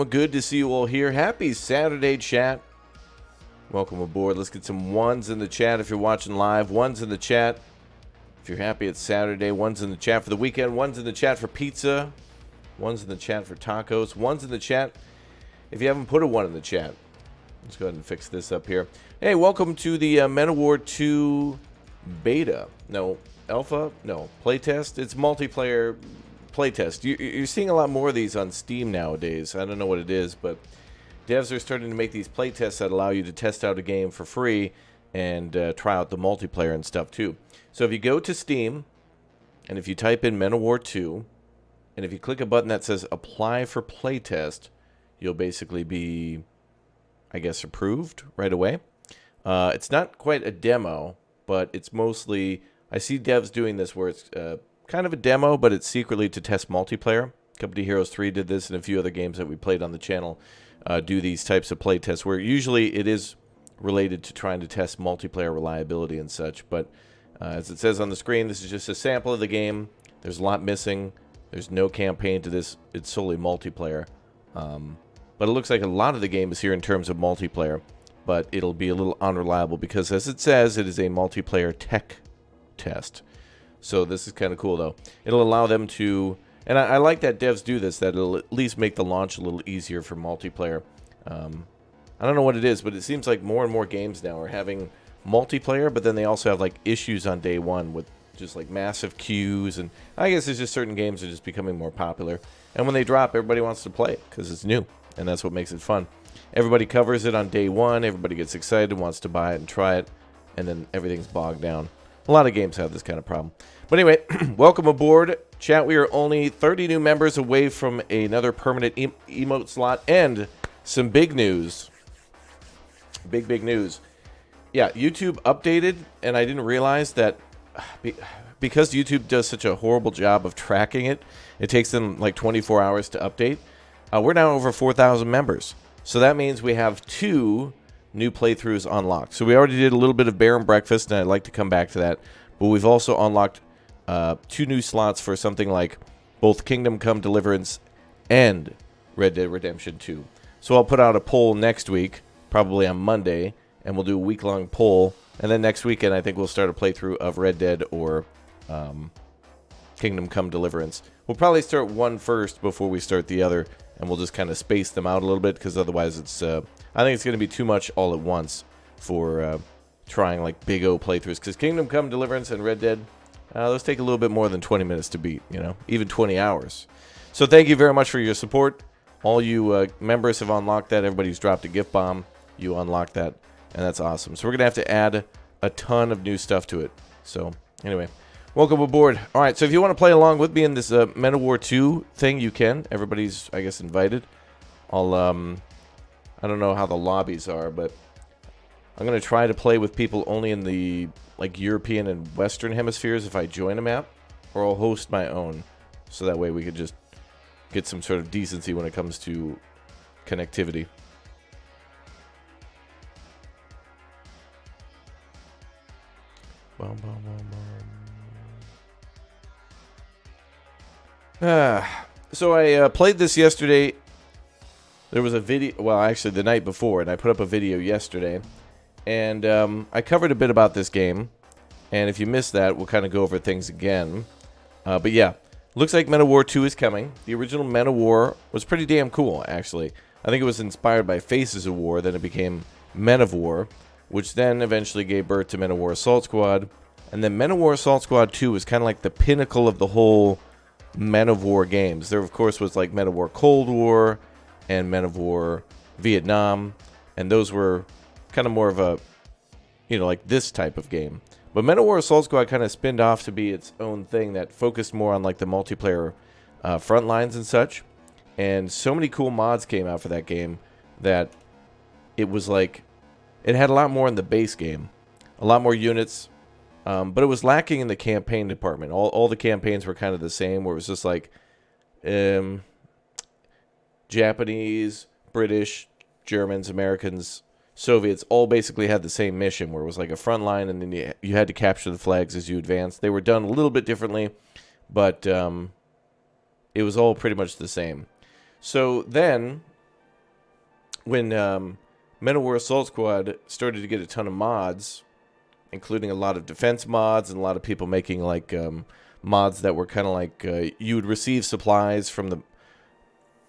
Well, good to see you all here. Happy Saturday, chat. Welcome aboard. Let's get some ones in the chat if you're watching live. Ones in the chat if you're happy it's Saturday. Ones in the chat for the weekend. Ones in the chat for pizza. Ones in the chat for tacos. Ones in the chat if you haven't put a one in the chat. Let's go ahead and fix this up here. Hey, welcome to the Men of War 2 beta. No, alpha? No, playtest. It's multiplayer playtest. You're seeing a lot more of these on Steam nowadays. I don't know what it is, but devs are starting to make these playtests that allow you to test out a game for free and try out the multiplayer and stuff too. So if you go to Steam and if you type in Men of War 2 and if you click a button that says apply for playtest, you'll basically be, I guess, approved right away. It's not quite a demo, but it's mostly, I see devs doing this where it's kind of a demo, but it's secretly to test multiplayer. Company Heroes 3 did this, and a few other games that we played on the channel do these types of play tests, where usually it is related to trying to test multiplayer reliability and such. But as it says on the screen, this is just a sample of the game. There's a lot missing. There's no campaign to this. It's solely multiplayer. But it looks like a lot of the game is here in terms of multiplayer, but it'll be a little unreliable because, as it says, it is a multiplayer tech test. So this is kind of cool, though. It'll allow them to, and I like that devs do this, that it'll at least make the launch a little easier for multiplayer. I don't know what it is, but it seems like more and more games now are having multiplayer, but then they also have like issues on day one with just like massive queues, and I guess it's just certain games are just becoming more popular. And when they drop, everybody wants to play it because it's new, and that's what makes it fun. Everybody covers it on day one, everybody gets excited, wants to buy it and try it, and then everything's bogged down. A lot of games have this kind of problem. But anyway, welcome aboard. Chat, we are only 30 new members away from another permanent emote slot and some big news. Big news. Yeah, YouTube updated, and I didn't realize that because YouTube does such a horrible job of tracking it, it takes them like 24 hours to update. We're now over 4,000 members. So that means we have 2 new playthroughs unlocked. So we already did a little bit of Bear and Breakfast, and I'd like to come back to that. But we've also unlocked 2 new slots for something like both Kingdom Come Deliverance and Red Dead Redemption 2. So I'll put out a poll next week, probably on Monday, and we'll do a week-long poll. And then next weekend, I think we'll start a playthrough of Red Dead or Kingdom Come Deliverance. We'll probably start one first before we start the other, and we'll just kind of space them out a little bit, because otherwise it's I think it's going to be too much all at once for trying like big O playthroughs, because Kingdom Come Deliverance and Red Dead, those take a little bit more than 20 minutes to beat, you know, even 20 hours. So thank you very much for your support. All you members have unlocked that. Everybody's dropped a gift bomb. You unlocked that, and that's awesome. So we're going to have to add a ton of new stuff to it. So anyway, welcome aboard. All right, so if you want to play along with me in this Men of War 2 thing, you can. Everybody's, I guess, invited. I don't know how the lobbies are, but I'm going to try to play with people only in the like European and Western hemispheres if I join a map, or I'll host my own, so that way we could just get some sort of decency when it comes to connectivity. So I played this yesterday. There was a video, well, actually the night before, and I put up a video yesterday. And I covered a bit about this game. And if you missed that, we'll kind of go over things again. But yeah, looks like Men of War 2 is coming. The original Men of War was pretty damn cool, actually. I think it was inspired by Faces of War, then it became Men of War, which then eventually gave birth to Men of War Assault Squad. And then Men of War Assault Squad 2 was kind of like the pinnacle of the whole Men of War games. There, of course, was like Men of War Cold War and Men of War Vietnam, and those were kind of more of a, you know, like this type of game. But Men of War Assault Squad kind of spinned off to be its own thing that focused more on like the multiplayer front lines and such. And so many cool mods came out for that game that it was like, it had a lot more in the base game, a lot more units, but it was lacking in the campaign department. All the campaigns were kind of the same, where it was just like Japanese, British, Germans, Americans, Soviets all basically had the same mission, where it was like a front line, and then you had to capture the flags as you advanced. They were done a little bit differently, but it was all pretty much the same. So then when Men of War Assault Squad started to get a ton of mods, including a lot of defense mods and a lot of people making like mods that were kind of like you would receive supplies from the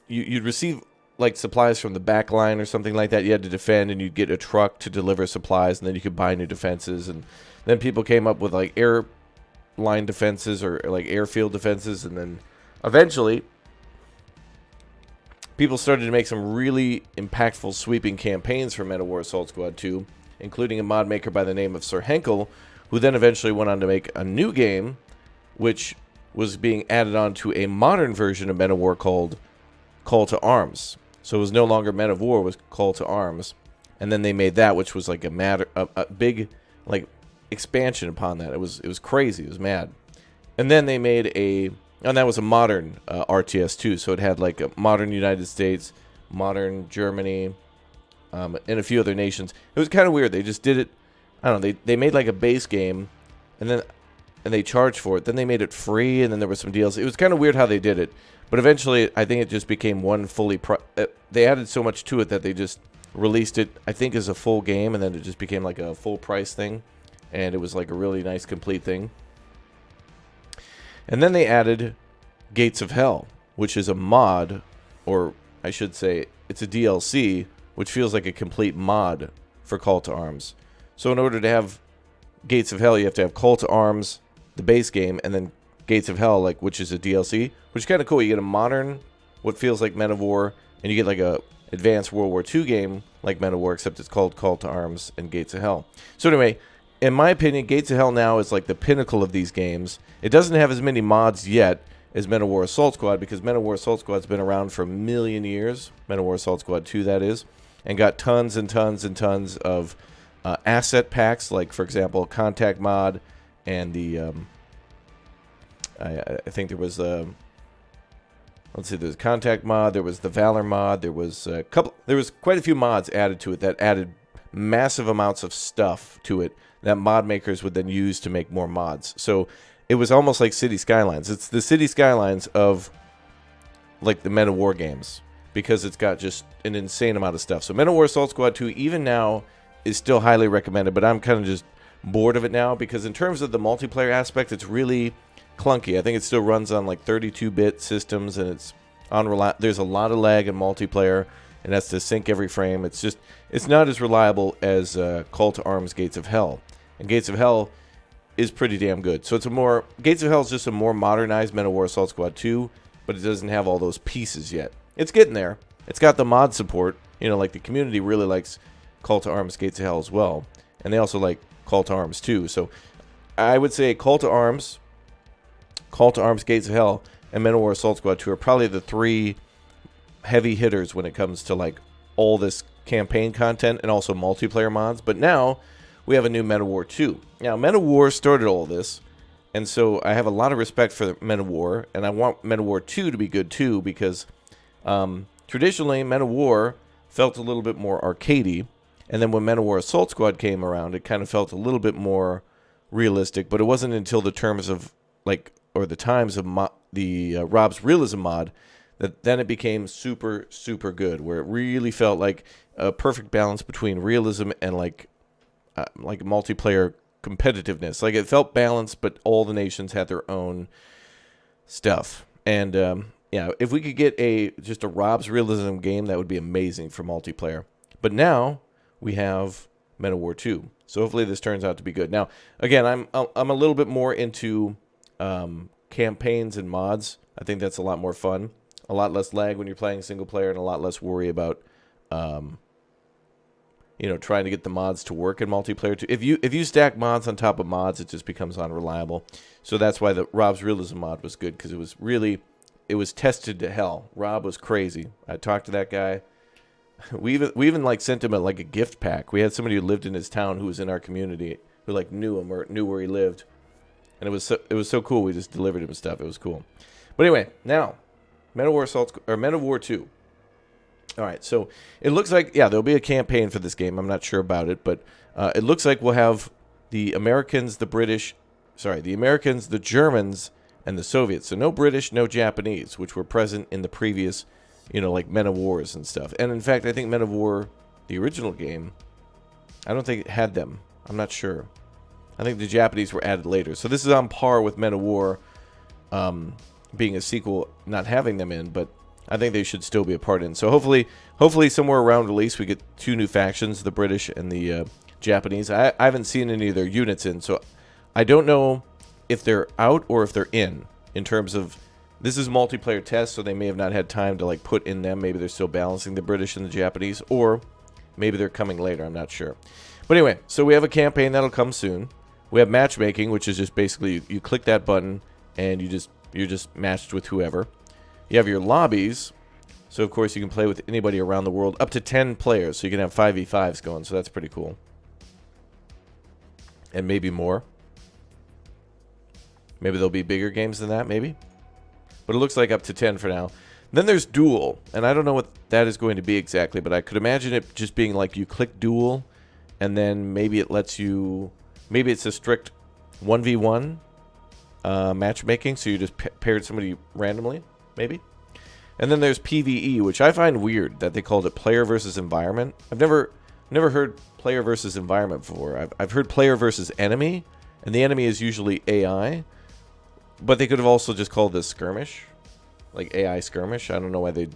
you'd receive like supplies from the back line or something like that. You had to defend, and you'd get a truck to deliver supplies, and then you could buy new defenses. And then people came up with like airline defenses or like airfield defenses, and then eventually people started to make some really impactful sweeping campaigns for Men of War Assault Squad 2, including a mod maker by the name of Sir Henkel, who then eventually went on to make a new game, which was being added on to a modern version of Men of War called Call to Arms. So it was no longer Men of War, it was Call to Arms. And then they made that, which was like a big like expansion upon that. It was crazy. It was mad. And then they made and that was a modern RTS too. So it had like a modern United States, modern Germany, and a few other nations. It was kind of weird. They just did it. I don't know. They made like a base game, and they charged for it. Then they made it free, and then there was some deals. It was kind of weird how they did it. But eventually, I think it just became one fully... they added so much to it that they just released it, I think, as a full game, and then it just became like a full price thing. And it was like a really nice, complete thing. And then they added Gates of Hell, which is a mod, or I should say, it's a DLC, which feels like a complete mod for Call to Arms. So in order to have Gates of Hell, you have to have Call to Arms, the base game, and then Gates of Hell, like, which is a DLC, which is kind of cool. You get a modern, what feels like Men of War, and you get like a advanced World War II game like Men of War, except it's called Call to Arms and Gates of Hell. So anyway, in my opinion, Gates of Hell now is like the pinnacle of these games. It doesn't have as many mods yet as Men of War Assault Squad, because Men of War Assault Squad's been around for a million years. Men of War Assault Squad 2, that is, and got tons and tons and tons of asset packs, like, for example, Contact mod, and the... I think there was let's see, there's Contact mod, there was the Valor mod, there was quite a few mods added to it that added massive amounts of stuff to it that mod makers would then use to make more mods. So it was almost like City Skylines. It's the City Skylines of like the Men of War games, because it's got just an insane amount of stuff. So Men of War Assault Squad 2 even now is still highly recommended, but I'm kind of just bored of it now, because in terms of the multiplayer aspect, it's really clunky. I think it still runs on like 32-bit systems, and it's there's a lot of lag in multiplayer, and that's to sync every frame. It's not as reliable as Call to Arms Gates of Hell. And Gates of Hell is pretty damn good. So Gates of Hell is just a more modernized Men of War Assault Squad 2, but it doesn't have all those pieces yet. It's getting there. It's got the mod support. You know, like the community really likes Call to Arms Gates of Hell as well, and they also like Call to Arms too. So I would say Call to Arms, Gates of Hell, and Men of War Assault Squad 2 are probably the three heavy hitters when it comes to like all this campaign content and also multiplayer mods. But now we have a new Men of War 2. Now, Men of War started all this, and so I have a lot of respect for Men of War, and I want Men of War 2 to be good too, because traditionally Men of War felt a little bit more arcadey, and then when Men of War Assault Squad came around, it kind of felt a little bit more realistic. But it wasn't until the times of the Rob's Realism mod that then it became super, super good, where it really felt like a perfect balance between realism and like multiplayer competitiveness. Like, it felt balanced, but all the nations had their own stuff. And yeah, if we could get just a Rob's Realism game, that would be amazing for multiplayer. But now we have Men of War 2, so hopefully this turns out to be good. Now, again, I'm a little bit more into campaigns and mods. I think that's a lot more fun, a lot less lag when you're playing single player, and a lot less worry about trying to get the mods to work in multiplayer too. If you stack mods on top of mods, it just becomes unreliable. So that's why the Rob's Realism mod was good, because it was tested to hell. Rob was crazy. I talked to that guy. We even like sent him a gift pack. We had somebody who lived in his town who was in our community who like knew him or knew where he lived. And it was so cool. We just delivered him stuff. It was cool. But anyway, now Men of War 2. All right, so it looks like there'll be a campaign for this game. I'm not sure about it, but it looks like we'll have the Americans, the Germans, and the Soviets. So no British, no Japanese, which were present in the previous you know, like Men of Wars and stuff. And in fact, I think Men of War, the original game, I don't think it had them. I'm not sure. I think the Japanese were added later. So this is on par with Men of War being a sequel, not having them in, but I think they should still be a part in. So hopefully somewhere around release we get 2 new factions, the British and the Japanese. I haven't seen any of their units in, so I don't know if they're out or if they're in terms of, this is multiplayer test, so they may have not had time to like put in them. Maybe they're still balancing the British and the Japanese, or maybe they're coming later. I'm not sure. But anyway, so we have a campaign that'll come soon. We have matchmaking, which is just basically you click that button and you're just matched with whoever. You have your lobbies, so of course you can play with anybody around the world, up to 10 players, so you can have 5v5s going, so that's pretty cool. And maybe more. Maybe there'll be bigger games than that, maybe. But it looks like up to 10 for now. Then there's duel, and I don't know what that is going to be exactly, but I could imagine it just being like you click duel, and then maybe it lets you, maybe it's a strict 1v1 matchmaking, so you just paired somebody randomly, maybe. And then there's PvE, which I find weird that they called it player versus environment. I've never heard player versus environment before. I've heard player versus enemy, and the enemy is usually AI. But they could have also just called this skirmish, like AI skirmish. I don't know why they,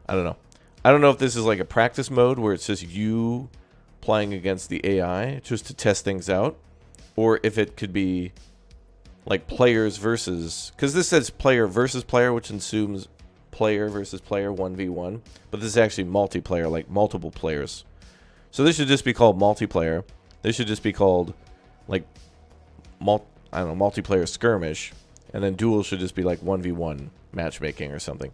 I don't know. I don't know if this is like a practice mode where it's just you playing against the AI just to test things out, or if it could be like players versus, because this says player versus player, which assumes player versus player 1v1, but this is actually multiplayer, like multiple players. So this should just be called multiplayer. This should just be called like I don't know, multiplayer skirmish. And then duel should just be like 1v1 matchmaking or something.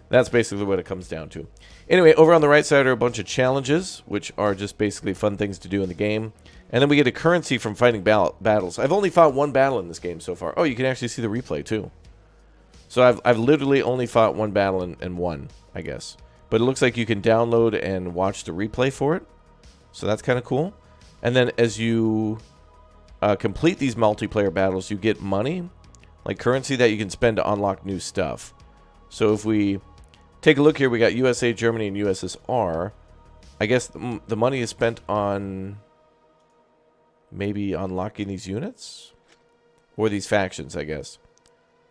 That's basically what it comes down to. Anyway, over on the right side are a bunch of challenges, which are just basically fun things to do in the game. And then we get a currency from fighting battles. I've only fought 1 battle in this game so far. Oh, you can actually see the replay too. So I've literally only fought 1 battle and won, I guess. But it looks like you can download and watch the replay for it. So that's kind of cool. And then as you complete these multiplayer battles, you get money, like currency that you can spend to unlock new stuff. So if we take a look here, we got USA, Germany, and USSR. I guess the money is spent on maybe unlocking these units? Or these factions, I guess.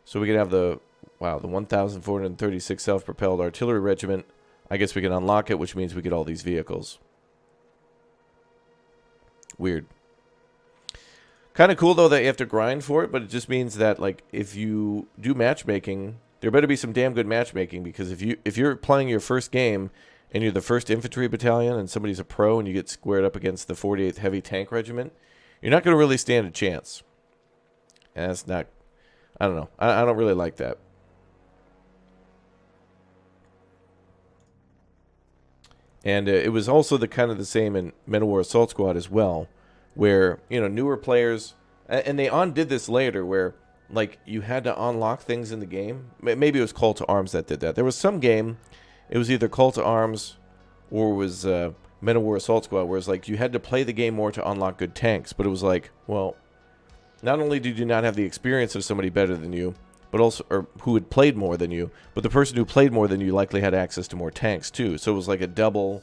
So we can have the 1,436 self-propelled artillery regiment. I guess we can unlock it, which means we get all these vehicles. Weird. Kind of cool, though, that you have to grind for it, but it just means that, like, if you do matchmaking, there better be some damn good matchmaking, because if you're playing your first game and you're the 1st Infantry Battalion and somebody's a pro and you get squared up against the 48th Heavy Tank Regiment, you're not going to really stand a chance. And that's not, I don't know. I don't really like that. And it was also the kind of the same in Men of War Assault Squad as well, where, you know, newer players, and they undid this later, where, like, you had to unlock things in the game. Maybe it was Call to Arms that did that. There was some game, it was either Call to Arms or it was Men of War Assault Squad, where it's like you had to play the game more to unlock good tanks. But it was like, well, not only did you not have the experience of somebody better than you, but also, or who had played more than you, but the person who played more than you likely had access to more tanks too. So it was like a double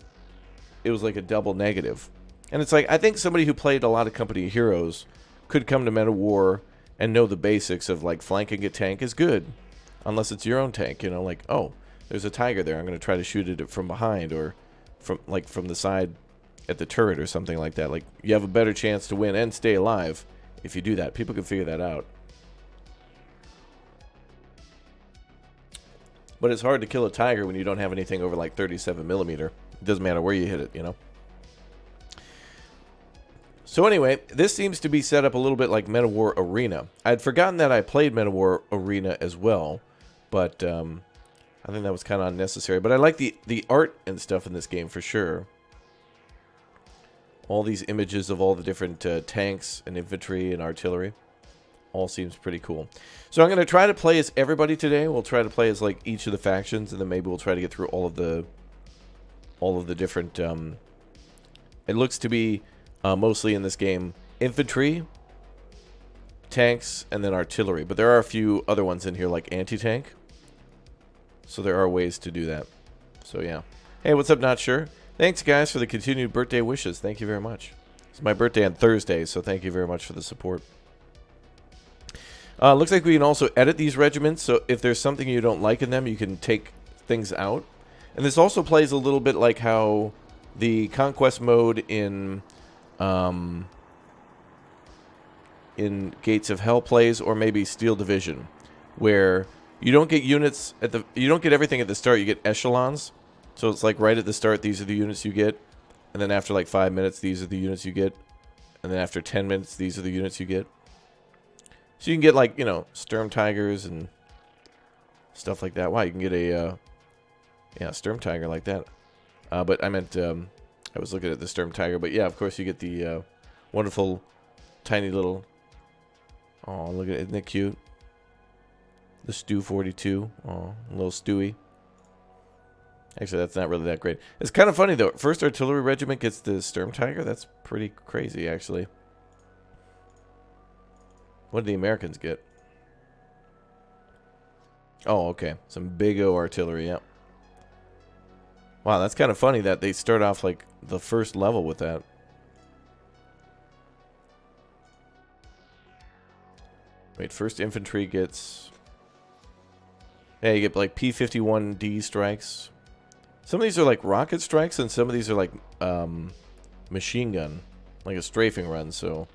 negative. And it's like, I think somebody who played a lot of Company of Heroes could come to Men of War and know the basics of, like, flanking a tank is good. Unless it's your own tank, you know, like, oh, there's a tiger there, I'm going to try to shoot it from behind, or from the side at the turret or something like that. Like, you have a better chance to win and stay alive if you do that. People can figure that out. But it's hard to kill a tiger when you don't have anything over, like, 37mm. It doesn't matter where you hit it, you know. So anyway, this seems to be set up a little bit like Men of War Arena. I'd forgotten that I played Men of War Arena as well, but I think that was kind of unnecessary. But I like the art and stuff in this game for sure. All these images of all the different tanks and infantry and artillery. All seems pretty cool. So I'm going to try to play as everybody today. We'll try to play as, like, each of the factions, and then maybe we'll try to get through all of the different. It looks to be mostly in this game infantry, tanks, and then artillery. But there are a few other ones in here, like anti-tank. So there are ways to do that. So yeah. Hey, what's up? Not sure. Thanks, guys, for the continued birthday wishes. Thank you very much. It's my birthday on Thursday, so thank you very much for the support. Looks like we can also edit these regiments, so if there's something you don't like in them, you can take things out. And this also plays a little bit like how the conquest mode in Gates of Hell plays, or maybe Steel Division, where you don't get units at the you don't get everything at the start. You get echelons. So it's like right at the start, these are the units you get, and then after like 5 minutes, these are the units you get, and then after 10 minutes, these are the units you get. So you can get, like, you know, Sturm Tigers and stuff like that. Wow, you can get a Sturm Tiger like that. But I meant I was looking at the Sturm Tiger, but yeah, of course you get the wonderful tiny little. Oh, look at it! Isn't it cute? The Stu 42. Oh, little Stewie. Actually, that's not really that great. It's kind of funny, though. First Artillery Regiment gets the Sturm Tiger. That's pretty crazy, actually. What did the Americans get? Oh, okay. Some big O artillery, yep. Wow, that's kind of funny that they start off, like, the first level with that. Wait, first Infantry gets... Yeah, you get, like, P-51D strikes. Some of these are like rocket strikes, and some of these are like machine gun, like a strafing run. So,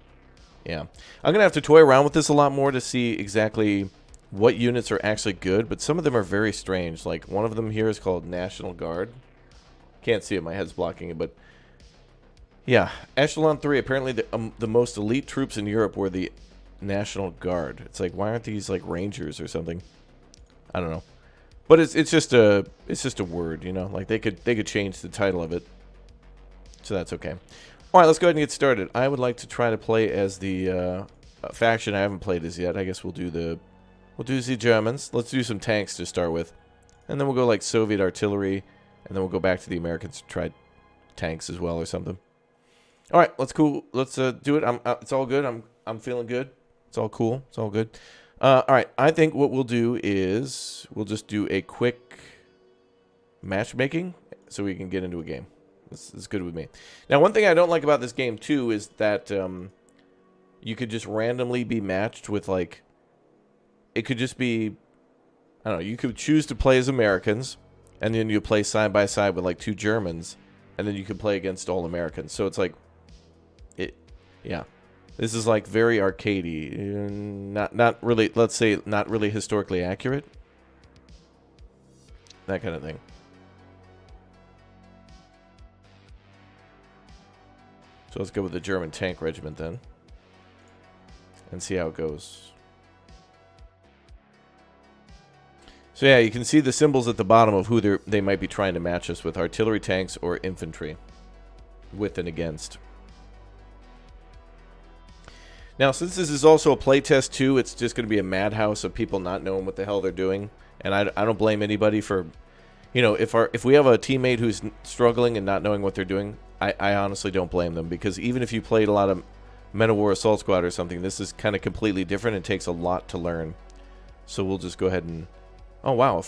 yeah. I'm going to have to toy around with this a lot more to see exactly what units are actually good, but some of them are very strange. Like, one of them here is called National Guard. Can't see it, my head's blocking it, but... Yeah, Echelon 3, apparently the most elite troops in Europe were the National Guard. It's like, why aren't these like Rangers or something? I don't know. But it's just a word, you know. Like they could change the title of it, so that's okay. All right, let's go ahead and get started. I would like to try to play as the faction I haven't played as yet. I guess we'll do the Germans. Let's do some tanks to start with, and then we'll go like Soviet artillery, and then we'll go back to the Americans to try tanks as well or something. All right, let's do it. It's all good. I'm feeling good. It's all cool. It's all good. All right, I think what we'll do is we'll just do a quick matchmaking so we can get into a game. This is good with me. Now, one thing I don't like about this game, too, is that you could just randomly be matched with, like, it could just be, I don't know, you could choose to play as Americans, and then you play side by side with, like, 2 Germans, and then you could play against all Americans. So it's like, yeah. This is like very arcadey, not really. Let's say not really historically accurate. That kind of thing. So let's go with the German tank regiment then, and see how it goes. So yeah, you can see the symbols at the bottom of who they might be trying to match us with: artillery, tanks, or infantry, with and against. Now, since this is also a playtest too, it's just going to be a madhouse of people not knowing what the hell they're doing. And I don't blame anybody for, you know, if we have a teammate who's struggling and not knowing what they're doing, I honestly don't blame them. Because even if you played a lot of Men of War Assault Squad or something, this is kind of completely different and takes a lot to learn. So we'll just go ahead and... Oh, wow.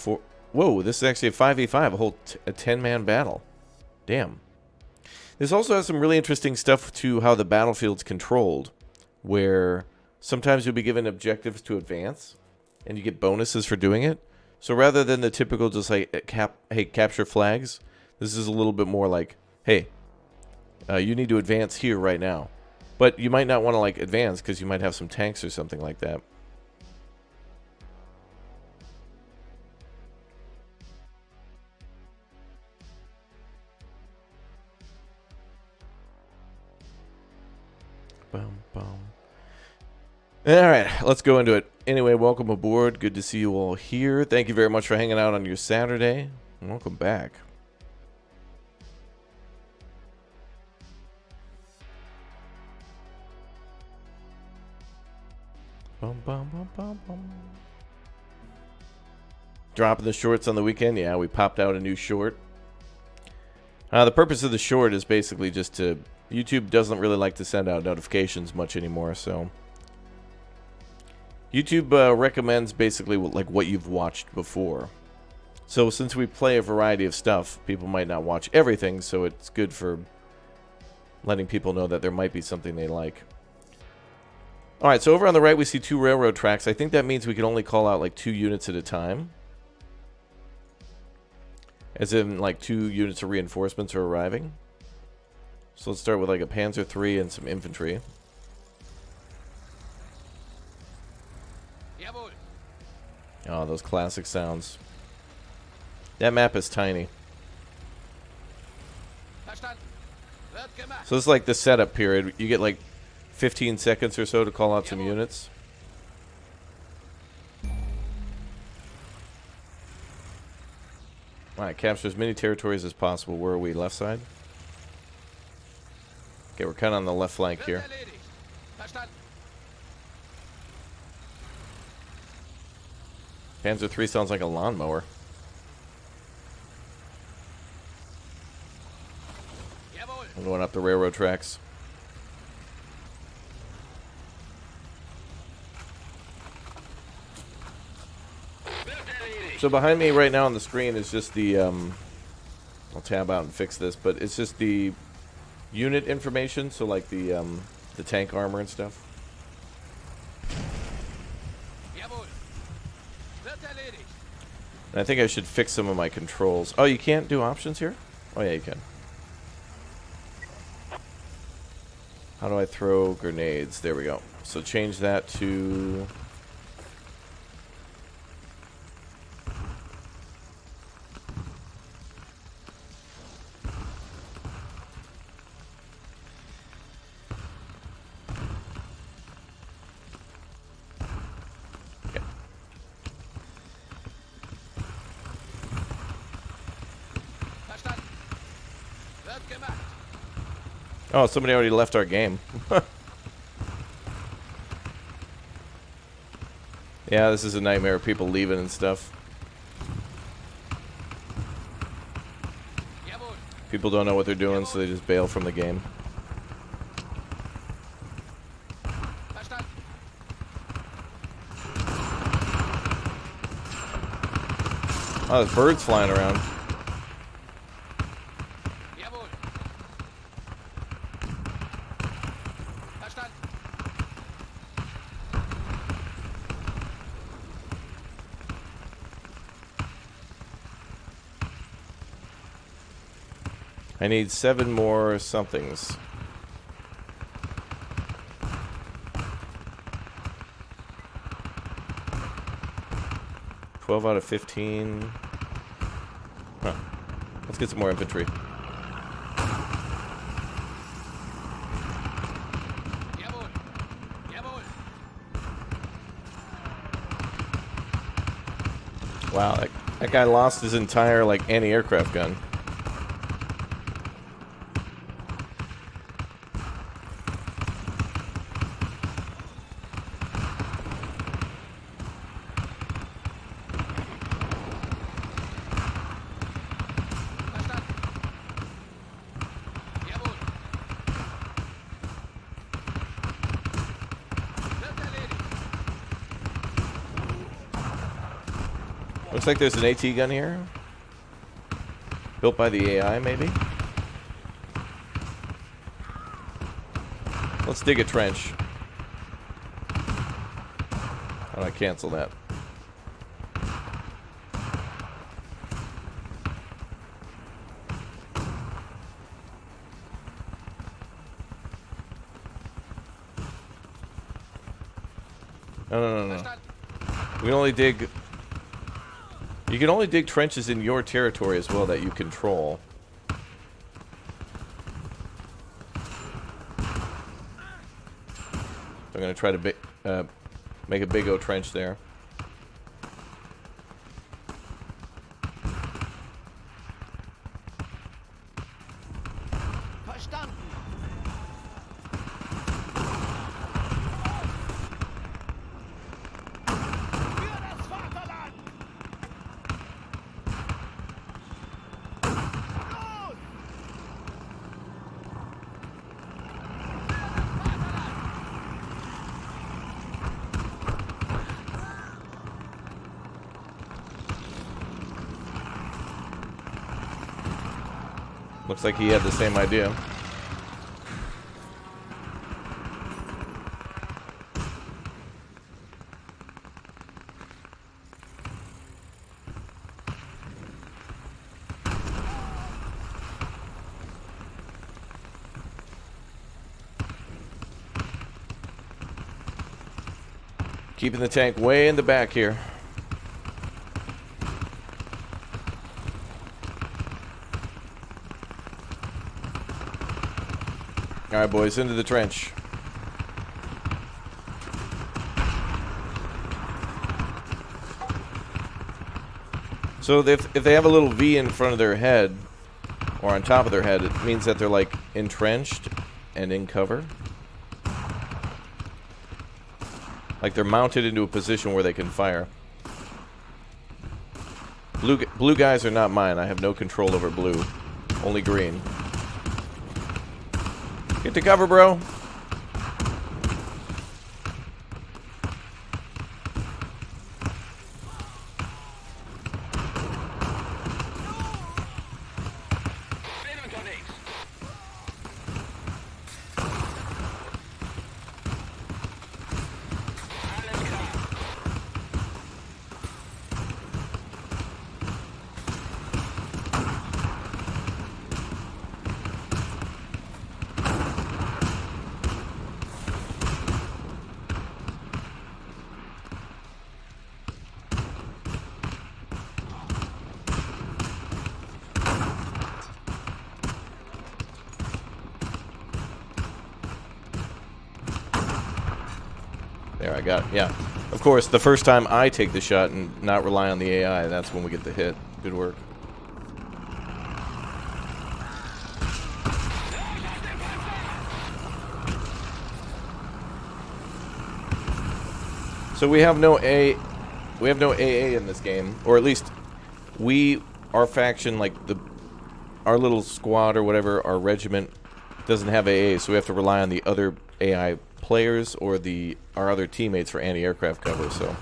Whoa, this is actually a 5v5, a 10-man battle. Damn. This also has some really interesting stuff to how the battlefield's controlled, where sometimes you'll be given objectives to advance, and you get bonuses for doing it. So rather than the typical just like, hey, capture flags, this is a little bit more like, hey, you need to advance here right now. But you might not want to like advance because you might have some tanks or something like that. Bum, bum. All right, let's go into it. Anyway, welcome aboard. Good to see you all here. Thank you very much for hanging out on your Saturday. Welcome back. Bum, bum, bum, bum, bum. Dropping the shorts on the weekend. Yeah, we popped out a new short. The purpose of the short is basically just to... YouTube doesn't really like to send out notifications much anymore, so... YouTube recommends basically like what you've watched before. So since we play a variety of stuff, people might not watch everything, so it's good for letting people know that there might be something they like. All right, so over on the right, we see 2 railroad tracks. I think that means we can only call out like 2 units at a time. As in like 2 units of reinforcements are arriving. So let's start with like a Panzer III and some infantry. Oh, those classic sounds. That map is tiny. So this is like the setup period. You get like 15 seconds or so to call out some units. Alright, capture as many territories as possible. Where are we? Left side? Okay, we're kind of on the left flank here. Panzer III sounds like a lawnmower. I'm going up the railroad tracks. So behind me right now on the screen is just the, I'll tab out and fix this, but it's just the unit information, so like the tank armor and stuff. And I think I should fix some of my controls. Oh, you can't do options here? Oh yeah, you can. How do I throw grenades? There we go. So change that to... Okay. Oh, somebody already left our game. Yeah, this is a nightmare. People leaving and stuff. People don't know what they're doing, so they just bail from the game. Oh, there's birds flying around. I need 7 more somethings. $12 out of 15. Huh. Let's get some more infantry. Wow, that guy lost his entire like anti-aircraft gun. Looks like there's an AT gun here. Built by the AI, maybe? Let's dig a trench. How do I cancel that? No. We can only dig... You can only dig trenches in your territory as well that you control. I'm going to try to make a big O trench there. Looks like he had the same idea. Keeping the tank way in the back here. All right, boys, into the trench. So if they have a little V in front of their head, or on top of their head, it means that they're like entrenched and in cover. Like they're mounted into a position where they can fire. Blue guys are not mine. I have no control over blue. Only green. Get to cover, bro. There, I got it. Yeah. Of course, the first time I take the shot and not rely on the AI, that's when we get the hit. Good work. So we have no AA in this game, or at least our faction, like our little squad or whatever, our regiment doesn't have AA, so we have to rely on the other AI players or our other teammates for anti-aircraft cover. So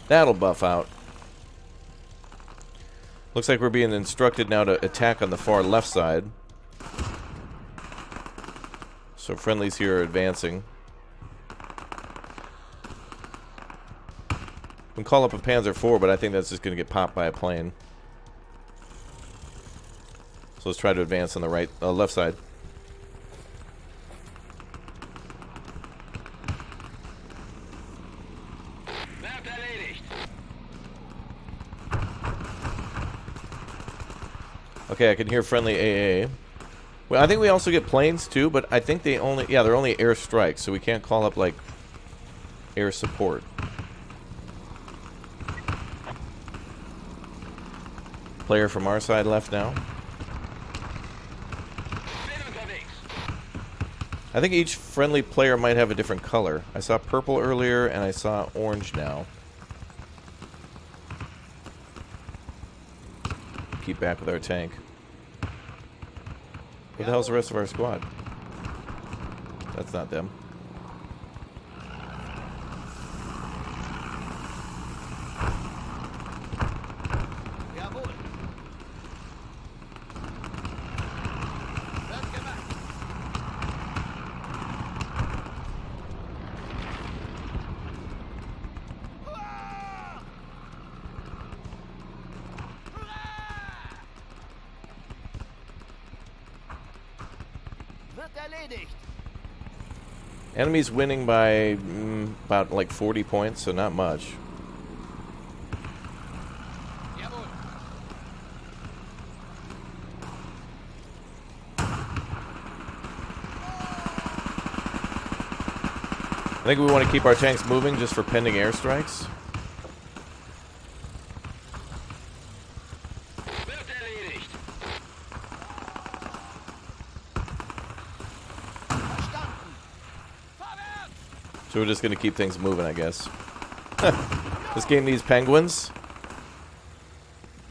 that'll buff out. Looks like we're being instructed now to attack on the far left side. So friendlies here are advancing. We can call up a Panzer IV, but I think that's just going to get popped by a plane. So let's try to advance on the left side. Okay, I can hear friendly AA. Well, I think we also get planes too, but I think they're only air strikes, so we can't call up like air support. Player from our side left now. I think each friendly player might have a different color. I saw purple earlier, and I saw orange now. Keep back with our tank. Where the hell's the rest of our squad? That's not them. Enemy's winning by about like 40 points, so not much. I think we want to keep our tanks moving just for pending airstrikes. So we're just going to keep things moving, I guess. This game needs penguins.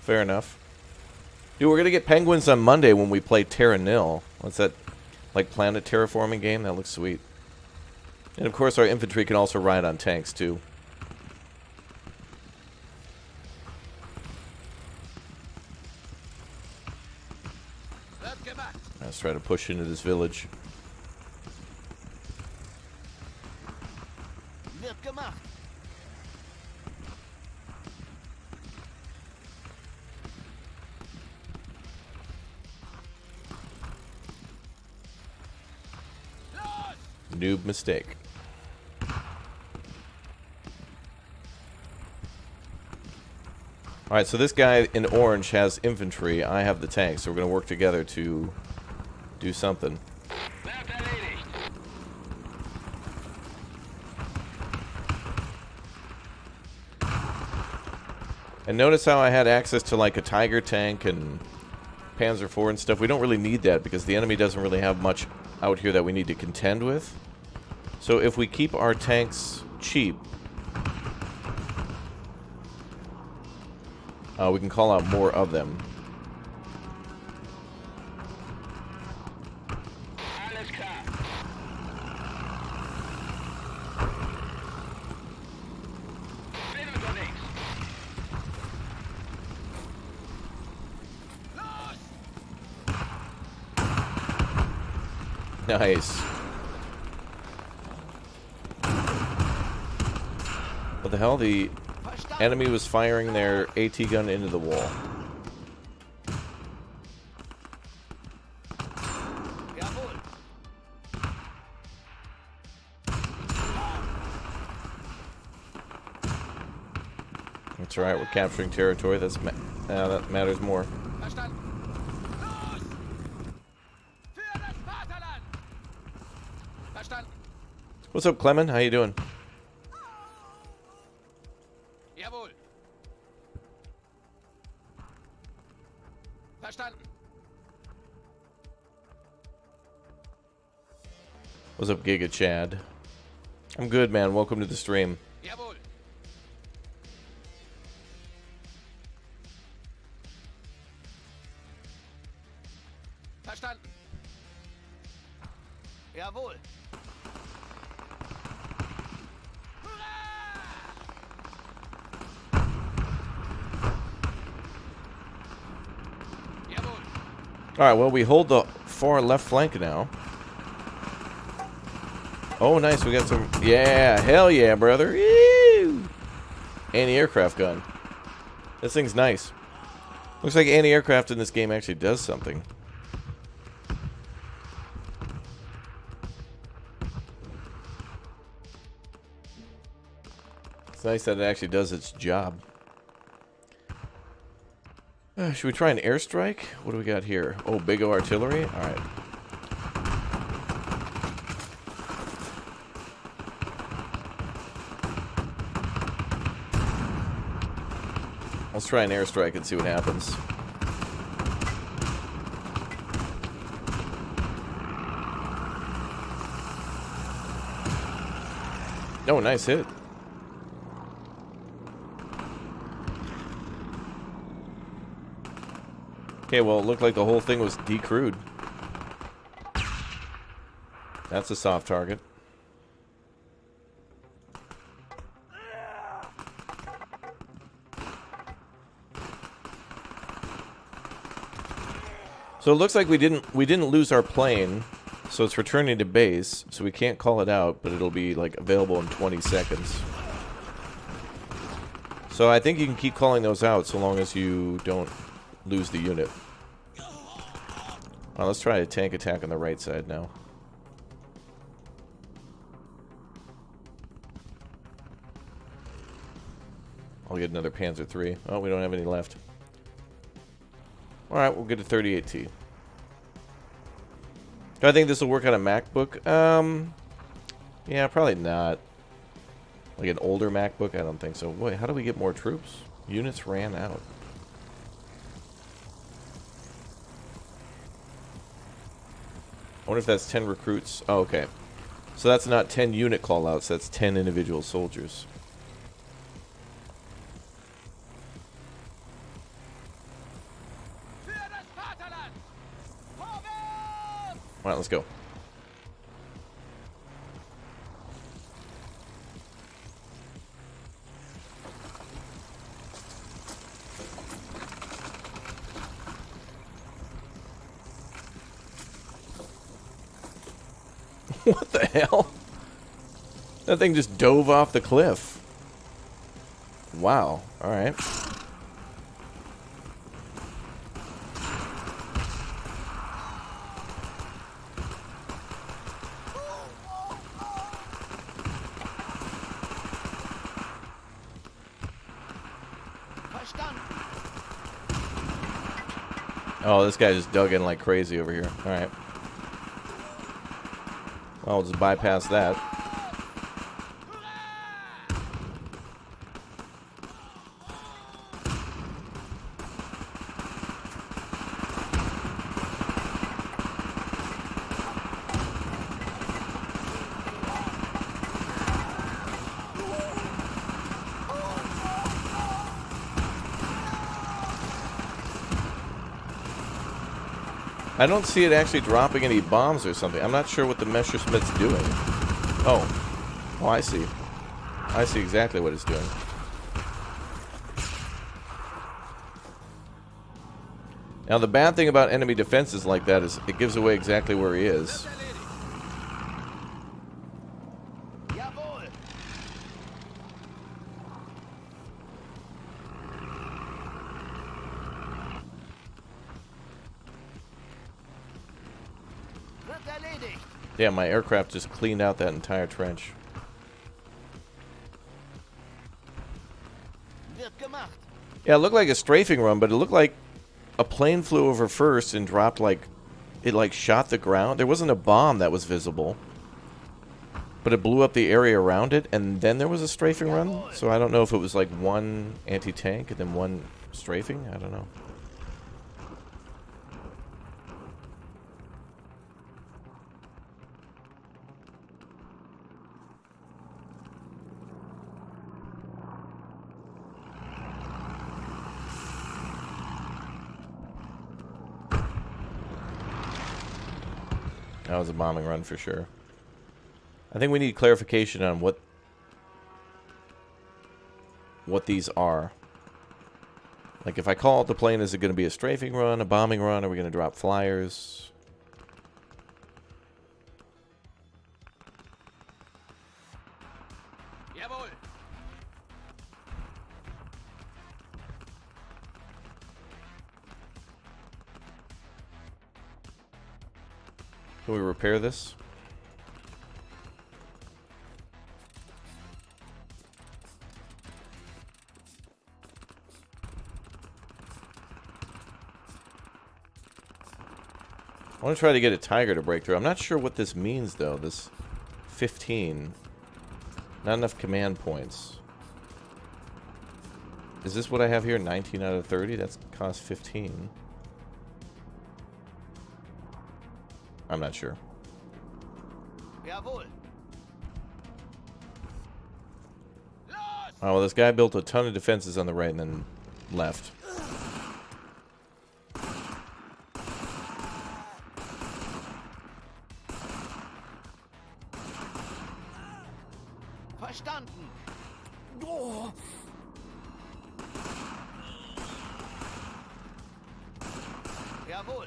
Fair enough. Dude, we're going to get penguins on Monday when we play Terra Nil. What's that, like, planet terraforming game? That looks sweet. And, of course, our infantry can also ride on tanks, too. Let's try to push into this village. Noob mistake. Alright, so this guy in orange has infantry. I have the tank, so we're going to work together to do something. And notice how I had access to like a Tiger tank and Panzer IV and stuff. We don't really need that because the enemy doesn't really have much out here that we need to contend with. So if we keep our tanks cheap, we can call out more of them. Nice. What the hell? The enemy was firing their AT gun into the wall. That's alright, we're capturing territory. That matters more. What's up, Clement? How you doing? Jawohl. Verstanden. What's up, Giga Chad? I'm good, man. Welcome to the stream. Jawohl. Verstanden. Jawohl. Alright, well, we hold the far left flank now. Oh, nice. We got some... Yeah, hell yeah, brother. Ew. Anti-aircraft gun. This thing's nice. Looks like anti-aircraft in this game actually does something. It's nice that it actually does its job. Should we try an airstrike? What do we got here? Oh, big O artillery? Alright. Let's try an airstrike and see what happens. Oh, nice hit. Okay, well, it looked like the whole thing was decrewed. That's a soft target. So it looks like we didn't lose our plane, so it's returning to base, so we can't call it out, but it'll be like available in 20 seconds. So I think you can keep calling those out so long as you don't lose the unit. Well, let's try a tank attack on the right side now. I'll get another Panzer III. Oh, we don't have any left. Alright, we'll get a 38T. Do I think this will work on a MacBook? Yeah, probably not. Like an older MacBook? I don't think so. Wait, how do we get more troops? Units ran out. I wonder if that's 10 recruits. Oh, okay. So that's not 10 unit callouts, that's 10 individual soldiers. Alright, let's go. What the hell? That thing just dove off the cliff. Wow. Alright. Oh, this guy just dug in like crazy over here. Alright. Well, I'll just bypass that. I don't see it actually dropping any bombs or something. I'm not sure what the Messerschmitt's doing. Oh. Oh, I see. I see exactly what it's doing. Now, the bad thing about enemy defenses like that is it gives away exactly where he is. Yeah, my aircraft just cleaned out that entire trench. Yeah, it looked like a strafing run, but it looked like a plane flew over first and dropped like... It like shot the ground. There wasn't a bomb that was visible. But it blew up the area around it, and then there was a strafing run. So I don't know if it was like one anti-tank and then one strafing. I don't know. That was a bombing run for sure. I think we need clarification on what these are. Like, if I call out the plane, is it going to be a strafing run, a bombing run? Are we going to drop flyers? Jawohl. Can we repair this? I want to try to get a Tiger to break through. I'm not sure what this means, though. This 15. Not enough command points. Is this what I have here? 19 out of 30? That's cost 15. I'm not sure. Jawohl. Oh, well, this guy built a ton of defenses on the right and then left. Verstanden. Oh. Jawohl.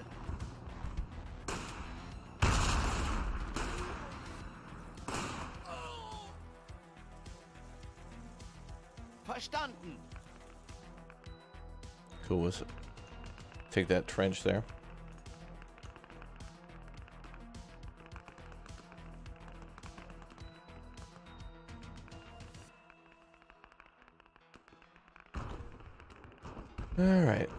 Verstanden. Cool. Let's take that trench there. All right.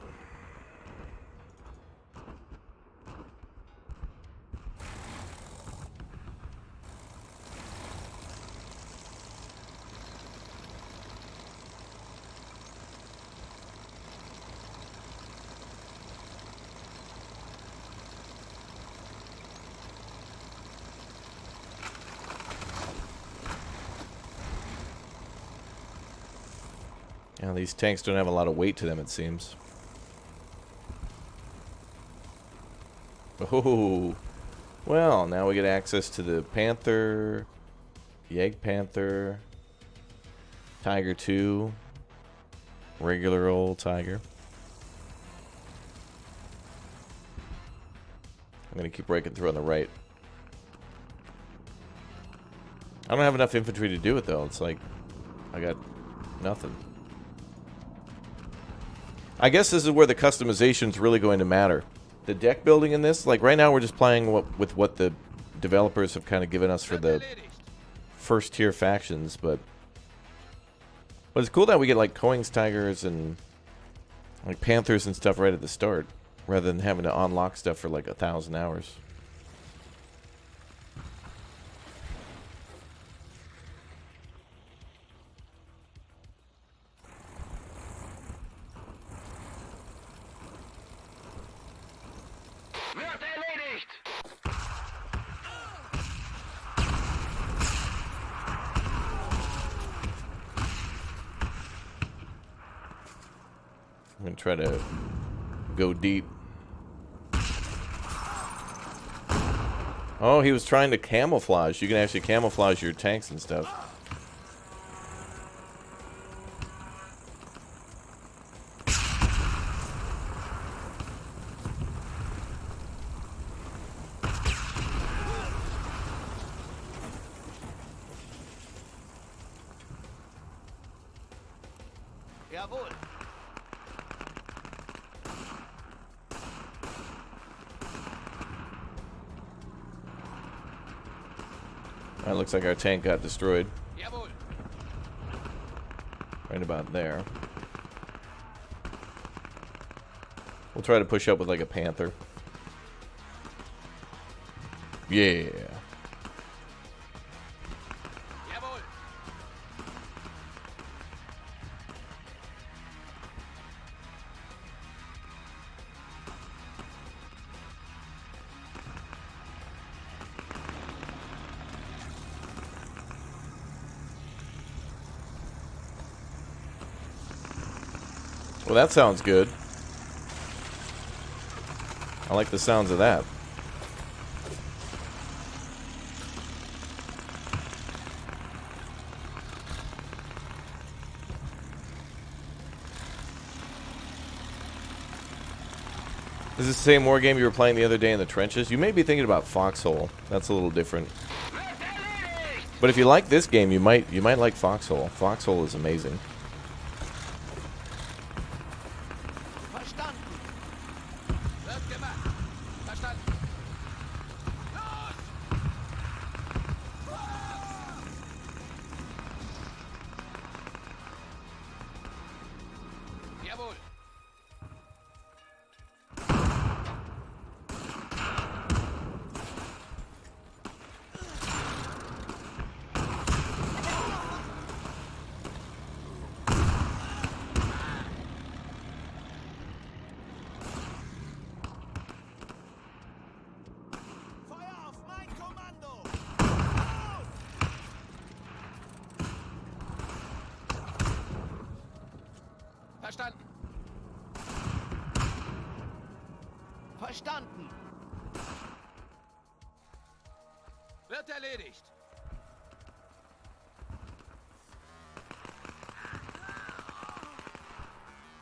Yeah, these tanks don't have a lot of weight to them, it seems. Oh, well, now we get access to the Panther, Jagdpanther, Tiger 2, regular old Tiger. I'm going to keep breaking through on the right. I don't have enough infantry to do it, though. It's like, I got nothing. I guess this is where the customization is really going to matter. The deck building in this, like right now we're just playing with what the developers have kind of given us for the first tier factions, but it's cool that we get like Coings Tigers and like Panthers and stuff right at the start, rather than having to unlock stuff for like 1,000 hours. I'm gonna try to go deep. Oh, he was trying to camouflage. You can actually camouflage your tanks and stuff. Jawohl. That looks like our tank got destroyed. Jawohl. Right about there. We'll try to push up with like a Panther. Yeah. Jawohl. Well, that sounds good. I like the sounds of that. Is this the same war game you were playing the other day in the trenches? You may be thinking about Foxhole. That's a little different. But if you like this game, you might like Foxhole. Foxhole is amazing. Verstanden. Wird gemacht. Verstanden. Los! Jawohl. Feuer auf mein Kommando! Verstanden. Verstanden. Wird erledigt.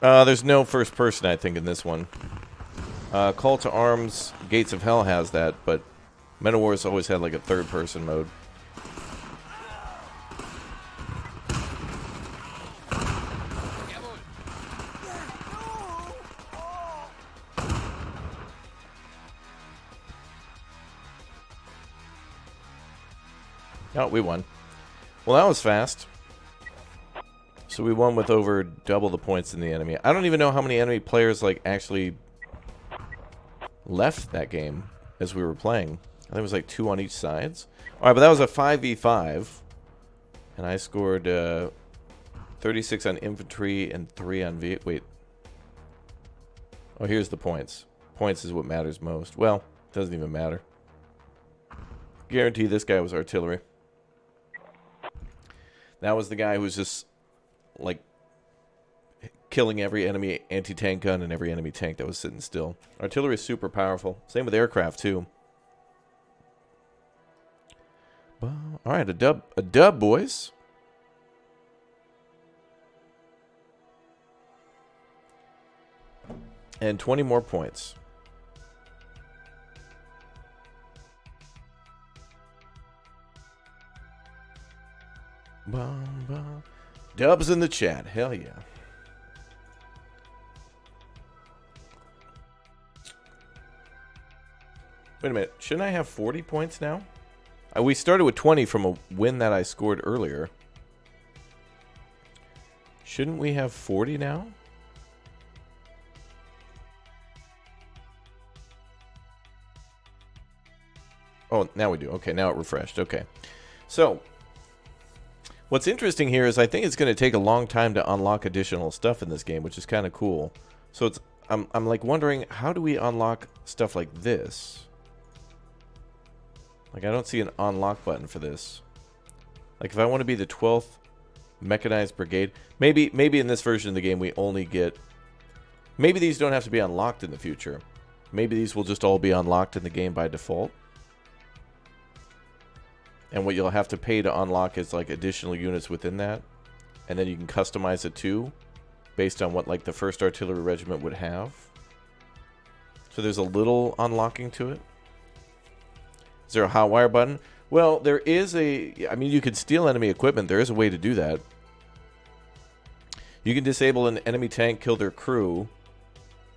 There's no first person, I think, in this one. Call to Arms, Gates of Hell has that, but Men of War's always had like a third person mode. Jawohl. Oh, we won. Well, that was fast. So we won with over double the points than the enemy. I don't even know how many enemy players like actually left that game as we were playing. I think it was like 2 on each sides. All right, but that was a 5v5, and I scored 36 on infantry and 3 on wait. Oh, here's the points. Points is what matters most. Well, doesn't even matter. Guarantee this guy was artillery. That was the guy who was just like killing every enemy anti-tank gun and every enemy tank that was sitting still. Artillery is super powerful. Same with aircraft too. Well, all right, a dub, boys. And 20 more points. Bum, bum. Dubs in the chat. Hell yeah. Wait a minute. Shouldn't I have 40 points now? We started with 20 from a win that I scored earlier. Shouldn't we have 40 now? Oh, now we do. Okay, now it refreshed. Okay. So, what's interesting here is I think it's going to take a long time to unlock additional stuff in this game, which is kind of cool. So it's I'm like wondering, how do we unlock stuff like this? Like, I don't see an unlock button for this. Like, if I want to be the 12th Mechanized Brigade, maybe in this version of the game we only get... Maybe these don't have to be unlocked in the future. Maybe these will just all be unlocked in the game by default. And what you'll have to pay to unlock is, like, additional units within that. And then you can customize it, too, based on what, like, the 1st Artillery Regiment would have. So there's a little unlocking to it. Is there a hot wire button? Well, there is a... I mean, you can steal enemy equipment. There is a way to do that. You can disable an enemy tank, kill their crew,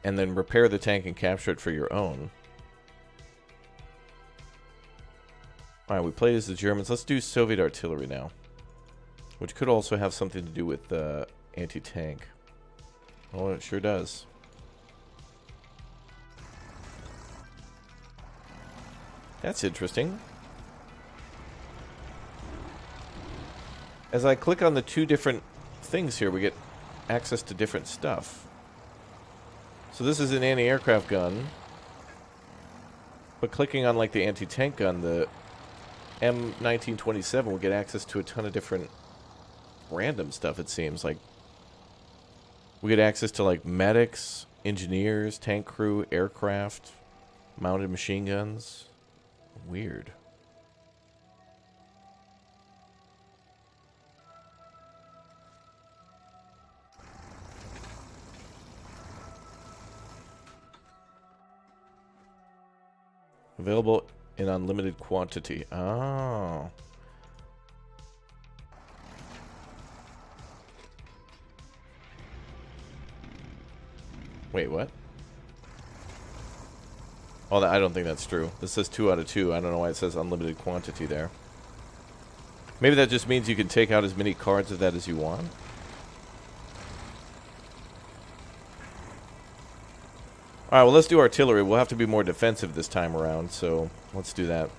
and then repair the tank and capture it for your own. Alright, we played as the Germans. Let's do Soviet artillery now. Which could also have something to do with anti-tank. Oh, it sure does. That's interesting. As I click on the two different things here, we get access to different stuff. So this is an anti-aircraft gun. But clicking on, like, the anti-tank gun, the M1927 will get access to a ton of different random stuff, it seems. Like, we get access to, like, medics, engineers, tank crew, aircraft, mounted machine guns. Weird. Available in unlimited quantity. Oh. Wait, what? Oh, I don't think that's true. This says 2 out of 2. I don't know why it says unlimited quantity there. Maybe that just means you can take out as many cards of that as you want. Alright, well, let's do artillery. We'll have to be more defensive this time around, so let's do that.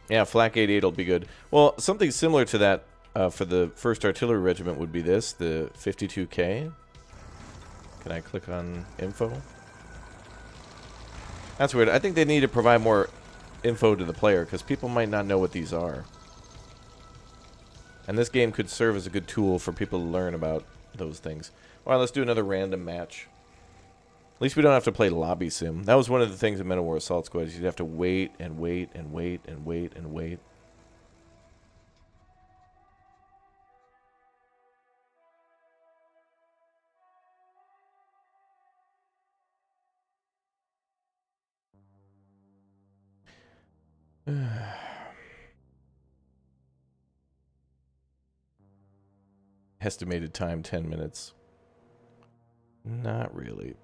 Yeah, Flak 88 will be good. Well, something similar to that for the 1st Artillery Regiment would be this, the 52K. Can I click on info? That's weird. I think they need to provide more info to the player, because people might not know what these are. And this game could serve as a good tool for people to learn about those things. Alright, let's do another random match. At least we don't have to play lobby sim. That was one of the things in Men of War Assault Squad, is you'd have to wait and wait and wait and wait and wait. Estimated time 10 minutes. Not really.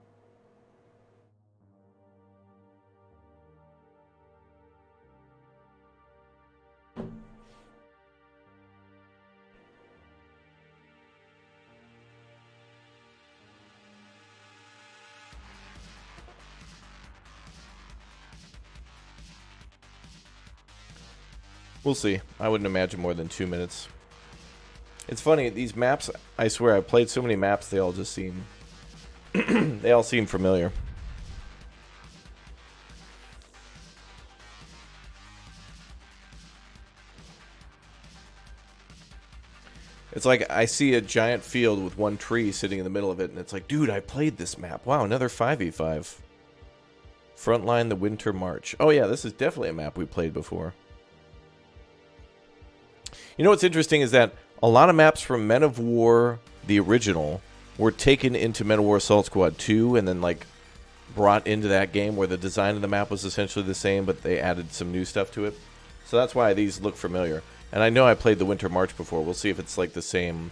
We'll see. I wouldn't imagine more than 2 minutes. It's funny, these maps, I swear, I've played so many maps, they all just seem... they all seem familiar. It's like I see a giant field with one tree sitting in the middle of it, and it's like, dude, I played this map. Wow, another 5v5. Frontline, the Winter March. Oh yeah, this is definitely a map we played before. You know what's interesting is that a lot of maps from Men of War, the original, were taken into Men of War Assault Squad 2 and then, like, brought into that game where the design of the map was essentially the same, but they added some new stuff to it. So that's why these look familiar. And I know I played the Winter March before. We'll see if it's like the same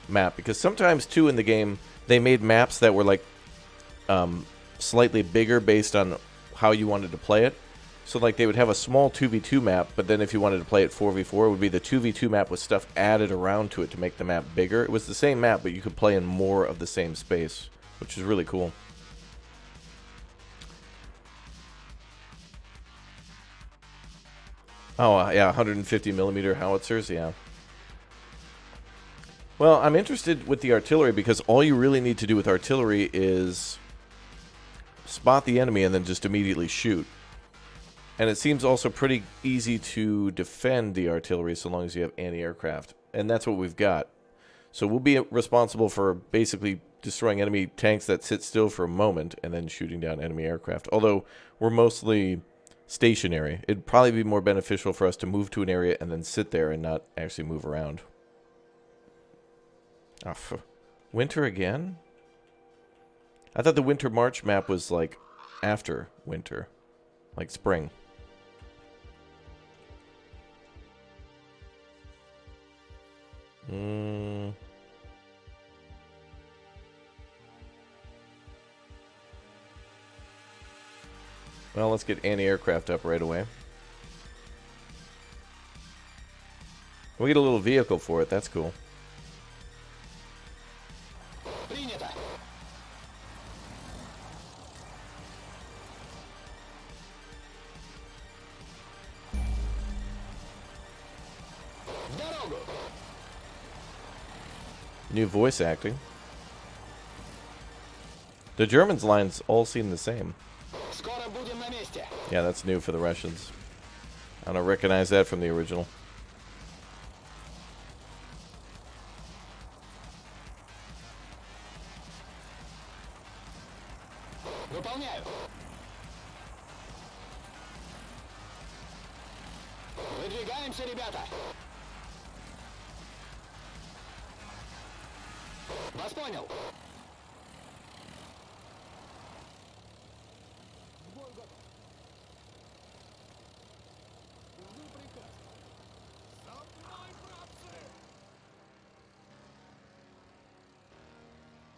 map. Because sometimes, too, in the game, they made maps that were like slightly bigger based on how you wanted to play it. So like they would have a small 2v2 map, but then if you wanted to play it 4v4, it would be the 2v2 map with stuff added around to it to make the map bigger. It was the same map, but you could play in more of the same space, which is really cool. Oh, yeah, 150 millimeter howitzers, yeah. Well, I'm interested with the artillery because all you really need to do with artillery is spot the enemy and then just immediately shoot. And it seems also pretty easy to defend the artillery so long as you have anti-aircraft. And that's what we've got. So we'll be responsible for basically destroying enemy tanks that sit still for a moment and then shooting down enemy aircraft. Although we're mostly stationary. It'd probably be more beneficial for us to move to an area and then sit there and not actually move around. Oh, winter again? I thought the Winter March map was like after winter. Like spring. Well, let's get anti-aircraft up right away. We get a little vehicle for it. That's cool. New voice acting. The Germans' lines all seem the same. Yeah, that's new for the Russians. I don't recognize that from the original. Выполняю. Выдвигаемся, ребята. Вас понял.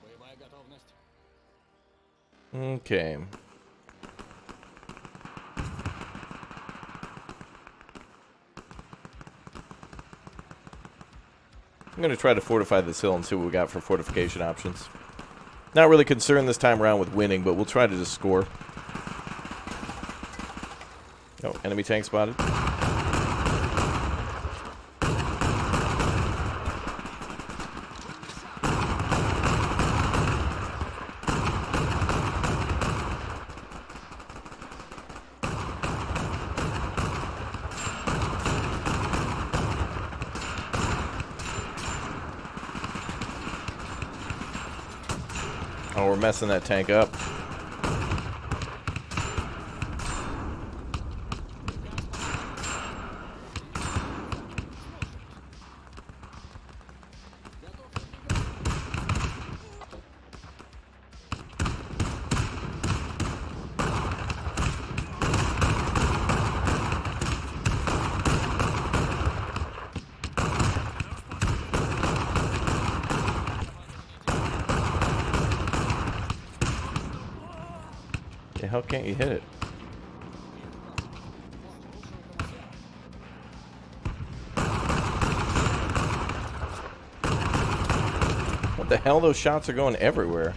Боевая готовность. Okay. I'm going to try to fortify this hill and see what we got for fortification options. Not really concerned this time around with winning, but we'll try to just score. Oh, enemy tank spotted. Oh, we're messing that tank up. The hell can't you hit it? What the hell? Those shots are going everywhere.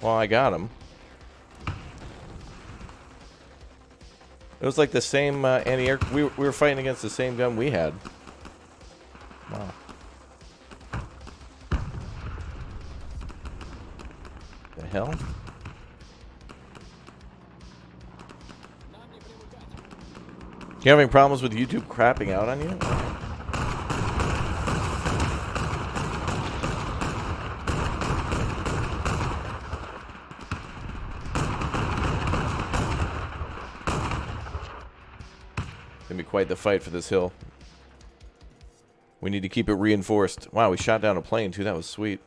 Well, I got them. It was like the same anti-air. We were fighting against the same gun we had. Wow. The hell? You having problems with YouTube crapping out on you? It's gonna be quite the fight for this hill. We need to keep it reinforced. Wow, we shot down a plane too. That was sweet.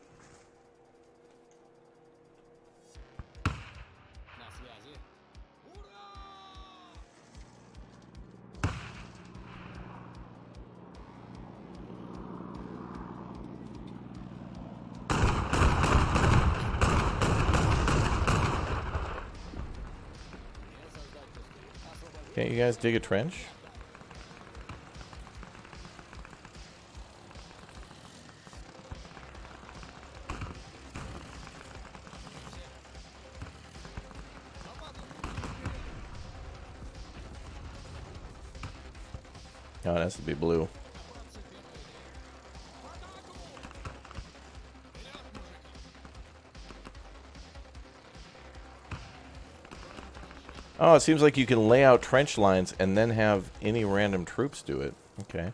Can't you guys dig a trench? Oh, it has to be blue. Oh, it seems like you can lay out trench lines and then have any random troops do it. Okay.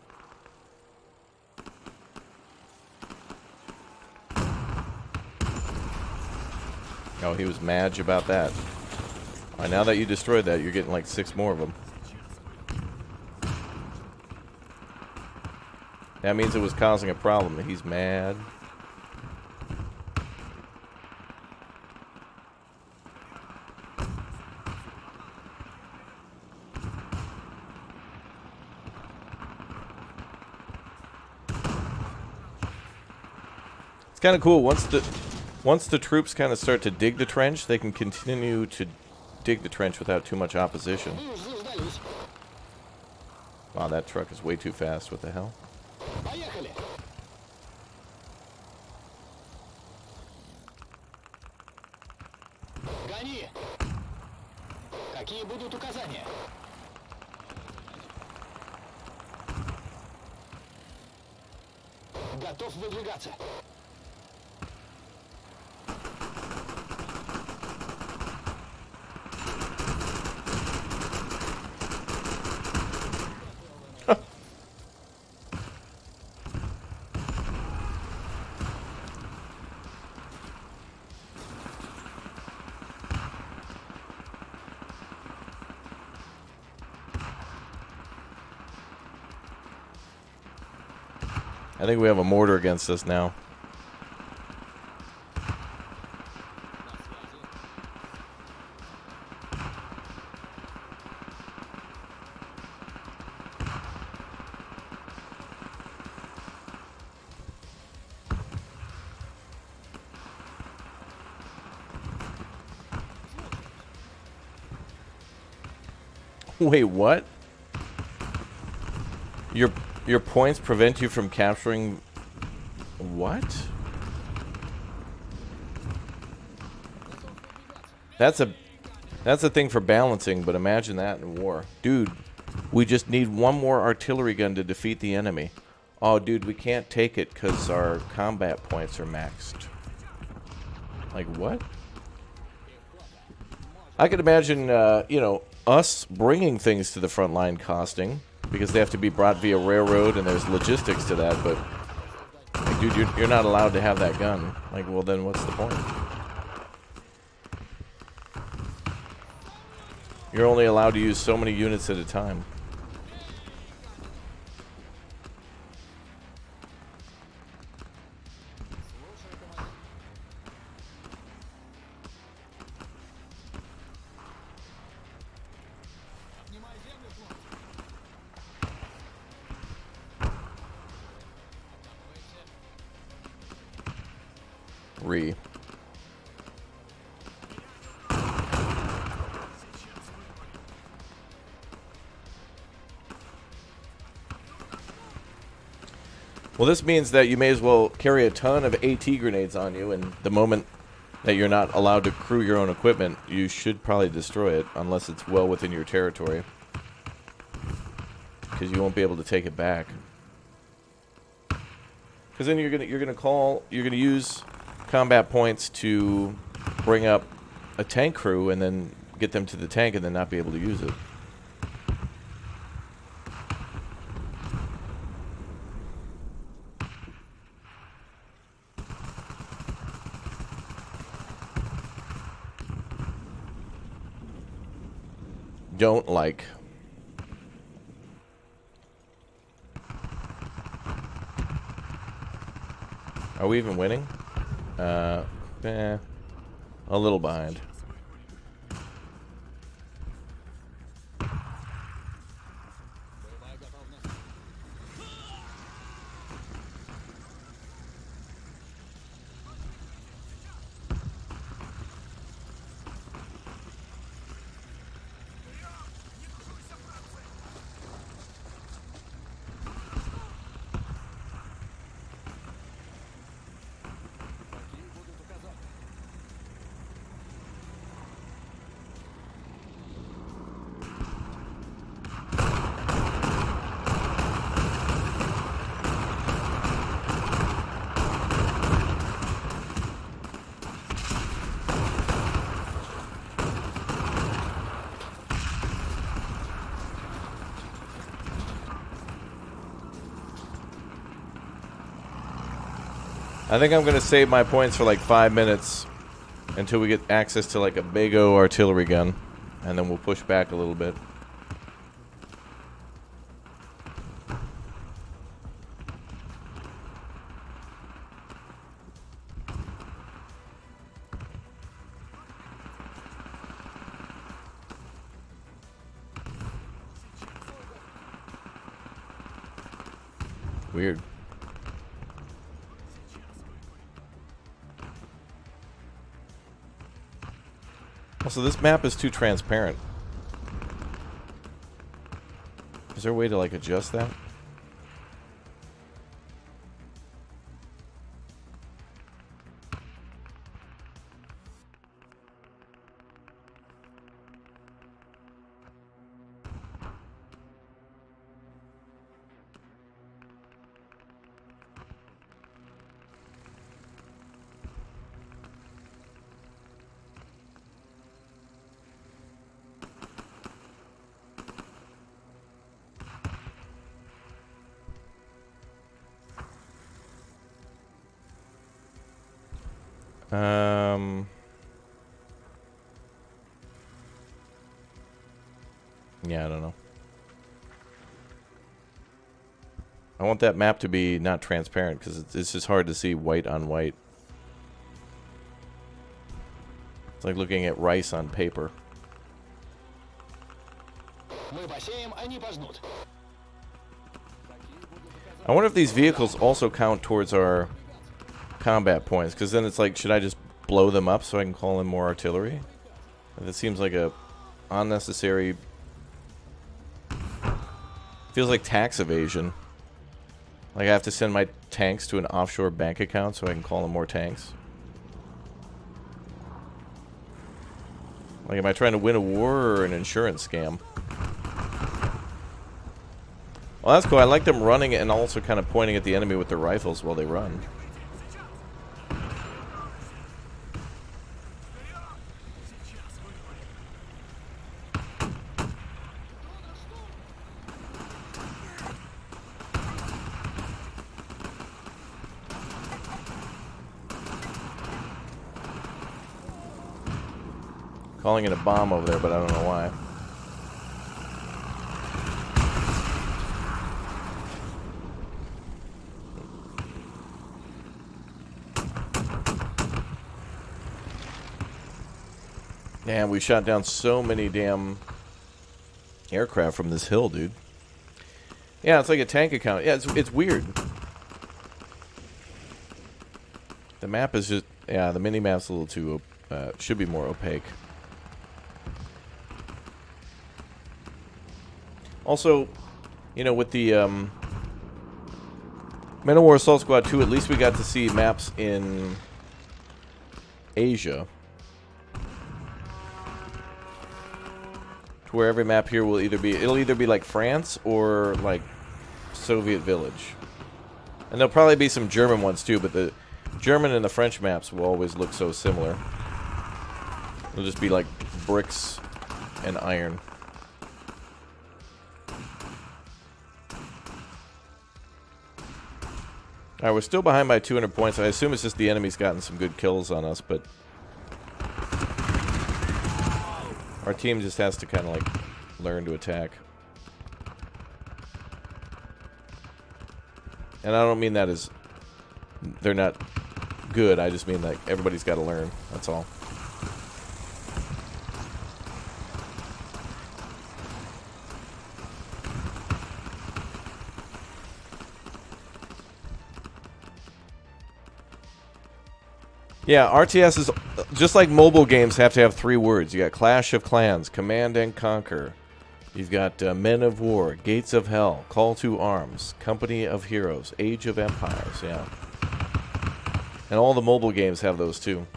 Oh, he was mad about that. All right, now that you destroyed that, you're getting like 6 more of them. That means it was causing a problem. He's mad. It's kind of cool. Once the troops kind of start to dig the trench, they can continue to dig the trench without too much opposition. Wow, that truck is way too fast. What the hell? Поехали! Гони! Какие будут указания? Готов выдвигаться. I think we have a mortar against us now. Wait, what? Your points prevent you from capturing... What? That's a thing for balancing, but imagine that in war. Dude, we just need one more artillery gun to defeat the enemy. Oh, dude, we can't take it because our combat points are maxed. Like, what? I could imagine, you know, us bringing things to the front line costing, because they have to be brought via railroad and there's logistics to that, but like, dude, you're not allowed to have that gun. Like, well, then what's the point? You're only allowed to use so many units at a time. Well, this means that you may as well carry a ton of AT grenades on you, and the moment that you're not allowed to crew your own equipment, you should probably destroy it, unless it's well within your territory, because you won't be able to take it back. Because then you're gonna use combat points to bring up a tank crew, and then get them to the tank, and then not be able to use it. Don't like. Are we even winning? A little behind. I think I'm going to save my points for like 5 minutes until we get access to like a big O artillery gun. And then we'll push back a little bit. Weird. Also, this map is too transparent. Is there a way to, like, adjust that? Yeah, I don't know. I want that map to be not transparent because it's just hard to see white on white. It's like looking at rice on paper. I wonder if these vehicles also count towards our combat points, because then it's like, should I just blow them up so I can call in more artillery? That seems like a unnecessary... Feels like tax evasion. Like I have to send my tanks to an offshore bank account so I can call in more tanks. Like, am I trying to win a war or an insurance scam? Well, that's cool. I like them running and also kind of pointing at the enemy with their rifles while they run. Calling it a bomb over there, but I don't know why. Damn, we shot down so many damn aircraft from this hill, dude. Yeah, it's like a tank account. Yeah, it's weird. The map is just... Yeah, the mini-map's a little too... should be more opaque. Also, you know, with the Men of War Assault Squad 2, at least we got to see maps in Asia. To where every map here will either be... It'll either be like France or like Soviet Village. And there'll probably be some German ones too, but the German and the French maps will always look so similar. It'll just be like bricks and iron. Alright, we're still behind by 200 points. I assume it's just the enemy's gotten some good kills on us, but... Our team just has to kind of, like, learn to attack. And I don't mean that as... They're not good, I just mean, like, everybody's got to learn. That's all. Yeah, RTS is just like mobile games have to have 3 words. You got Clash of Clans, Command and Conquer. You've got Men of War, Gates of Hell, Call to Arms, Company of Heroes, Age of Empires, yeah. And all the mobile games have those too.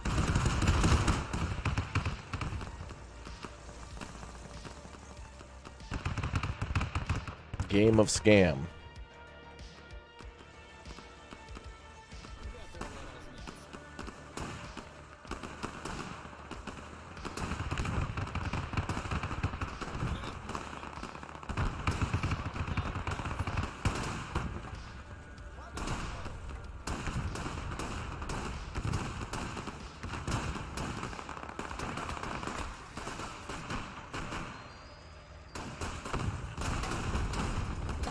Game of Scam.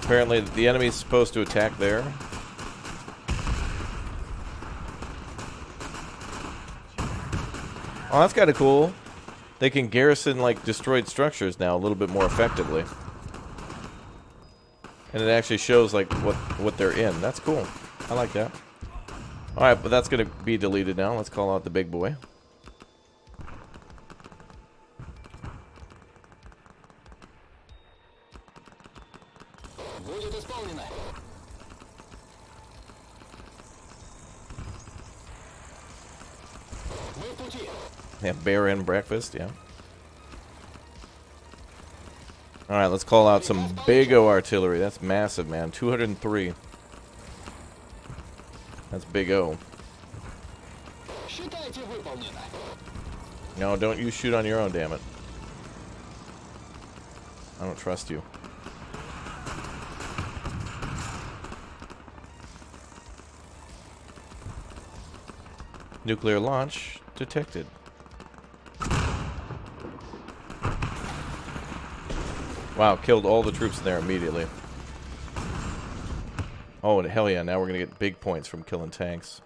Apparently the enemy's supposed to attack there. Oh, that's kind of cool. They can garrison, like, destroyed structures now a little bit more effectively. And it actually shows, like, what they're in. That's cool. I like that. Alright, but that's going to be deleted now. Let's call out the big boy. Будет исполнено. Мы в пути. Yeah, bear and breakfast, yeah. Alright, let's call out some big O artillery. That's massive, man. 203. That's big O. Считайте выполнено. No, don't you shoot on your own, damn it. I don't trust you. Nuclear launch detected. Wow, killed all the troops in there immediately. Oh, and hell yeah, now we're gonna get big points from killing tanks.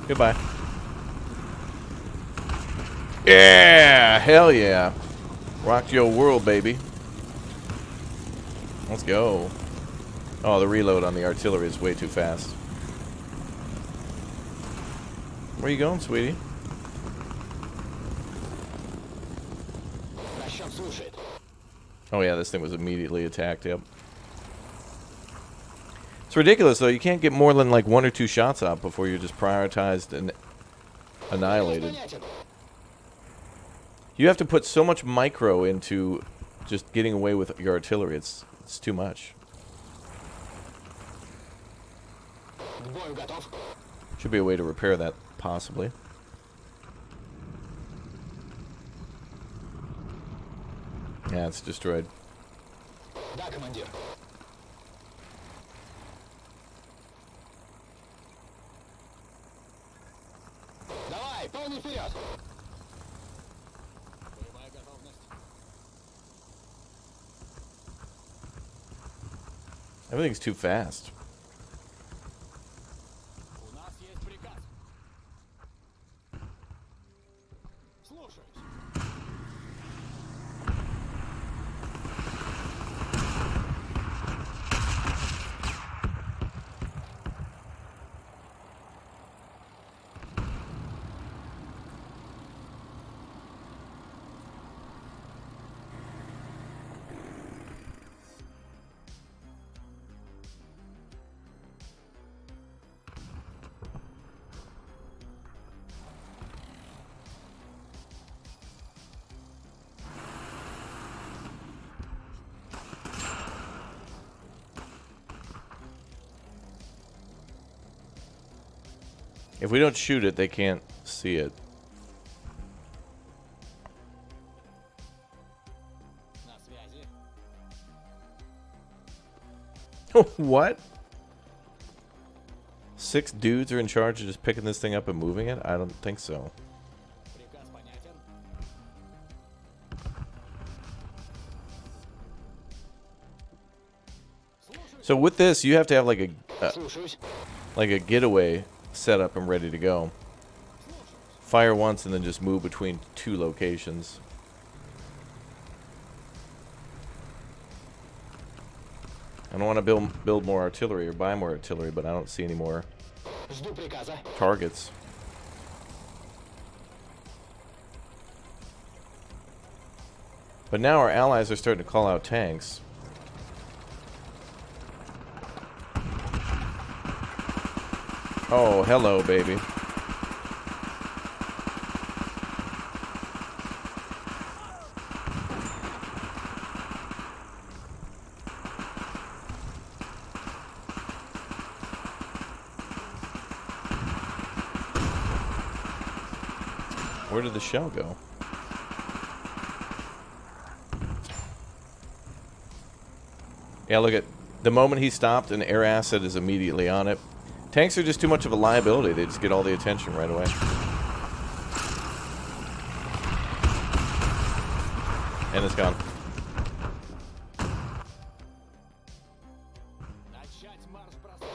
Goodbye. Yeah, hell yeah. Rock your world, baby. Let's go. Oh, the reload on the artillery is way too fast. Where you going, sweetie? Расчет слушает. Oh yeah, this thing was immediately attacked, yep. It's ridiculous, though. You can't get more than like 1 or 2 shots out before you're just prioritized and annihilated. You have to put so much micro into just getting away with your artillery. It's too much. К бою готов. Should be a way to repair that, possibly. Yeah, it's destroyed. Да, командир. Давай, полный вперед. Боевая готовность. Everything's too fast. У нас есть приказ. Слушаюсь. If we don't shoot it, they can't see it. На связи. What? 6 dudes are in charge of just picking this thing up and moving it? I don't think so. Приказ понятен. So with this, you have to have like Слушаюсь. a getaway set up and ready to go. Fire once and then just move between 2 locations. I don't want to build more artillery or buy more artillery, but I don't see any more Жду приказа. targets. But now our allies are starting to call out tanks. Oh, hello, baby. Where did the shell go? Yeah, look at the moment he stopped, an air asset is immediately on it. Tanks are just too much of a liability. They just get all the attention right away. And it's gone.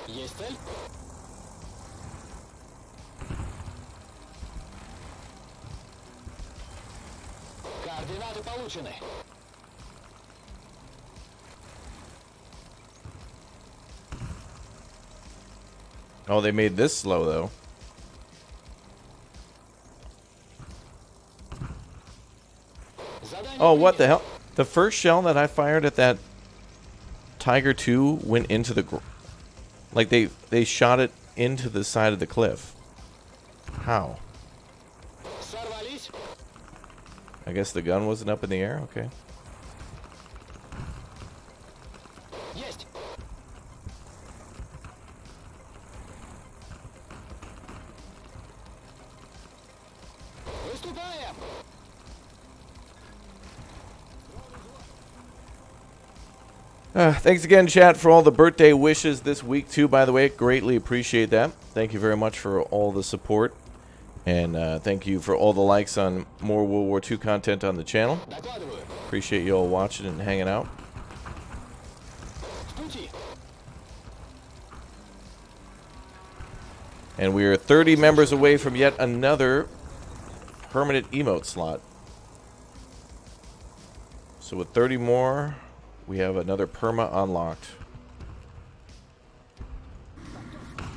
Есть цель? Координаты получены. Oh, they made this slow, though. Oh, what the hell? The first shell that I fired at that Tiger 2 went into the... Like, they shot it into the side of the cliff. How? Сорвались. I guess the gun wasn't up in the air? Okay. Есть. Выступаем. Thanks again, chat, for all the birthday wishes this week, too, by the way. Greatly appreciate that. Thank you very much for all the support. And thank you for all the likes on more World War II content on the channel. Докладываю. Appreciate you all watching and hanging out. В пути. And we are 30 members away from yet another permanent emote slot. So with 30 more, we have another perma unlocked.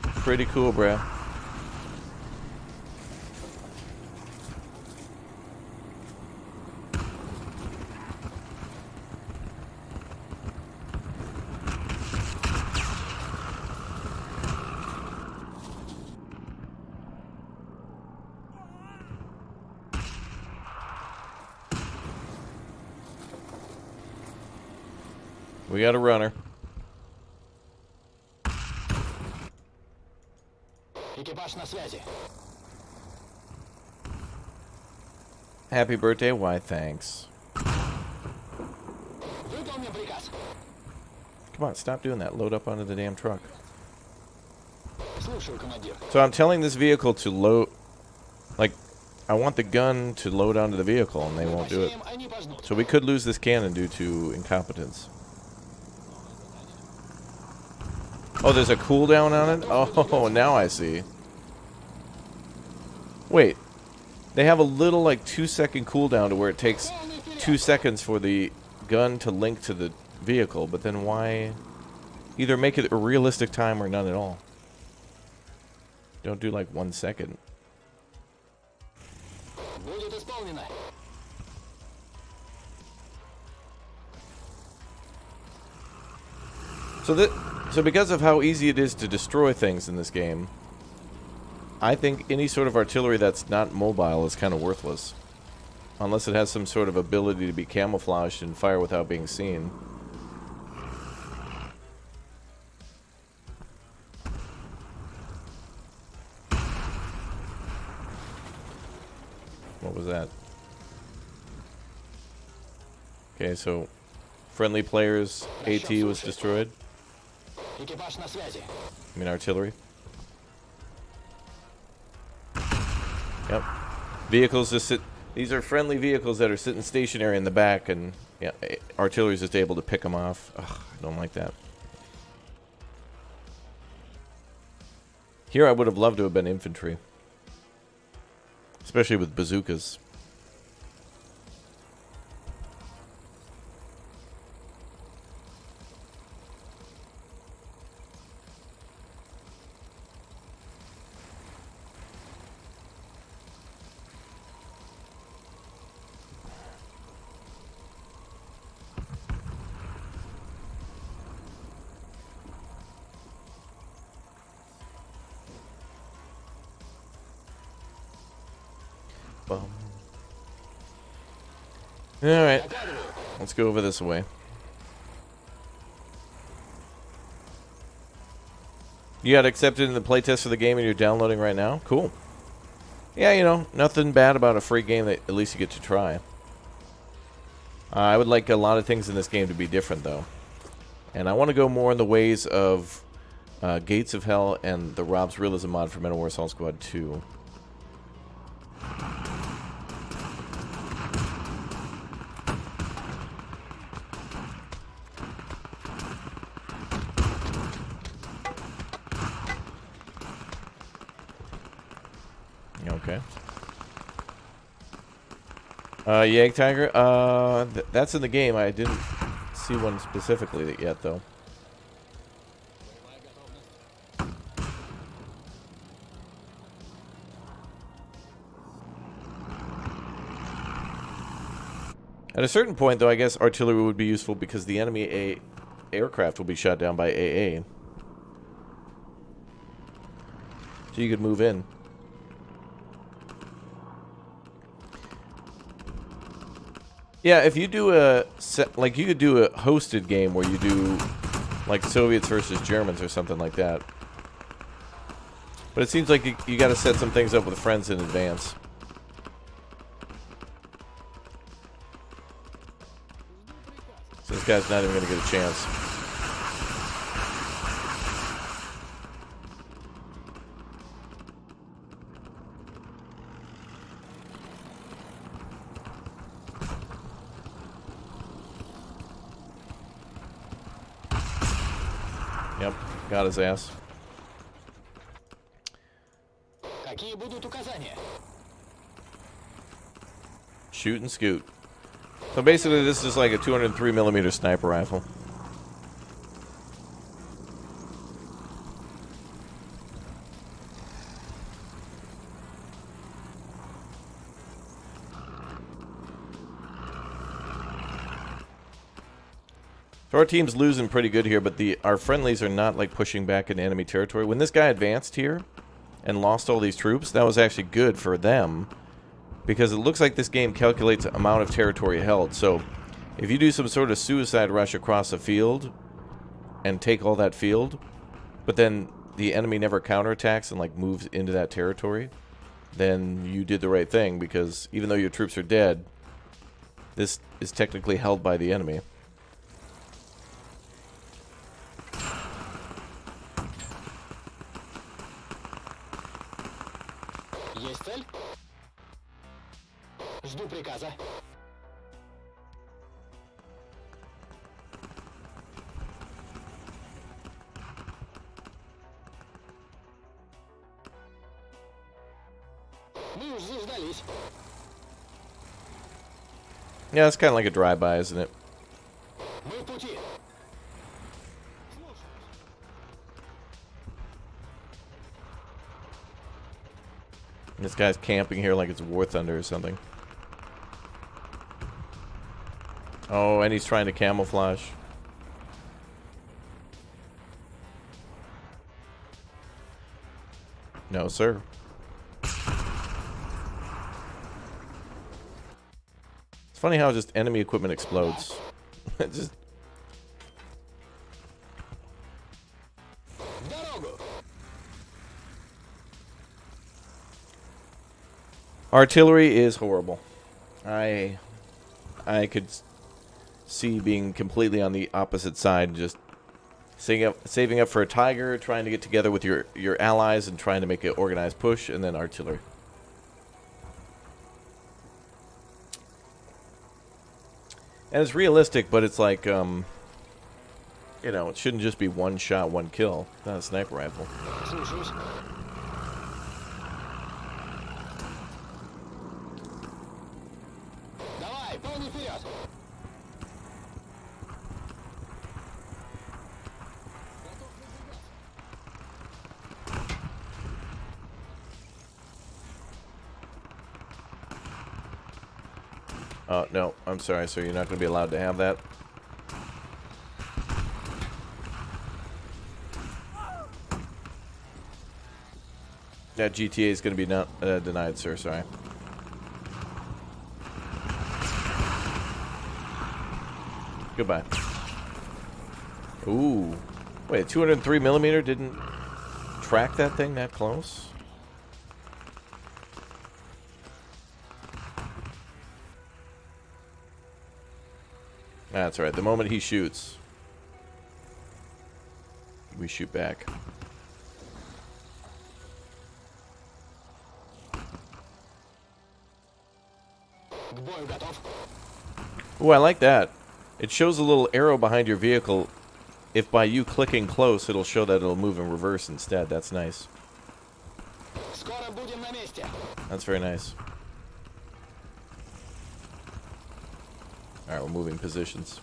Pretty cool, bruh. We got a runner. Экипаж на связи. Happy birthday. Why, thanks. Выполнен приказ. Come on, stop doing that. Load up onto the damn truck. Слушаю, командир. So I'm telling this vehicle to load... Like, I want the gun to load onto the vehicle, and they won't do it. Посеем, они пожнут. So we could lose this cannon due to incompetence. Oh, there's a cooldown on it? Oh, now I see. Wait. They have a little, like, 2-second cooldown to where it takes 2 seconds for the gun to link to the vehicle, but then why... Either make it a realistic time or none at all. Don't do, like, 1 second. Будет исполнено. So because of how easy it is to destroy things in this game, I think any sort of artillery that's not mobile is kind of worthless. Unless it has some sort of ability to be camouflaged and fire without being seen. What was that? Okay, so friendly players' AT was destroyed. Экипаж на связи. I mean artillery. Yep. Vehicles just sit... These are friendly vehicles that are sitting stationary in the back, and yeah, artillery is just able to pick them off. Ugh, I don't like that. Here I would have loved to have been infantry. Especially with bazookas. Alright, let's go over this way. You got accepted in the playtest for the game and you're downloading right now? Cool. Yeah, you know, nothing bad about a free game that at least you get to try. I would like a lot of things in this game to be different, though. And I want to go more in the ways of Gates of Hell and the Rob's Realism mod for Manowar Assault Squad 2. Okay. Yag Tiger. That's in the game. I didn't see one specifically yet, though. At a certain point, though, I guess artillery would be useful because the enemy aircraft will be shot down by AA. So you could move in. Yeah, if you do a like you could do a hosted game where you do like Soviets versus Germans or something like that. But it seems like you got to set some things up with friends in advance. So this guy's not even going to get a chance. Yep, got his ass. Какие будут указания? Shoot and scoot. So basically this is like a 203mm sniper rifle. So our team's losing pretty good here, but our friendlies are not like pushing back into enemy territory. When this guy advanced here and lost all these troops, that was actually good for them because it looks like this game calculates the amount of territory held. So if you do some sort of suicide rush across a field and take all that field, but then the enemy never counterattacks and like moves into that territory, then you did the right thing because even though your troops are dead, this is technically held by the enemy. Есть цель? Жду приказа. Мы уж заждались. Yeah, it's kind of like a drive-by, isn't it? Мы в пути. This guy's camping here like it's War Thunder or something. Oh, and he's trying to camouflage. No, sir. It's funny how just enemy equipment explodes. It just... Artillery is horrible. I could see being completely on the opposite side, just saving up for a Tiger, trying to get together with your allies and trying to make an organized push, and then artillery. And it's realistic, but it's like, you know, it shouldn't just be one shot, one kill. It's not a sniper rifle. Слушаюсь. Давай, полный вперед. Oh, no, I'm sorry, sir. You're not going to be allowed to have that. That GTA is going to be not, denied, sir. Sorry. Goodbye. Ooh. Wait, 203mm didn't track that thing that close? That's right. The moment he shoots, we shoot back. К бою готов. Ooh, I like that. It shows a little arrow behind your vehicle. If by you clicking close, it'll show that it'll move in reverse instead. That's nice. Скоро будем на месте. That's very nice. Alright, we're moving positions.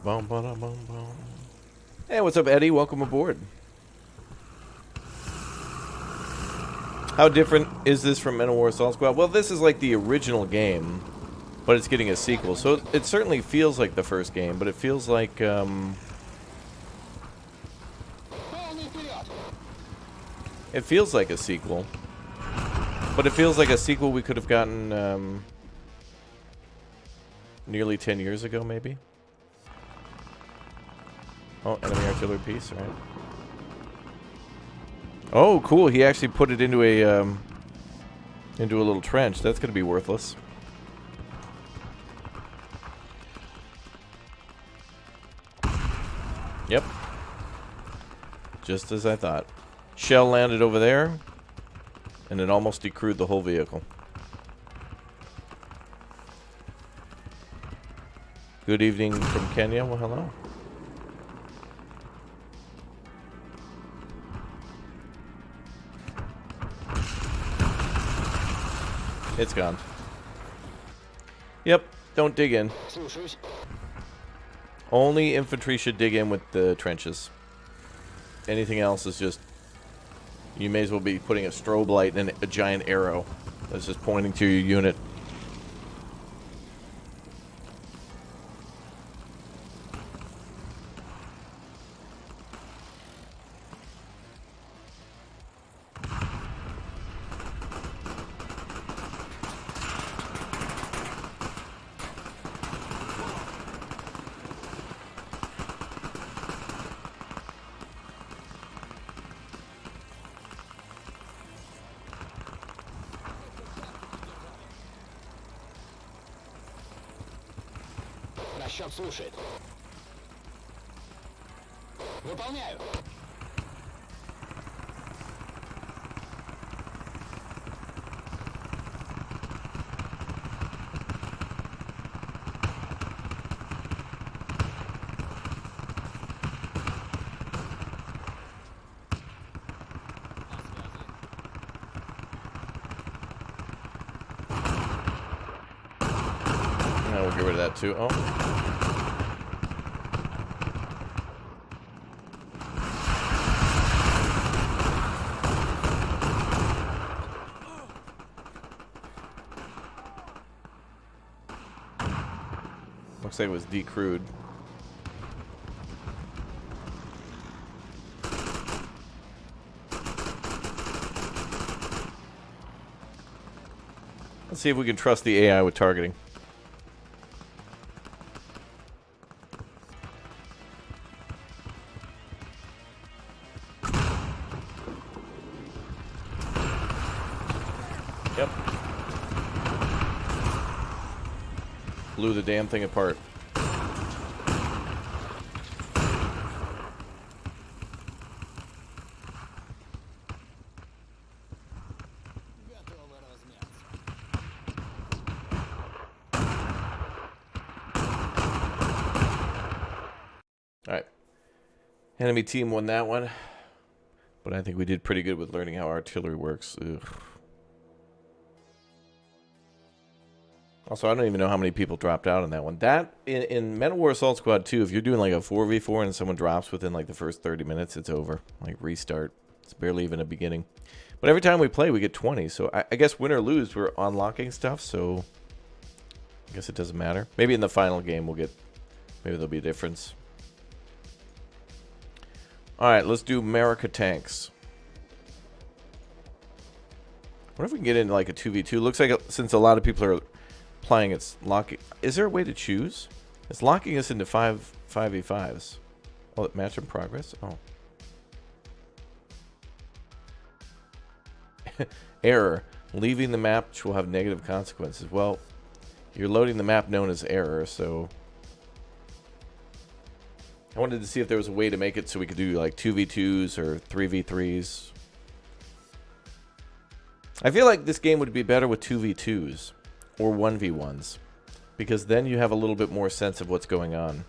Boom, boom, boom, boom. Hey, what's up, Eddie? Welcome aboard. How different is this from Men of War Assault Squad? Well, this is like the original game, but it's getting a sequel. So it certainly feels like the first game, but it feels like, Полный вперед. it feels like a sequel. But it feels like a sequel we could have gotten, nearly 10 years ago, maybe. Oh, enemy artillery piece, right? Oh, cool. He actually put it into a little trench. That's going to be worthless. Yep. Just as I thought. Shell landed over there, and it almost decrewed the whole vehicle. Good evening from Kenya. Well, hello. It's gone. Yep, don't dig in. Слушаюсь. Only infantry should dig in with the trenches. Anything else is just... You may as well be putting a strobe light and a giant arrow that's just pointing to your unit. Расчет слушает. Выполняю. Now we'll get rid of that too. Oh. Looks like it was decrewed. Let's see if we can trust the AI with targeting. Yep. Blew the damn thing apart. Готовы размяться. Alright. Enemy team won that one. But I think we did pretty good with learning how artillery works. Ugh. Also, I don't even know how many people dropped out on that one. That, in Men of War Assault Squad 2, if you're doing like a 4v4 and someone drops within like the first 30 minutes, it's over. Like, restart. It's barely even a beginning. But every time we play, we get 20. So I guess win or lose, we're unlocking stuff. So I guess it doesn't matter. Maybe in the final game we'll get... Maybe there'll be a difference. Alright, let's do America tanks. What if we can get into like a 2v2? Looks like since a lot of people are playing, it's locking... Is there a way to choose? It's locking us into 5v5s. Oh, match in progress? Oh. Error. Leaving the map will have negative consequences. Well, you're loading the map known as error, so... I wanted to see if there was a way to make it so we could do like 2v2s or 3v3s. I feel like this game would be better with 2v2s or 1v1s, because then you have a little bit more sense of what's going on.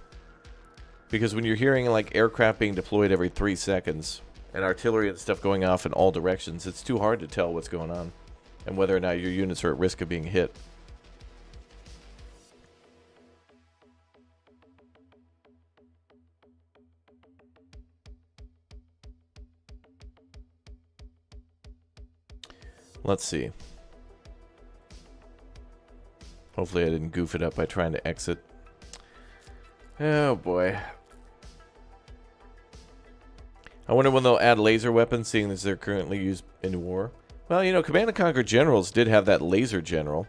Because when you're hearing like aircraft being deployed every 3 seconds and artillery and stuff going off in all directions, it's too hard to tell what's going on and whether or not your units are at risk of being hit. Let's see. Hopefully I didn't goof it up by trying to exit. Oh boy. I wonder when they'll add laser weapons, seeing as they're currently used in war. Well, you know, Command & Conquer Generals did have that laser general.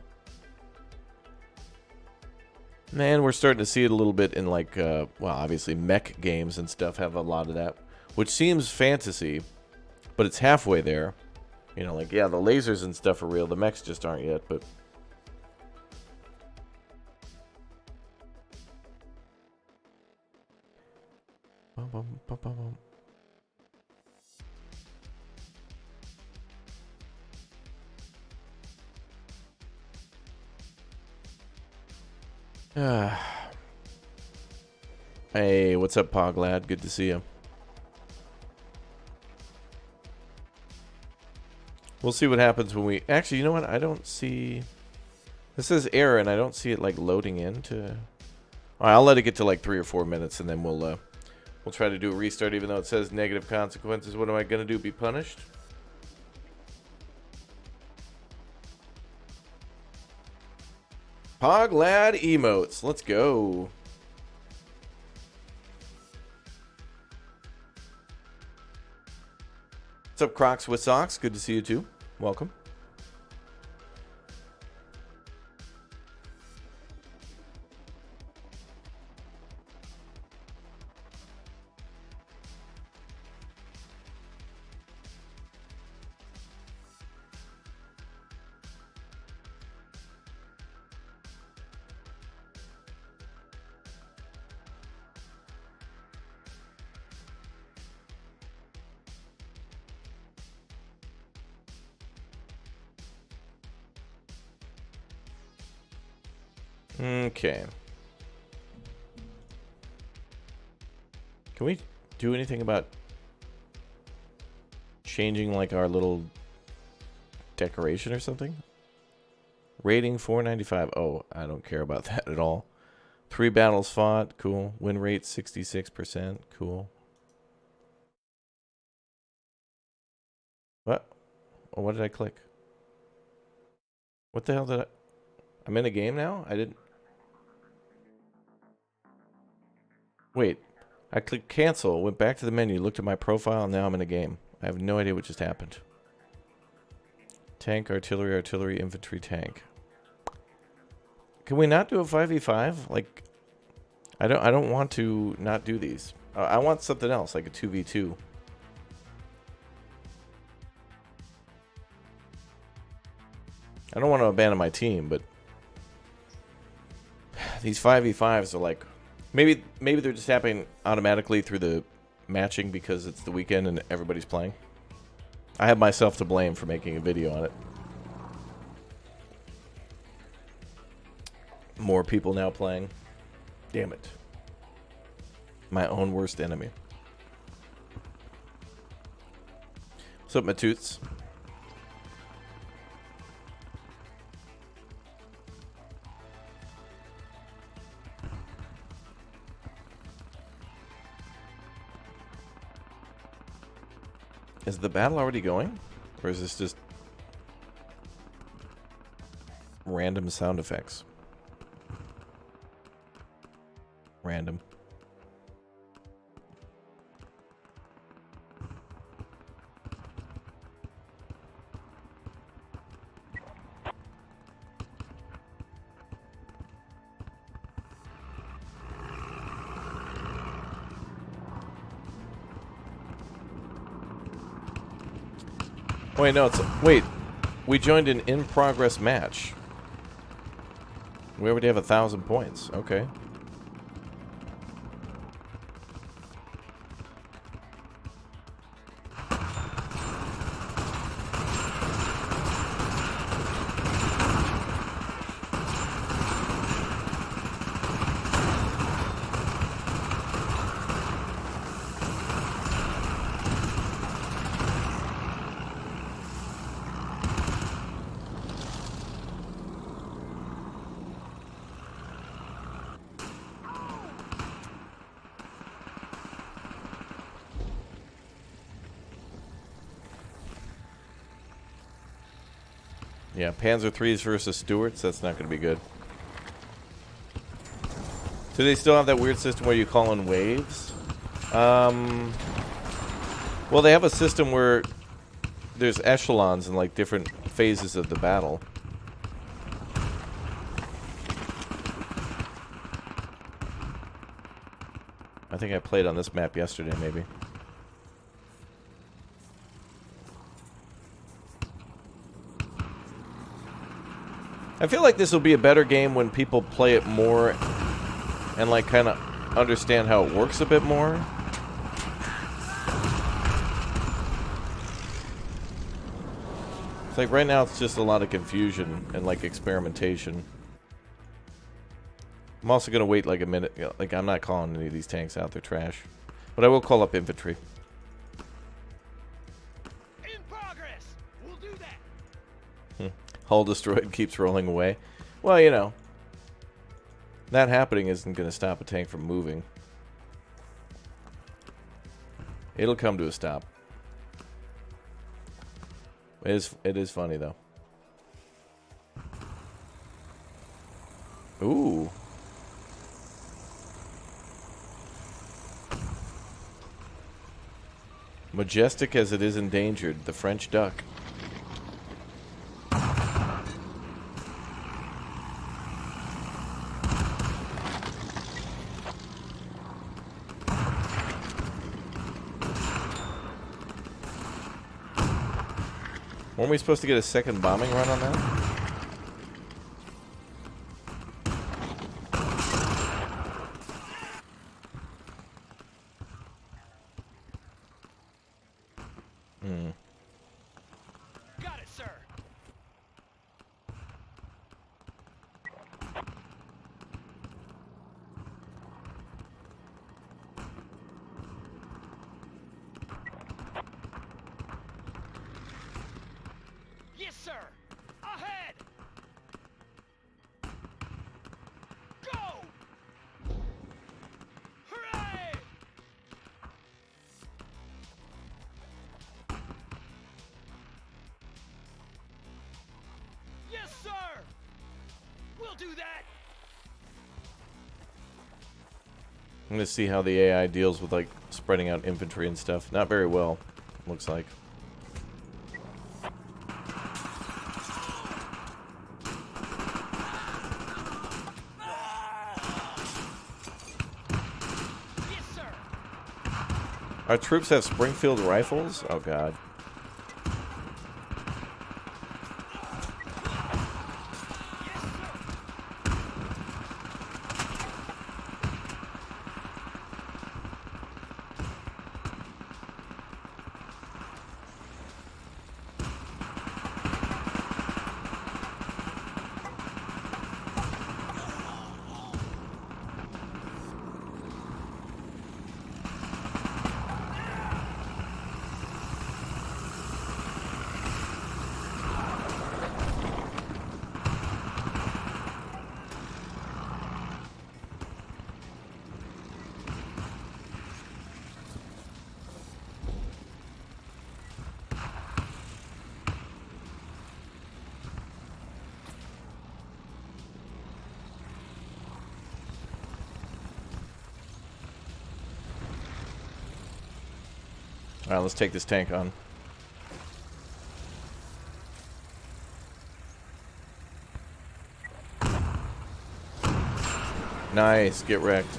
Man, we're starting to see it a little bit in like, well, obviously mech games and stuff have a lot of that. Which seems fantasy, but it's halfway there. You know, like, yeah, the lasers and stuff are real. The mechs just aren't yet, but... Hey, what's up, Pog lad? Good to see you. We'll see what happens when we... Actually, you know what? I don't see... This says error, and I don't see it, like, loading into... All right, I'll let it get to, like, 3 or 4 minutes, and then we'll try to do a restart, even though it says negative consequences. What am I going to do? Be punished? Pog lad emotes. Let's go. What's up, Crocs with Socks? Good to see you, too. Welcome. Okay. Can we do anything about changing like our little decoration or something? Rating 495. Oh, I don't care about that at all. 3 battles fought. Cool. Win rate 66%. Cool. What? Oh, what did I click? What the hell did I... I'm in a game now? I didn't... Wait. I clicked cancel, went back to the menu, looked at my profile, and now I'm in a game. I have no idea what just happened. Tank, artillery, artillery, infantry, tank. Can we not do a 5v5? Like, I don't want to not do these. I want something else, like a 2v2. I don't want to abandon my team, but these 5v5s are like... Maybe they're just happening automatically through the matching because it's the weekend and everybody's playing. I have myself to blame for making a video on it. More people now playing. Damn it. My own worst enemy. What's up, my toots? Is the battle already going? Or is this just random sound effects? Random. Wait, no, wait. We joined an in-progress match. We already have 1,000 points. Okay. Yeah, Panzer IIIs versus Stuarts, that's not going to be good. Do they still have that weird system where you call in waves? Well, they have a system where there's echelons in, like, different phases of the battle. I think I played on this map yesterday, maybe. I feel like this will be a better game when people play it more and, like, kind of understand how it works a bit more. It's like right now it's just a lot of confusion and, like, experimentation. I'm also going to wait, like, a minute. Like, I'm not calling any of these tanks out. They're trash. But I will call up infantry. In progress. We'll do that. Hull destroyed, keeps rolling away. Well, you know, that happening isn't going to stop a tank from moving. It'll come to a stop. It is funny, though. Ooh. Majestic as it is endangered, the French duck. Weren't we supposed to get a second bombing run on that? Got it, sir. Yes, sir. Ahead. Go. Hooray! Yes, sir. We'll do that. I'm gonna see how the AI deals with, like, spreading out infantry and stuff. Not very well, looks like. Yes, sir. Our troops have Springfield rifles? Oh, God. Alright, let's take this tank on. Nice, get wrecked.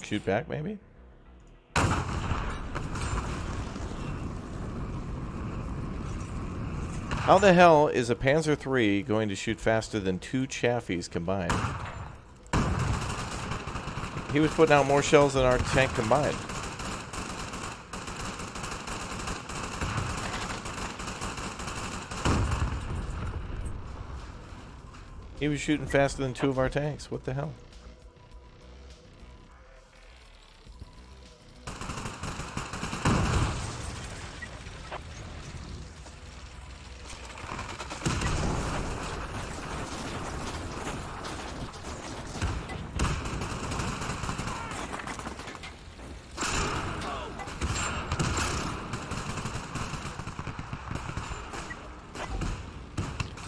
Shoot back, maybe? How the hell is a Panzer III going to shoot faster than 2 Chaffies combined? He was putting out more shells than our tank combined. He was shooting faster than 2 of our tanks. What the hell?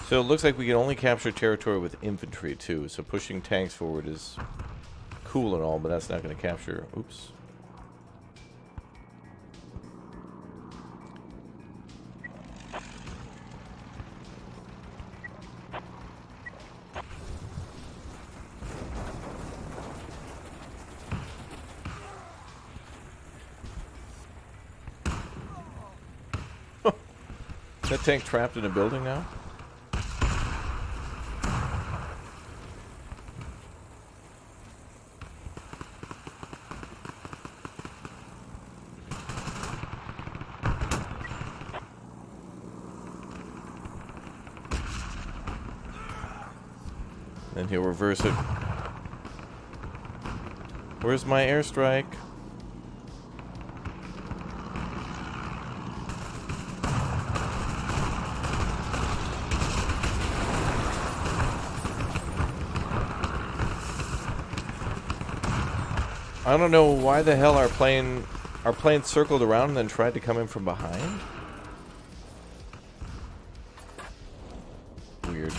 So it looks like we can only capture territory with infantry too. So pushing tanks forward is cool and all, but that's not going to capture. Oops. Is that tank trapped in a building now? And he'll reverse it. Where's my airstrike? I don't know why the hell our plane circled around and then tried to come in from behind. Weird.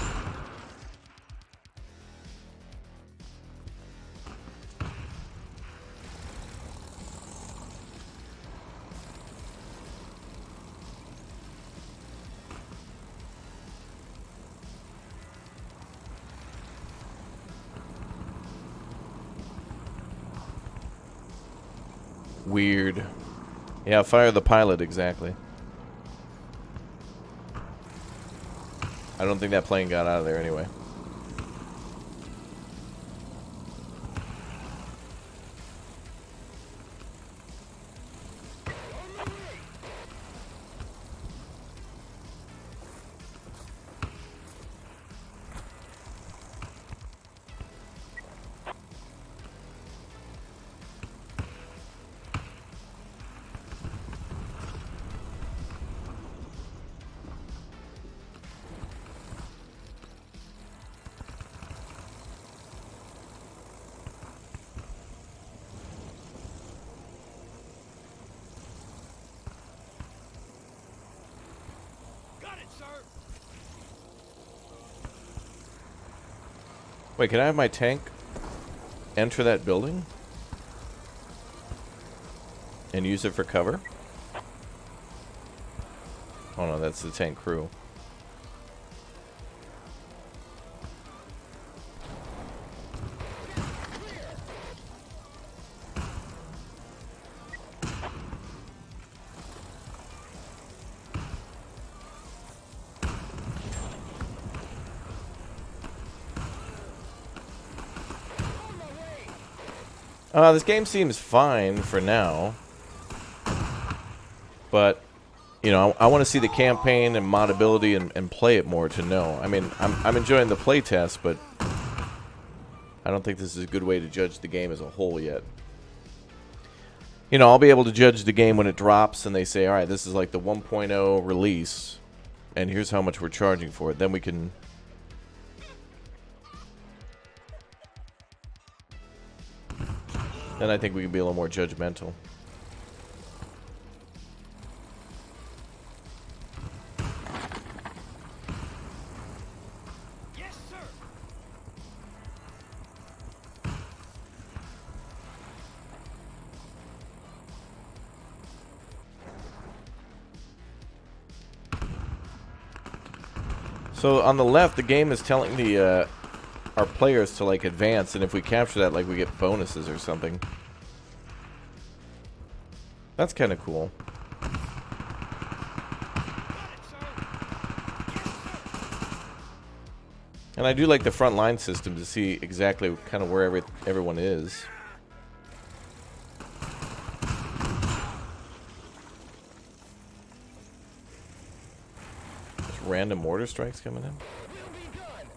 Weird. Yeah, fire the pilot, exactly. I don't think that plane got out of there anyway. Wait, can I have my tank enter that building? And use it for cover? Oh no, that's the tank crew. This game seems fine for now, but you know, I want to see the campaign and modability and play it more to know. I mean, I'm enjoying the play test, but I don't think this is a good way to judge the game as a whole yet. You know, I'll be able to judge the game when it drops and they say, all right, this is like the 1.0 release, and here's how much we're charging for it. Then we can. Then I think we can be a little more judgmental. Yes, sir. So on the left, the game is telling the our players to like advance, and if we capture that, like we get bonuses or something. That's kind of cool. Got it, sir. Yes, sir. And I do like the Frontline system to see exactly kind of where everyone is. Just random mortar strikes coming in. We'll be good.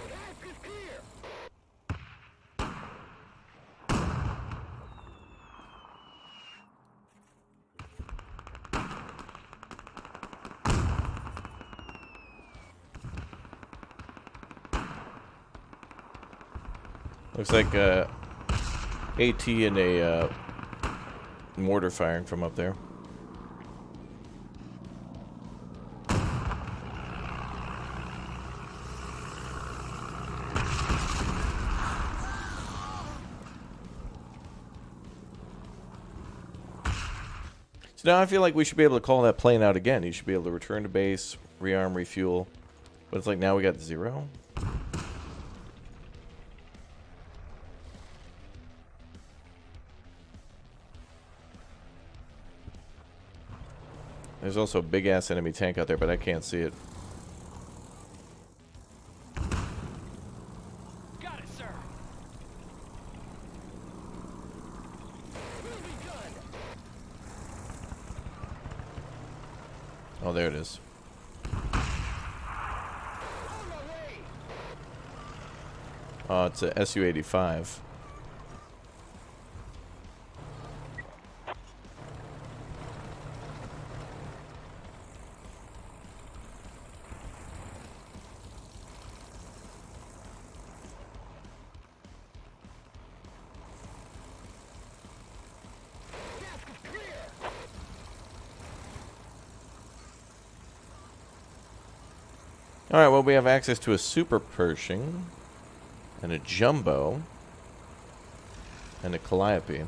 Gas is clear. Looks like AT and a mortar firing from up there. So now I feel like we should be able to call that plane out again. You should be able to return to base, rearm, refuel. But it's like now we got 0. There's also a big-ass enemy tank out there, but I can't see it. Got it, sir. We'll be good. Oh, there it is. On my way. Oh, it's a Su-85. Gas is clear. Alright, well, we have access to a Super Pershing, and a Jumbo, and a Calliope.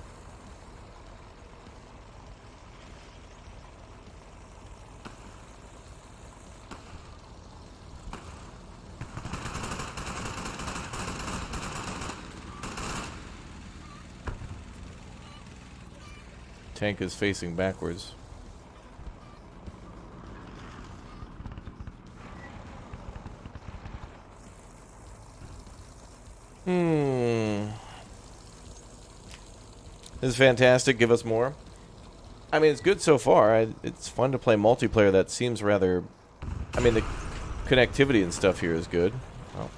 Tank is facing backwards. This is fantastic. Give us more. I mean, it's good so far. It's fun to play multiplayer that seems rather... I mean, the connectivity and stuff here is good. Oh,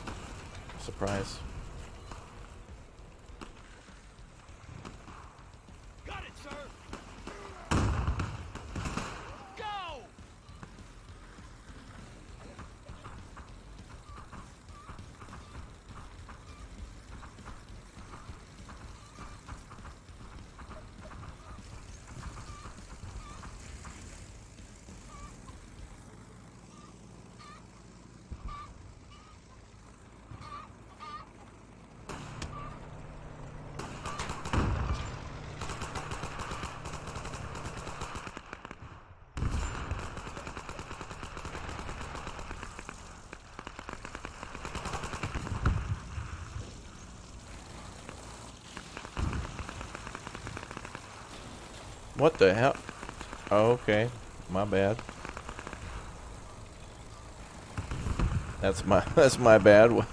surprise. Got it, sir. Go. What the hell? Oh, okay. My bad. That's my bad.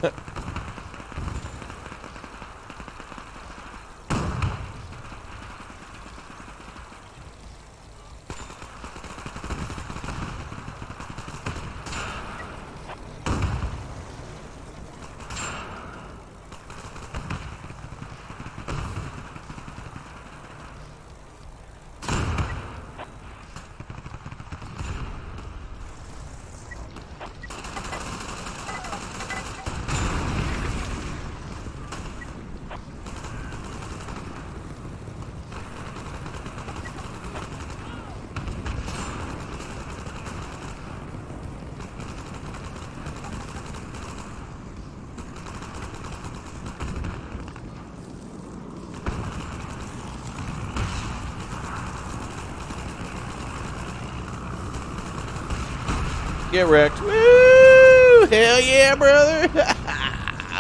Get wrecked. Woo! Hell yeah, brother.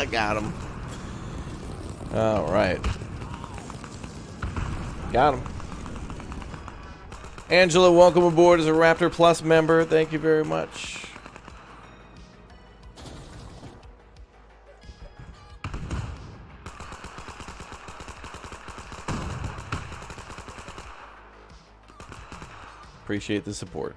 I got him. All right. Got him. Angela, welcome aboard as a Raptor Plus member. Thank you very much. Appreciate the support.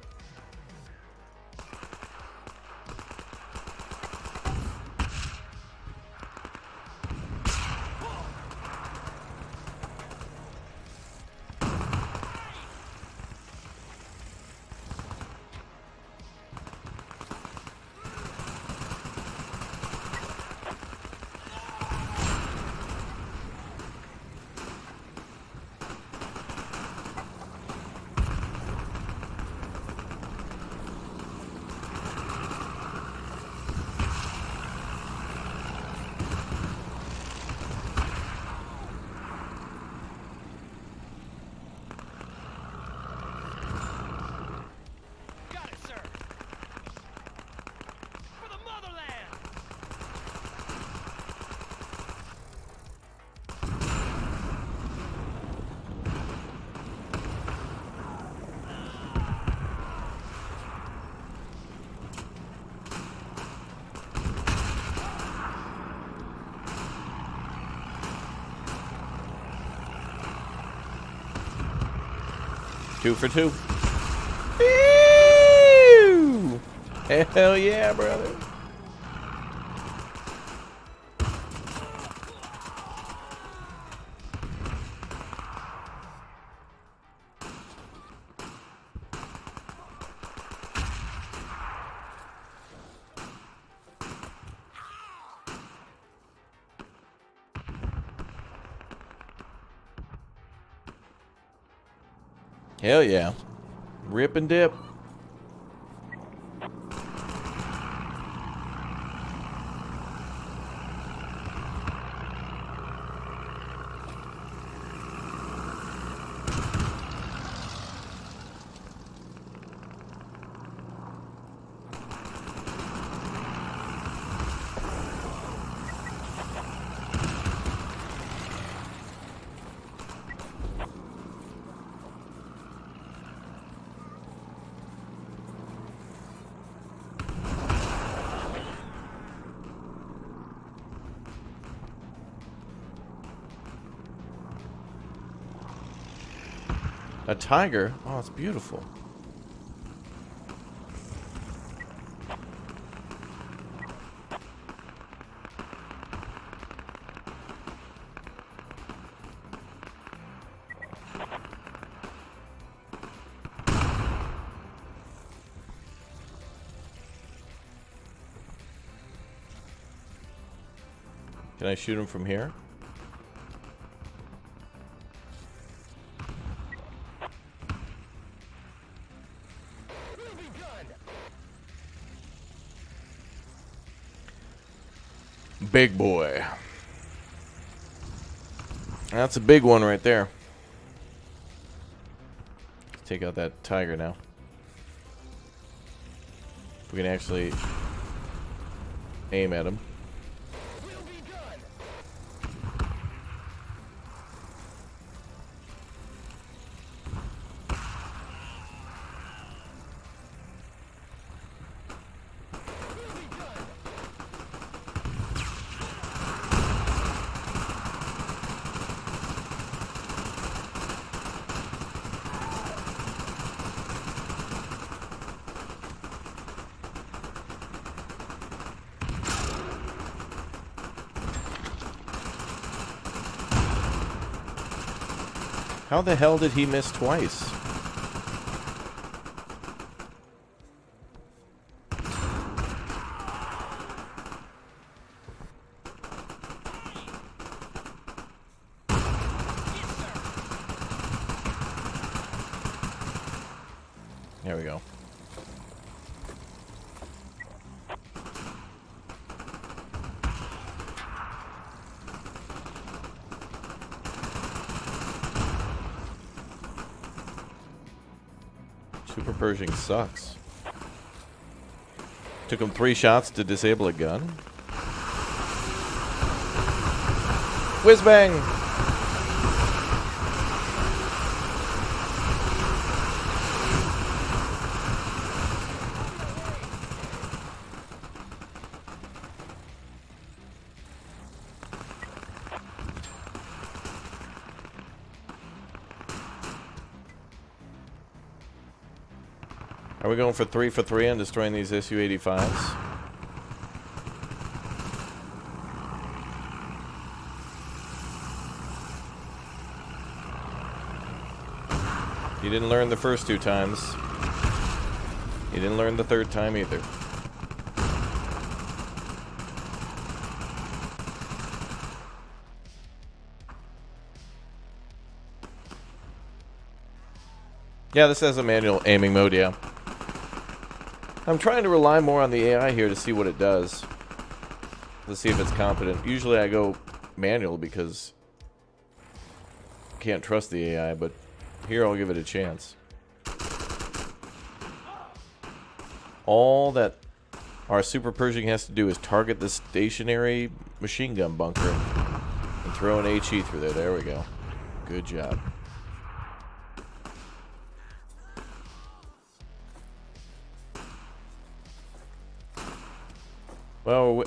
Got it, sir. For the motherland. Two for two. Ew! Hell yeah, brother. Hell yeah. Rip and dip. A tiger? Oh, it's beautiful. Can I shoot him from here? Will be done. Big boy. That's a big one right there. Let's take out that tiger now. If we can actually aim at him. Will be done. Will be done. How the hell did he miss twice? There we go. Super Pershing sucks. Took him 3 shots to disable a gun. Whiz bang! Are we going for 3 for 3 on destroying these Su-85s? You didn't learn the first 2 times. You didn't learn the 3rd time either. Yeah, this has a manual aiming mode, yeah. I'm trying to rely more on the AI here to see what it does. To see if it's competent. Usually I go manual because I can't trust the AI, but here I'll give it a chance. All that our Super Pershing has to do is target the stationary machine gun bunker and throw an HE through there. There we go. Good job. Well,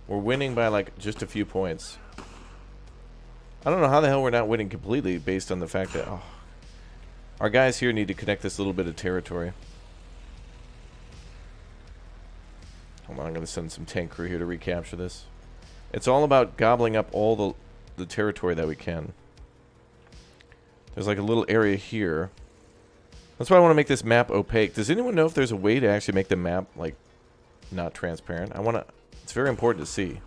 we're winning by like just a few points. I don't know how the hell we're not winning completely based on the fact that our guys here need to connect this little bit of territory. Hold on, I'm going to send some tank crew here to recapture this. It's all about gobbling up all the territory that we can. There's like a little area here. That's why I want to make this map opaque. Does anyone know if there's a way to actually make the map like not transparent? It's very important to see.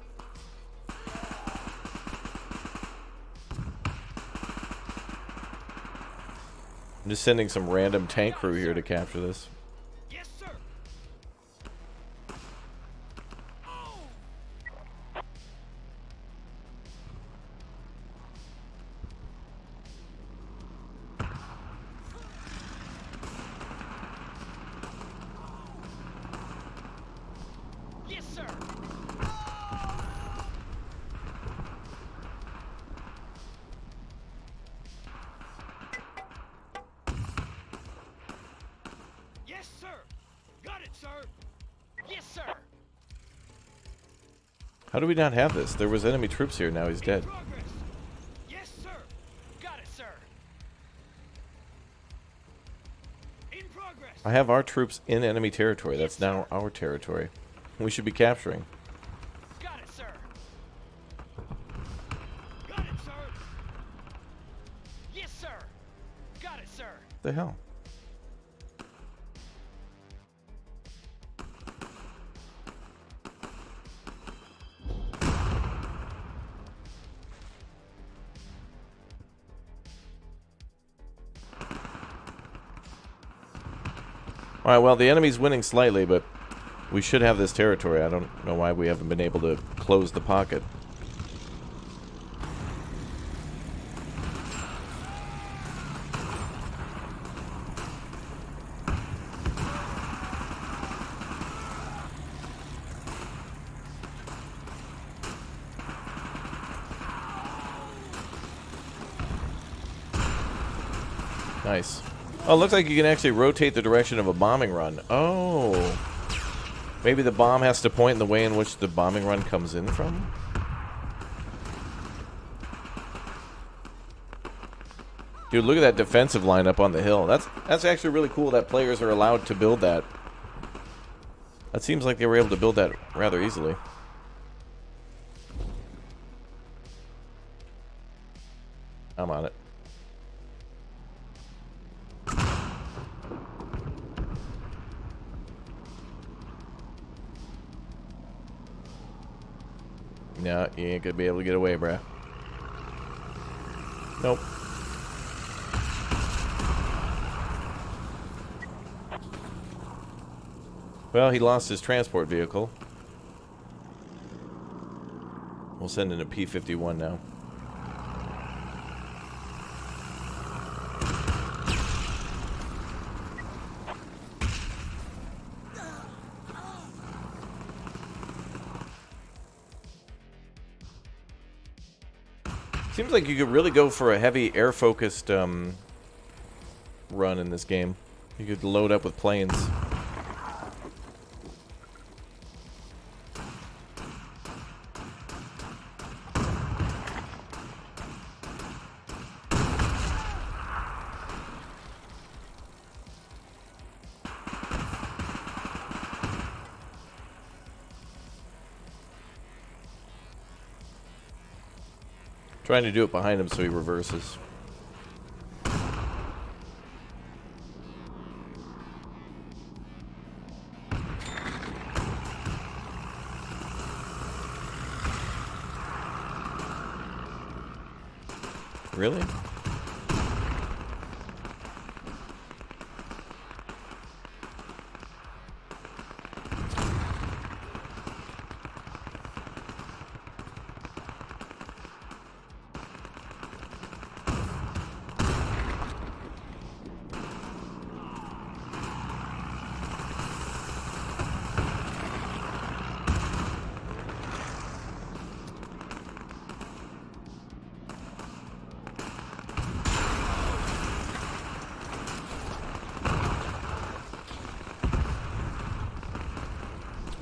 I'm just sending some random tank crew here to capture this. Yes, sir. Yes, sir. Yes, sir. Got it, sir. Yes, sir. How do we not have this? There was enemy troops here, now he's dead. Progress. Yes, sir. Got it, sir. In progress. I have our troops in enemy territory. That's now our territory. We should be capturing. Got it, sir. Got it, sir. Yes, sir. Got it, sir. The hell? Alright, well, the enemy's winning slightly, but we should have this territory. I don't know why we haven't been able to close the pocket. Nice. Oh, it looks like you can actually rotate the direction of a bombing run. Oh. Maybe the bomb has to point in the way in which the bombing run comes in from? Dude, look at that defensive line up on the hill. That's actually really cool that players are allowed to build that. That seems like they were able to build that rather easily. I'm on it. No, you ain't gonna be able to get away, bruh. Nope. Well, he lost his transport vehicle. We'll send in a P-51 now. Seems like you could really go for a heavy air-focused run in this game. You could load up with planes. Trying to do it behind him so he reverses. Really?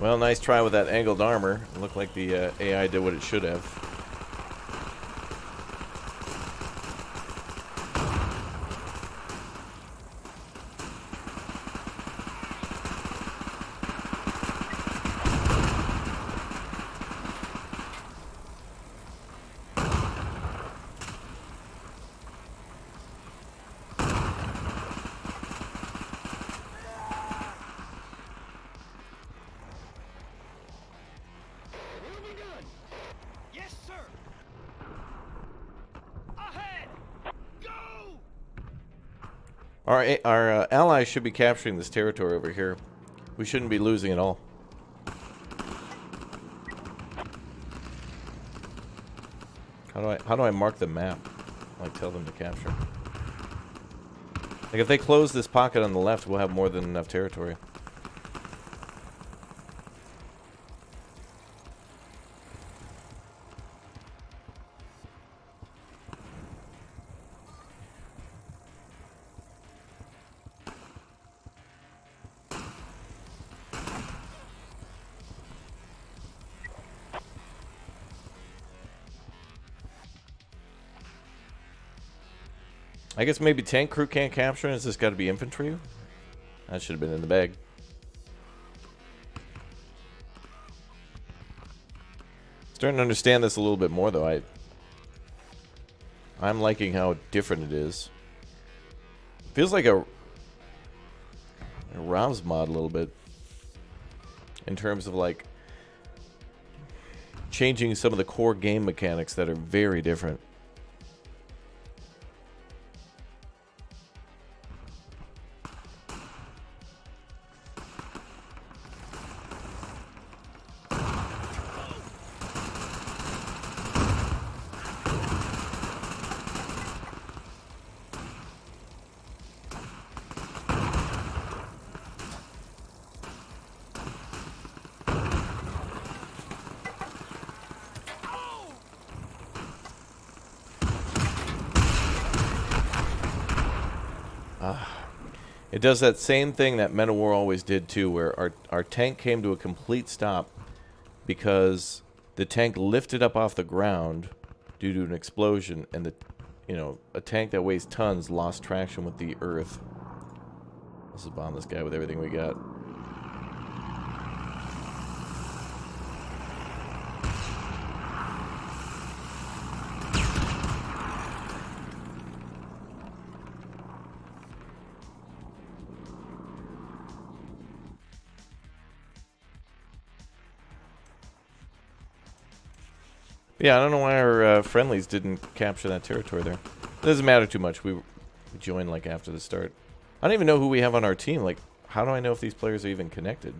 Well, nice try with that angled armor. It looked like the AI did what it should have. Yes, sir. Ahead. Go. Our allies should be capturing this territory over here. We shouldn't be losing at all. How do I mark the map? Like tell them to capture. Like if they close this pocket on the left, we'll have more than enough territory. I guess maybe tank crew can't capture it. Has this got to be infantry? That should have been in the bag. Starting to understand this a little bit more, though. I'm liking how different it is. Feels like a ROMs mod a little bit. In terms of, like, changing some of the core game mechanics that are very different. It does that same thing that Men of War always did too, where our tank came to a complete stop because the tank lifted up off the ground due to an explosion, and a tank that weighs tons lost traction with the earth. Let's just bomb this guy with everything we got. Yeah, I don't know why our friendlies didn't capture that territory there. It doesn't matter too much. We joined like after the start. I don't even know who we have on our team. Like, how do I know if these players are even connected?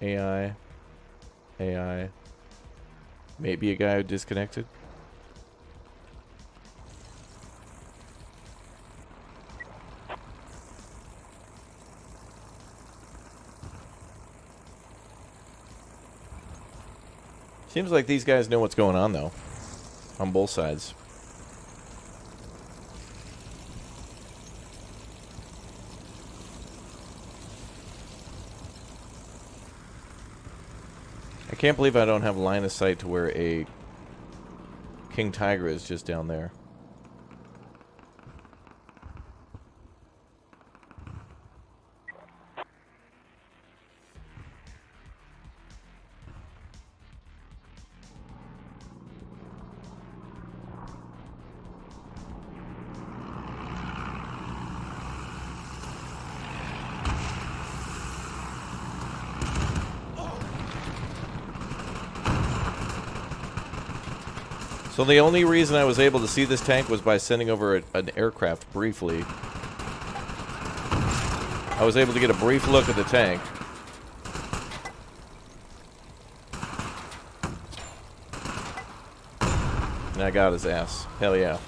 AI. Maybe a guy who disconnected. Seems like these guys know what's going on, though. On both sides. I can't believe I don't have line of sight to where a King Tiger is just down there. So the only reason I was able to see this tank was by sending over an aircraft briefly. I was able to get a brief look at the tank. And I got his ass. Hell yeah.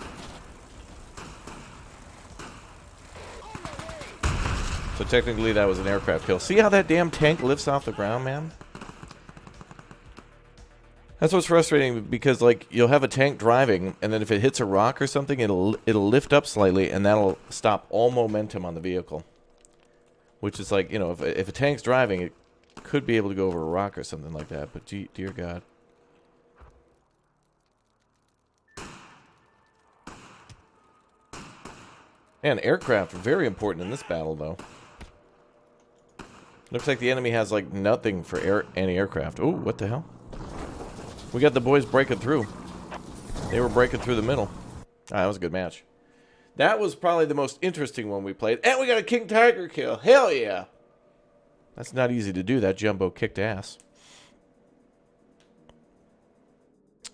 So technically that was an aircraft kill. See how that damn tank lifts off the ground, man? That's what's frustrating, because like you'll have a tank driving, and then if it hits a rock or something, it'll lift up slightly, and that'll stop all momentum on the vehicle. Which is like, you know, if a tank's driving, it could be able to go over a rock or something like that. But dear God. Man, aircraft are very important in this battle, though. Looks like the enemy has like nothing for anti-aircraft. Oh, what the hell? We got the boys breaking through. They were breaking through the middle. Ah, that was a good match. That was probably the most interesting one we played. And we got a King Tiger kill. Hell yeah. That's not easy to do. That jumbo kicked ass.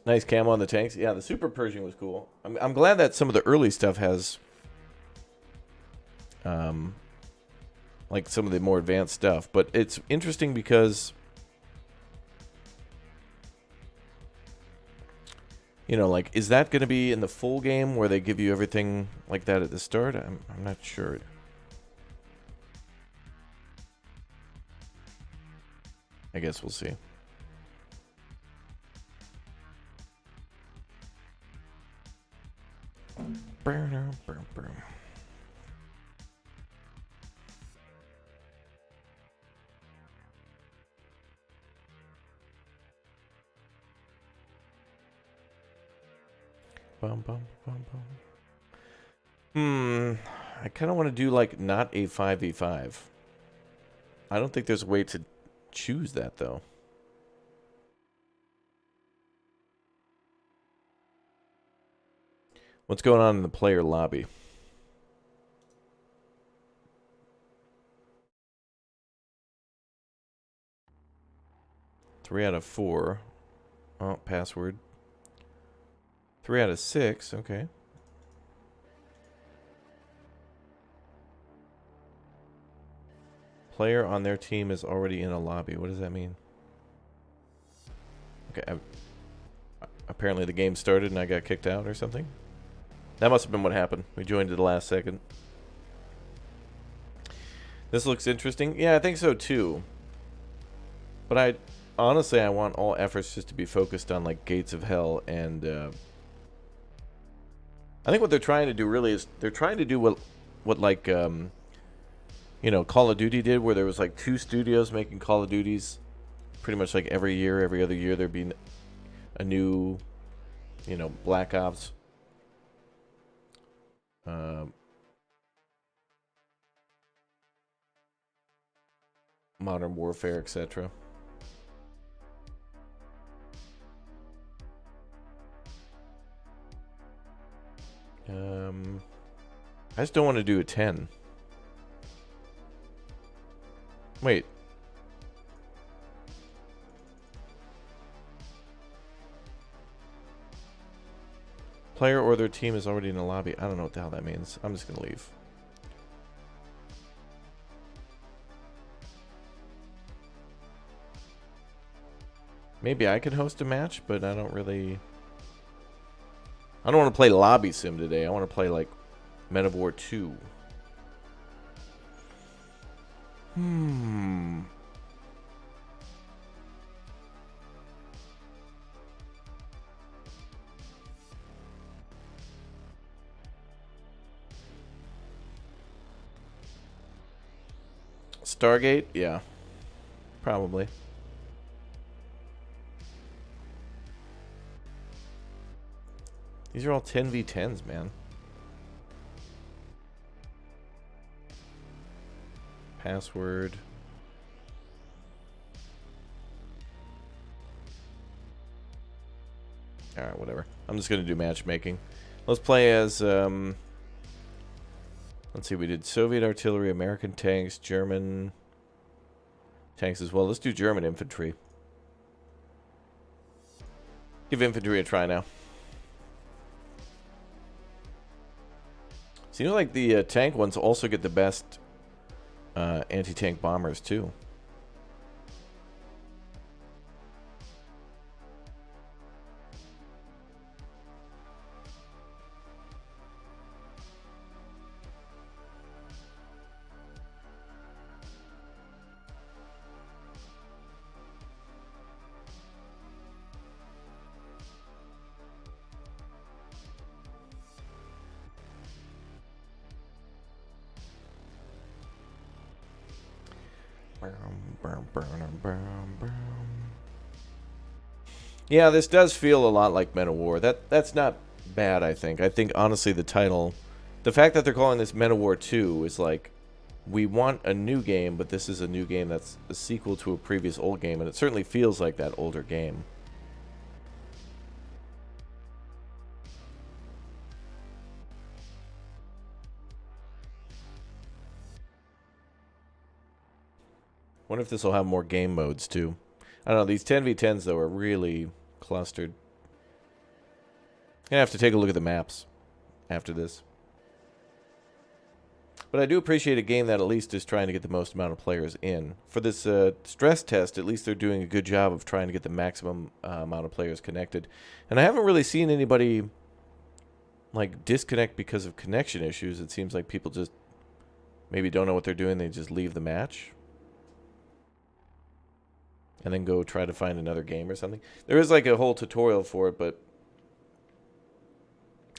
Nice camo on the tanks. Yeah, the Super Pershing was cool. I'm glad that some of the early stuff has... like some of the more advanced stuff. But it's interesting because... You know, like, is that going to be in the full game where they give you everything like that at the start? I'm not sure. I guess we'll see. I kind of want to do like not a 5v5. I don't think there's a way to choose that though. What's going on in the player lobby? Three out of 4. Oh, password. 3 out of 6. Okay. Player on their team is already in a lobby. What does that mean? Okay. Apparently the game started and I got kicked out or something. That must have been what happened. We joined at the last second. This looks interesting. Yeah, I think so too. But honestly, I want all efforts just to be focused on like Gates of Hell, and I think what they're trying to do really is they're trying to do what like you know, Call of Duty did, where there was like 2 studios making Call of Duties pretty much like every year, every other year there'd be a new, you know, Black Ops, Modern Warfare, etc. I just don't want to do a 10. Wait. Player or their team is already in the lobby. I don't know what the hell that means. I'm just going to leave. Maybe I could host a match, but I don't really... I don't want to play Lobby Sim today. I want to play, like, Men of War 2. Stargate? Yeah. Probably. These are all 10v10s, man. Password. Alright, whatever. I'm just going to do matchmaking. Let's play as, let's see, we did Soviet artillery, American tanks, German tanks as well. Let's do German infantry. Give infantry a try now. Seems like the tank ones also get the best anti-tank bombers, too. Yeah, this does feel a lot like Men of War. That's not bad, I think. I think, honestly, the title... The fact that they're calling this Men of War 2 is like... We want a new game, but this is a new game that's a sequel to a previous old game, and it certainly feels like that older game. Wonder if this will have more game modes, too. I don't know, these 10v10s, though, are really clustered. Gonna have to take a look at the maps after this. But I do appreciate a game that at least is trying to get the most amount of players in. For this stress test, at least they're doing a good job of trying to get the maximum amount of players connected. And I haven't really seen anybody, like, disconnect because of connection issues. It seems like people just maybe don't know what they're doing. They just leave the match. And then go try to find another game or something. There is like a whole tutorial for it, but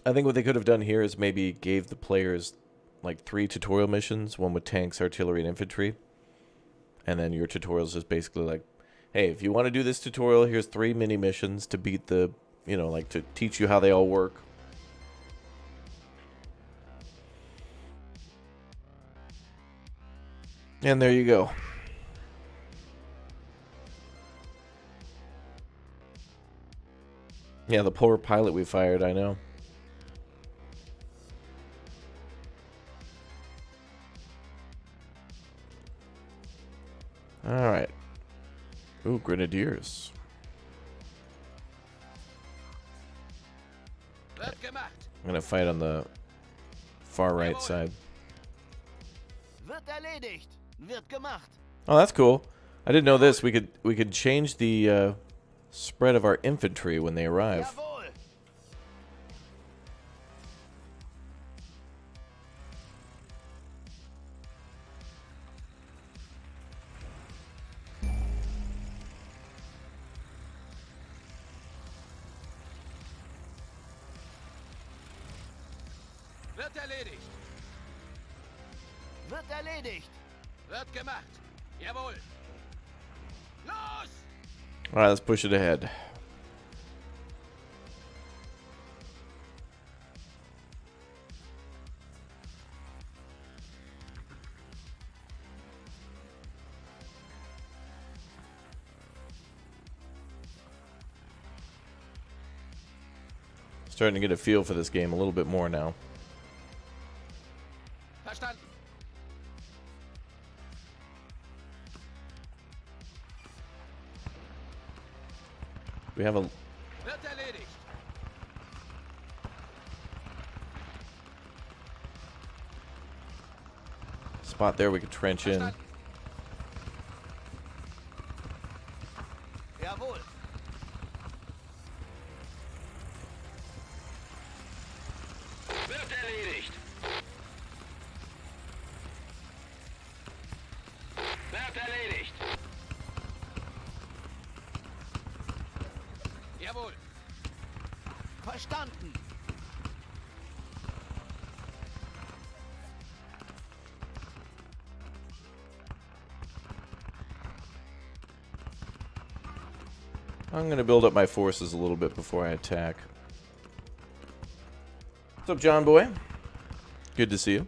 I think what they could have done here is maybe gave the players like 3 tutorial missions, one with tanks, artillery, and infantry. And then your tutorial is just basically like, hey, if you want to do this tutorial, here's 3 mini missions to beat the, you know, like to teach you how they all work. And there you go. Yeah, the poor pilot we fired, I know. Alright. Ooh, Grenadiers. I'm gonna fight on the far right side. Oh, that's cool. I didn't know this. We could change the spread of our infantry when they arrive. Wird erledigt. Wird erledigt. Wird gemacht. Jawohl. Los! Alright, let's push it ahead. Starting to get a feel for this game a little bit more now. Verstanden. We have a Wird erledigt. spot there we could trench in. Jawohl. Wird erledigt. Wird erledigt. Jawohl. Verstanden. I'm going to build up my forces a little bit before I attack. What's up, John Boy? Good to see you.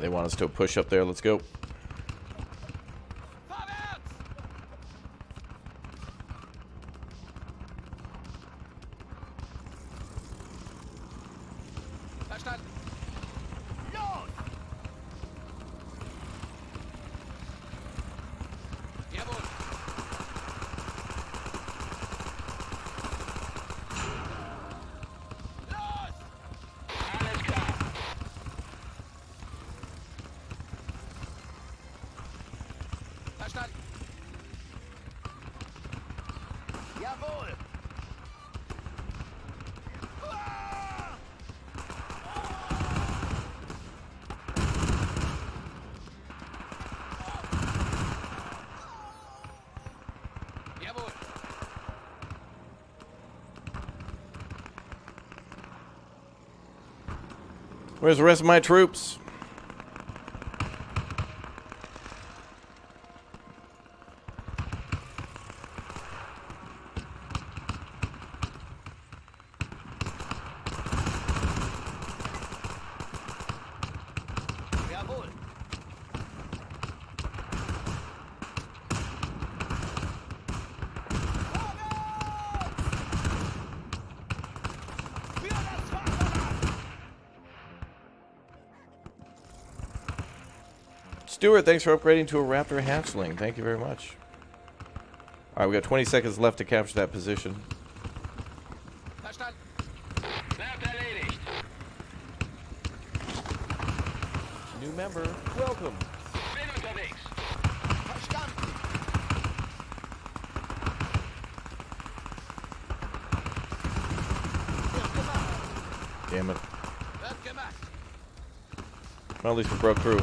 They want us to push up there. Let's go. Vorwärts! Verstanden. Los! Jawohl. Los! Alles klar. Verstanden. Jawohl. Uah! Jawohl. Where's the rest of my troops? Jawohl. Für das Vaterland! Stuart, thanks for upgrading to a Raptor hatchling. Thank you very much. Alright, we got 20 seconds left to capture that position. Verstanden. Wird erledigt. New member, welcome. Bin unterwegs. Verstanden. Wird gemacht. Damn it. Wird gemacht. Well, at least we broke through.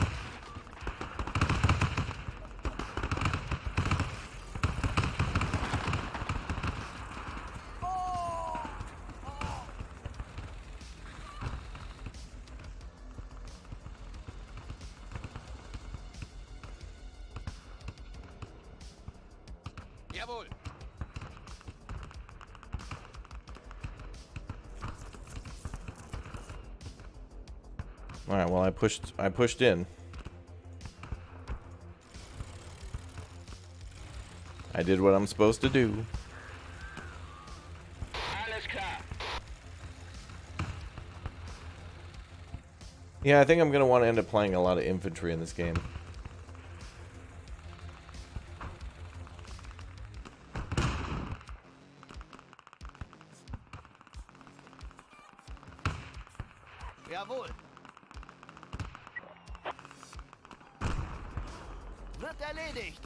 Jawohl. Alright, well I pushed in. I did what I'm supposed to do. Alles klar. Yeah, I think I'm gonna want to end up playing a lot of infantry in this game. Jawohl. Wird erledigt.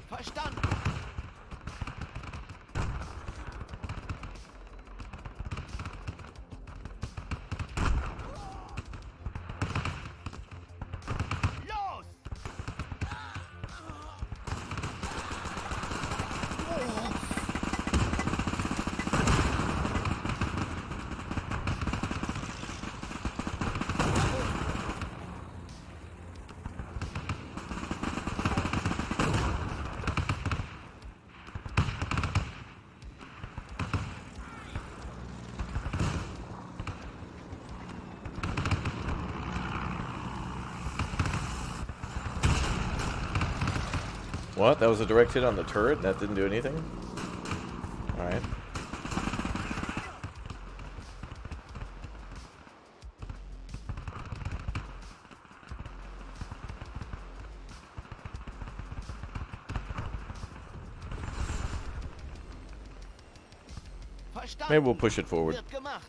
Verstanden. Los! What? That was a direct hit on the turret and that didn't do anything? Alright. Verstanden. Maybe we'll push it forward. Wird gemacht.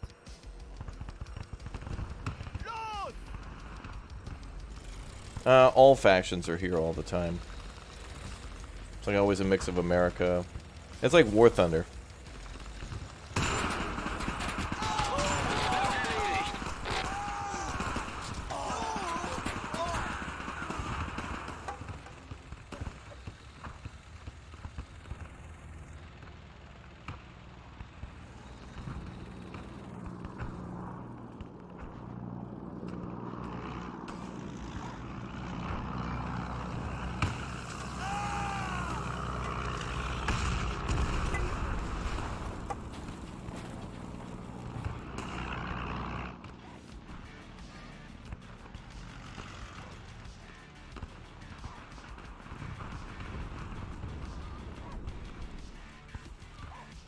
Los! All factions are here all the time. It's like always a mix of America. It's like War Thunder.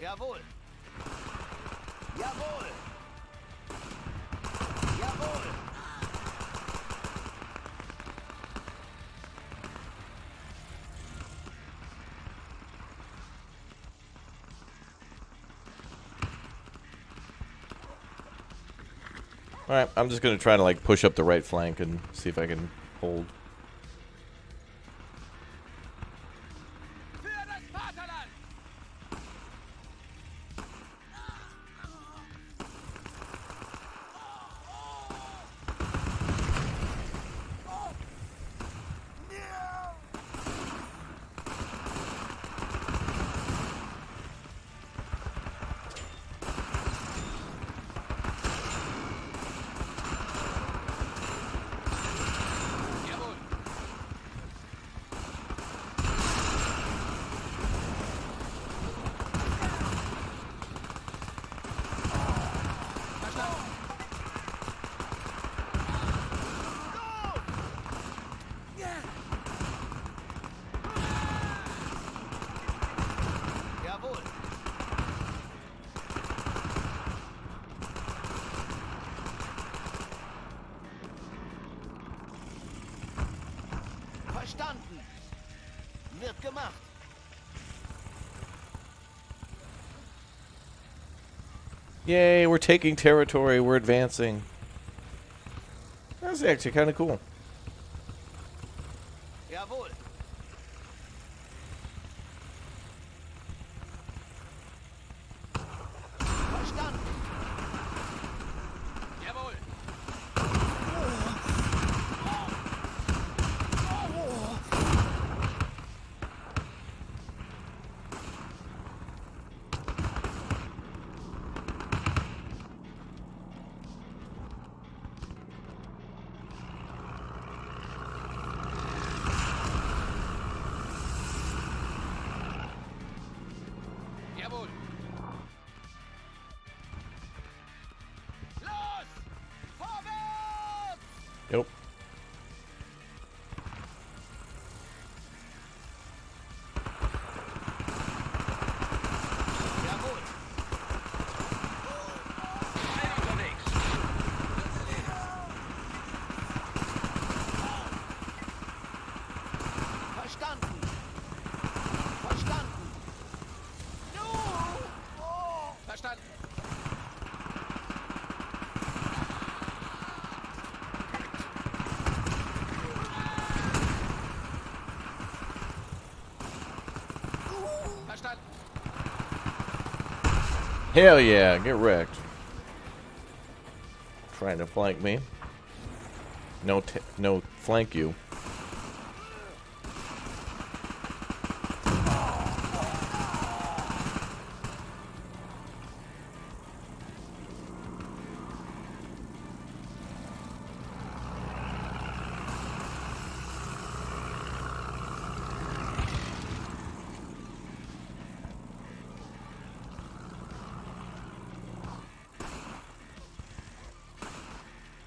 Jawohl. Jawohl. Jawohl. Alright, I'm just gonna try to like push up the right flank and see if I can hold. Für das Vaterland! Jawohl. Verstanden. Jawohl. Verstanden. Wird gemacht. Yay, we're taking territory, we're advancing. That's actually kind of cool. Jawohl. Verstanden. Jawohl. Jawohl. Los! Vorwärts! Yep. Jawohl. Schnell unterwegs. Verstanden. Verstanden. Verstanden. Verstanden. Hell yeah, get wrecked. Trying to flank me. No flank you.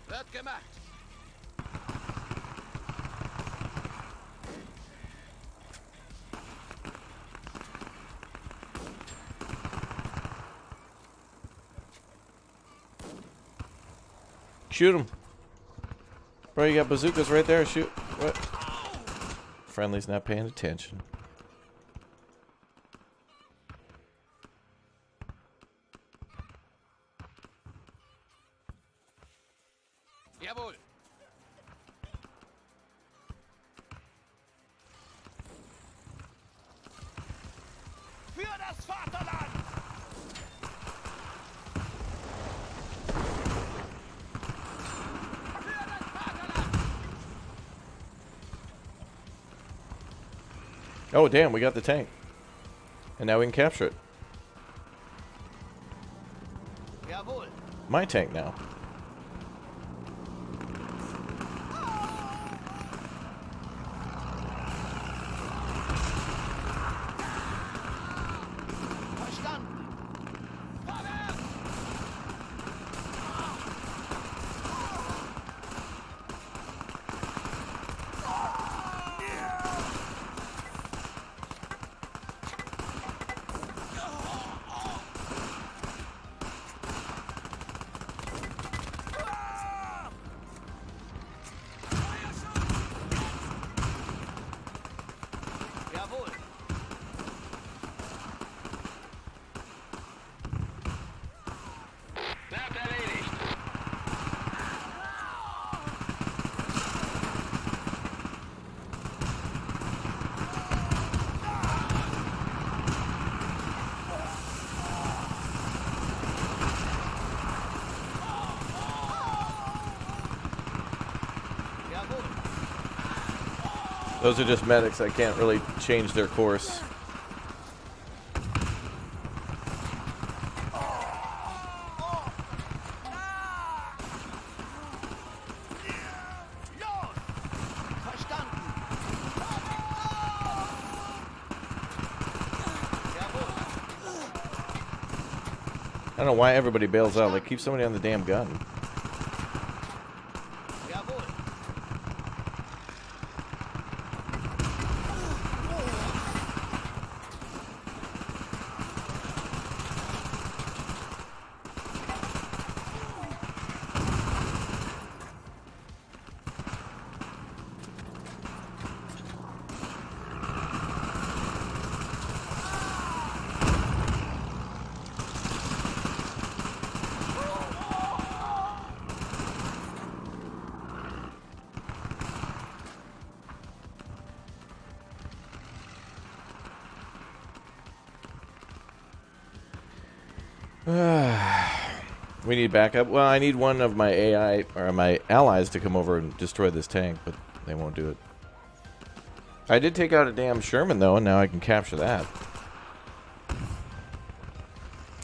Wird gemacht. Shoot him. Bro, you got bazookas right there. Shoot. What? Friendly's not paying attention. Jawohl. das Vaterland! Für das Vaterland! Oh, damn, we got the tank. And now we can capture it. Jawohl! My tank now. Verstanden! Vorwärts! Jawohl! Wird erledigt! Jawohl! Those are just medics. I can't really change their course. Los! Verstanden! Jawohl! I don't know why everybody bails out. Like, keep somebody on the damn gun. Jawohl! We need backup. Well, I need one of my AI or my allies to come over and destroy this tank, but they won't do it. I did take out a damn Sherman though, and now I can capture that.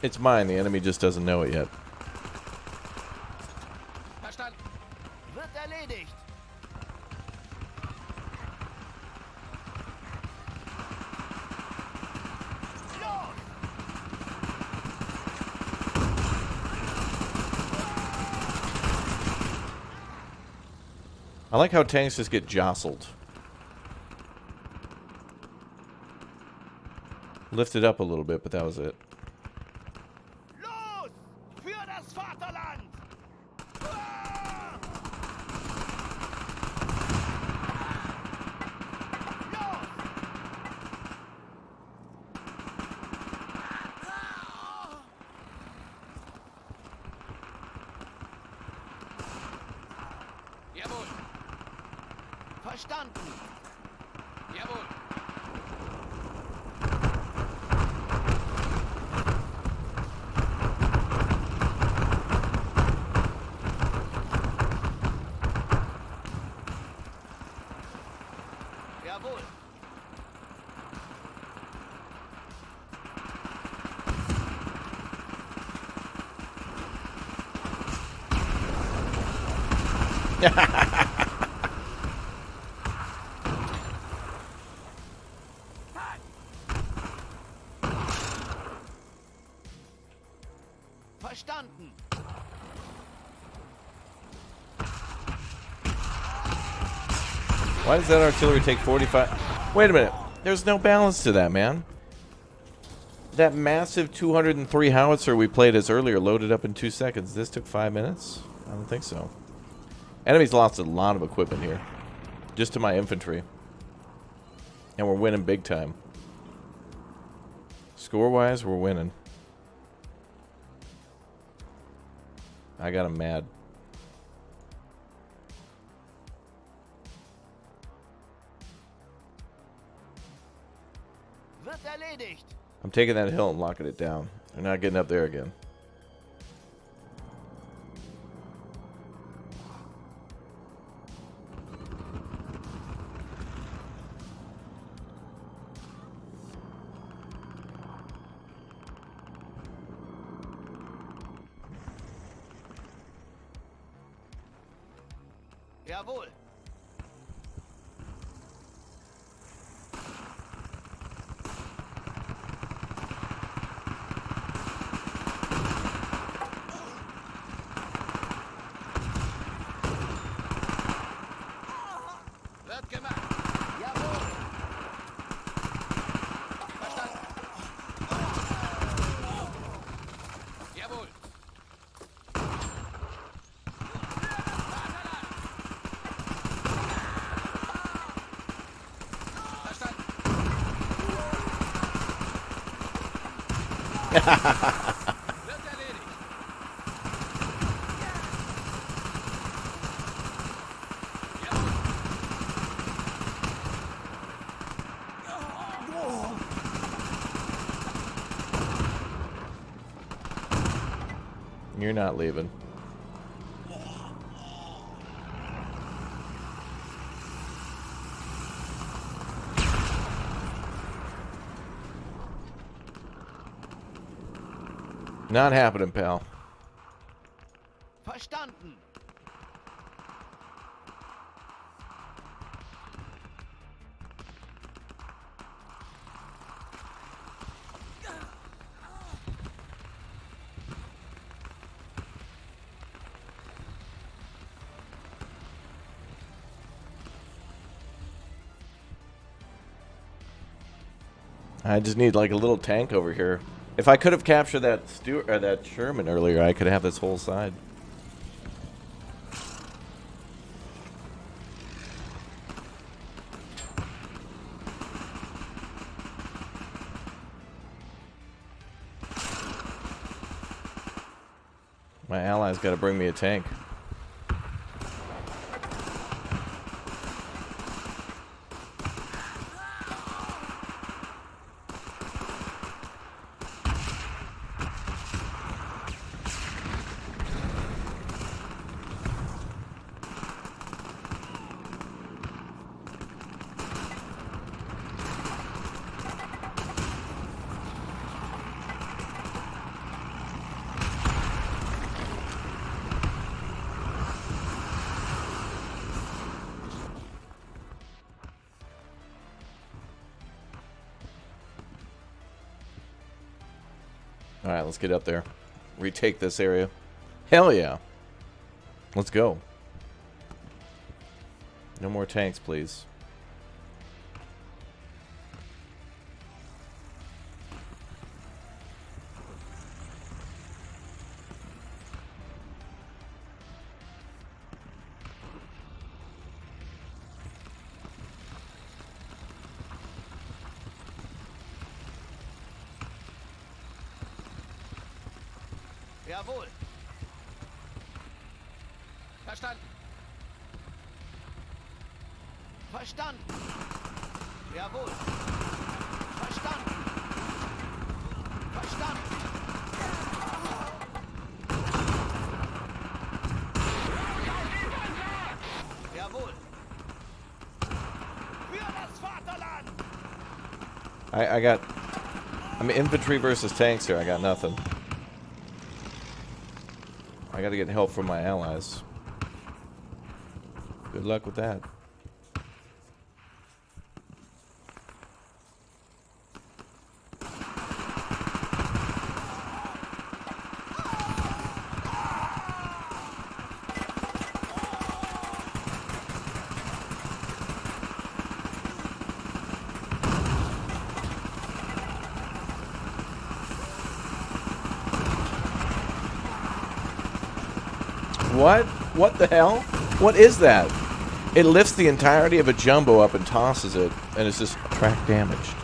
It's mine. The enemy just doesn't know it yet. Verstanden! Wird erledigt! Los! I like how tanks just get jostled. Lifted up a little bit, but that was it. Los! Für das Vaterland! Ah! Los! Jawohl! Verstanden! Jawohl! Jawohl! Verstanden! Why does that artillery take 45? Wait a minute. There's no balance to that, man. That massive 203 howitzer we played as earlier loaded up in 2 seconds. This took 5 minutes? I don't think so. Enemies lost a lot of equipment here. Just to my infantry. And we're winning big time. Score-wise, we're winning. I got him mad. Wird erledigt! I'm taking that hill and locking it down. They're not getting up there again. Jawohl. Wird gemacht. Jawohl. Verstanden. Jawohl. Verstanden. Wird erledigt. You're not leaving. Not happening, pal. Verstanden. I just need like a little tank over here. If I could have captured that Stuart or that Sherman earlier, I could have this whole side. My allies got to bring me a tank. Alright, let's get up there. Retake this area. Hell yeah. Let's go. No more tanks, please. Jawohl. Verstanden. Verstanden. Jawohl. Verstanden. Verstanden. Jawohl. Für das Vaterland. I'm infantry versus tanks here. I got nothing. I gotta get help from my allies. Good luck with that. What? What the hell? What is that? It lifts the entirety of a jumbo up and tosses it, and it's just track damaged.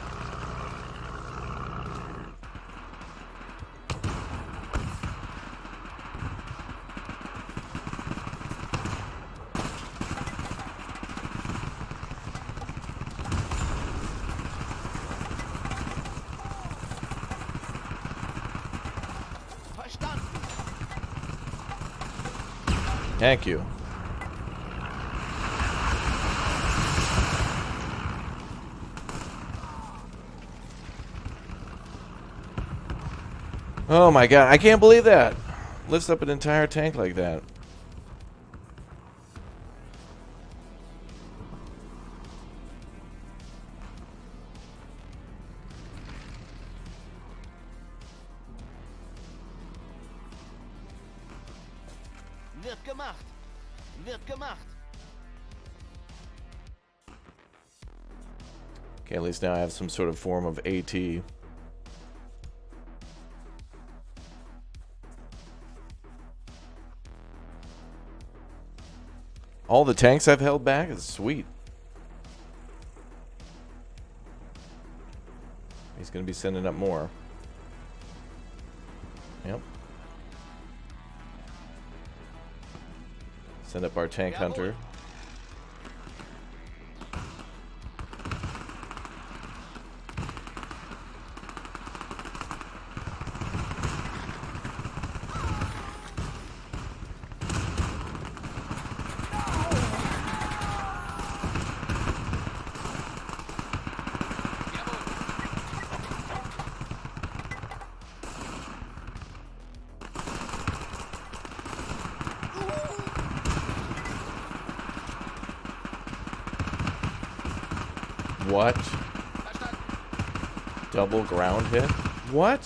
Thank you. Oh my god, I can't believe that. Lifts up an entire tank like that. Wird gemacht. Wird gemacht. Okay, at least now I have some sort of form of AT. All the tanks I've held back is sweet. He's going to be sending up more. Yep. Send up our tank hunter. What? Double ground hit? What?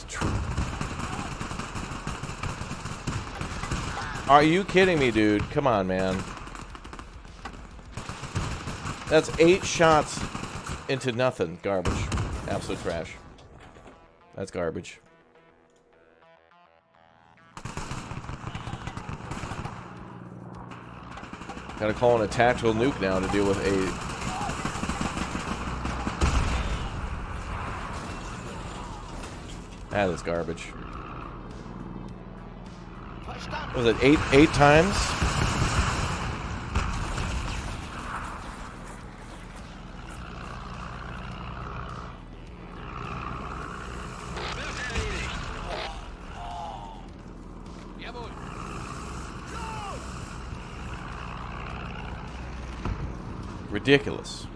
Are you kidding me, dude? Come on, man. That's 8 shots into nothing. Garbage. Absolute trash. That's garbage. Gotta call in a tactical nuke now to deal with a... That is garbage. Was it eight times? Ridiculous.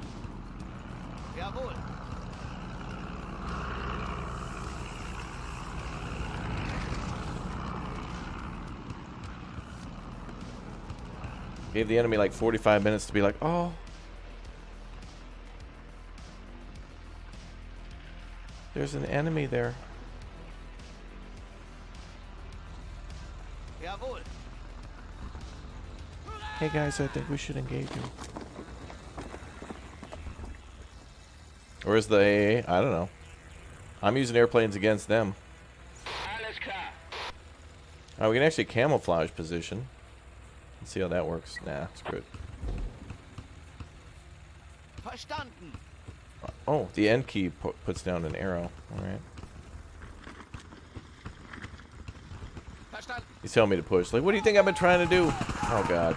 Gave the enemy like 45 minutes to be like, oh. There's an enemy there. Hey guys, I think we should engage him. Where's the AA? I don't know. I'm using airplanes against them. Oh, we can actually camouflage position. Let's see how that works. Nah, screw it. Verstanden. Oh, the end key puts down an arrow. Alright. He's telling me to push. Like, what do you think I've been trying to do? Oh, God.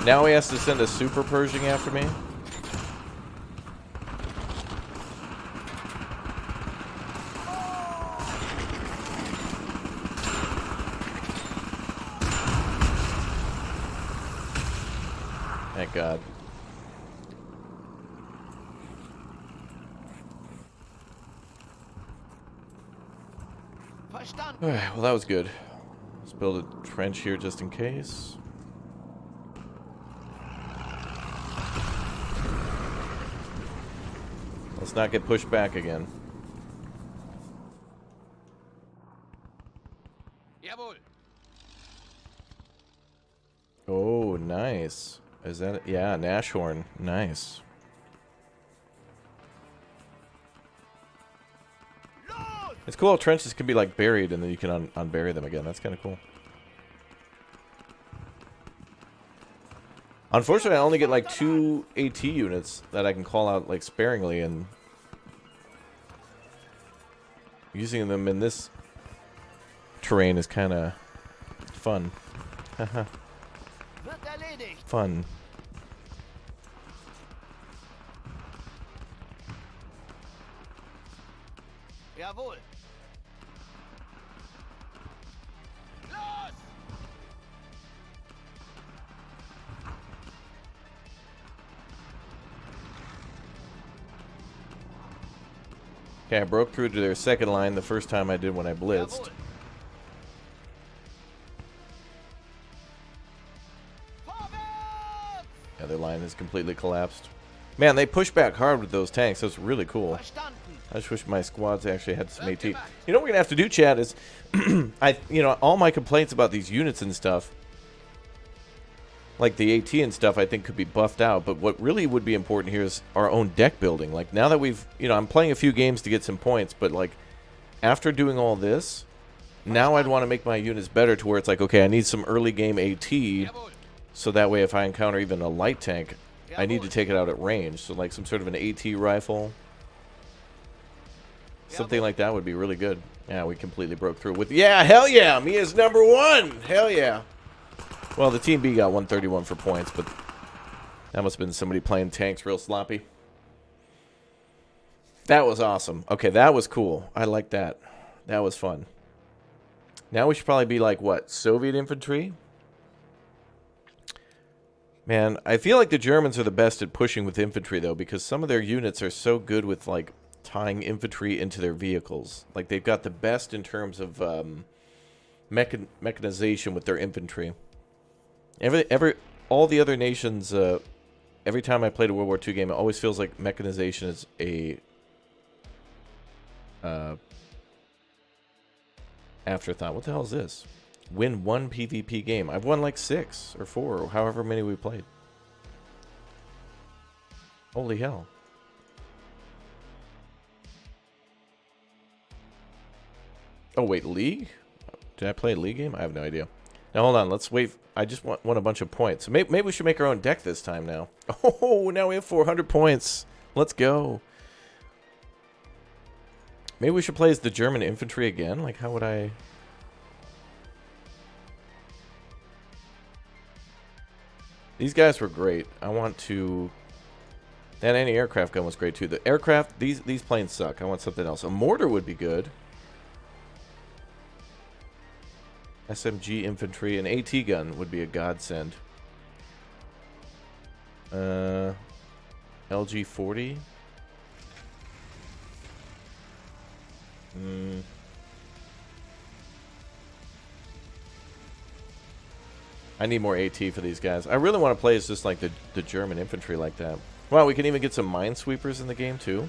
Now he has to send a super Pershing after me? Thank God. Alright, well that was good. Let's build a trench here just in case. Let's not get pushed back again. Oh, nice. Is that... Yeah, Nashorn. Nice. It's cool how trenches can be like buried and then you can unbury them again. That's kind of cool. Unfortunately, I only get like 2 AT units that I can call out like sparingly, and using them in this terrain is kind of fun. Haha. Fun. Jawohl. Los! Okay, I broke through to their second line the first time I did when I blitzed. Yeah, their line has completely collapsed. Man, they push back hard with those tanks. That's really cool. I just wish my squads actually had some AT. You know what we're gonna have to do, Chad, is all my complaints about these units and stuff, like the AT and stuff, I think could be buffed out. But what really would be important here is our own deck building. Like now that we've, I'm playing a few games to get some points, but like after doing all this, now I'd want to make my units better to where it's like, okay, I need some early game AT, so that way if I encounter even a light tank, I need to take it out at range. So like some sort of an AT rifle. Something like that would be really good. Yeah, we completely broke through with... Yeah, hell yeah! Me is number one! Hell yeah! Well, the Team B got 131 for points, but that must have been somebody playing tanks real sloppy. That was awesome. Okay, that was cool. I like that. That was fun. Now we should probably be like, what, Soviet infantry? Man, I feel like the Germans are the best at pushing with infantry, though, because some of their units are so good with, like, tying infantry into their vehicles. Like, they've got the best in terms of mechanization with their infantry. All the other nations, every time I played a World War II game, it always feels like mechanization is a afterthought. What the hell is this? Win one PvP game. I've won like 6 or 4 or however many we played. Holy hell. Oh, wait, League? Did I play a League game? I have no idea. Now, hold on. Let's wait. I just want a bunch of points. So maybe we should make our own deck this time now. Oh, now we have 400 points. Let's go. Maybe we should play as the German infantry again. Like, how would I... These guys were great. I want to... That anti-aircraft gun was great, too. The aircraft, these planes suck. I want something else. A mortar would be good. SMG infantry. An AT gun would be a godsend. LG-40. I need more AT for these guys. I really want to play as just like the German infantry like that. Wow, we can even get some minesweepers in the game too.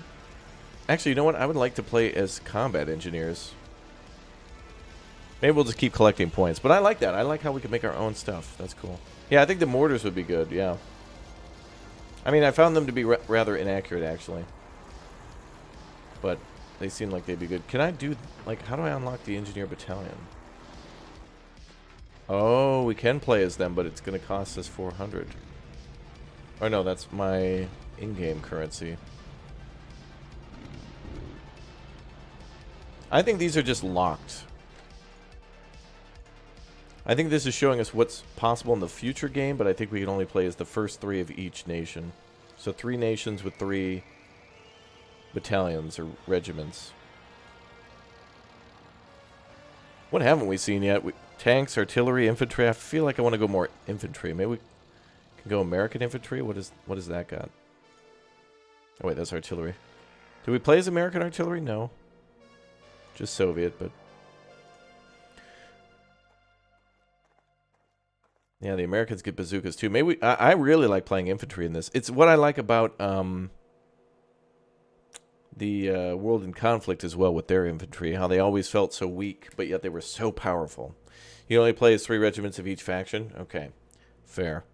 Actually, you know what? I would like to play as combat engineers. Maybe we'll just keep collecting points. But I like that. I like how we can make our own stuff. That's cool. Yeah, I think the mortars would be good. Yeah. I mean, I found them to be rather inaccurate, actually. But they seem like they'd be good. Can I do... Like, how do I unlock the engineer battalion? Oh, we can play as them, but it's going to cost us 400. Oh, no, that's my in-game currency. I think these are just locked. I think this is showing us what's possible in the future game, but I think we can only play as the first 3 of each nation. So 3 nations with 3 battalions or regiments. What haven't we seen yet? Tanks, artillery, infantry. I feel like I want to go more infantry. Maybe we can go American infantry. What is that got? Oh wait, that's artillery. Do we play as American artillery? No. Just Soviet, but... Yeah, the Americans get bazookas too. Maybe I really like playing infantry in this. It's what I like about the World in Conflict as well with their infantry. How they always felt so weak, but yet they were so powerful. You only play as 3 regiments of each faction? Okay. Fair.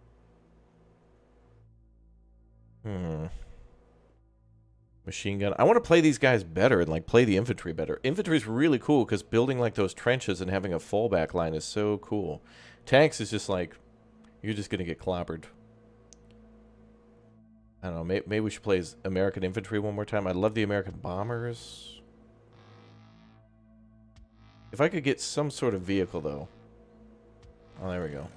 Machine gun. I want to play these guys better and like play the infantry better. Infantry's really cool because building like those trenches and having a fallback line is so cool. Tanks is just like, you're just going to get clobbered. I don't know, maybe we should play as American infantry one more time. I love the American bombers. If I could get some sort of vehicle, though. Oh, there we go.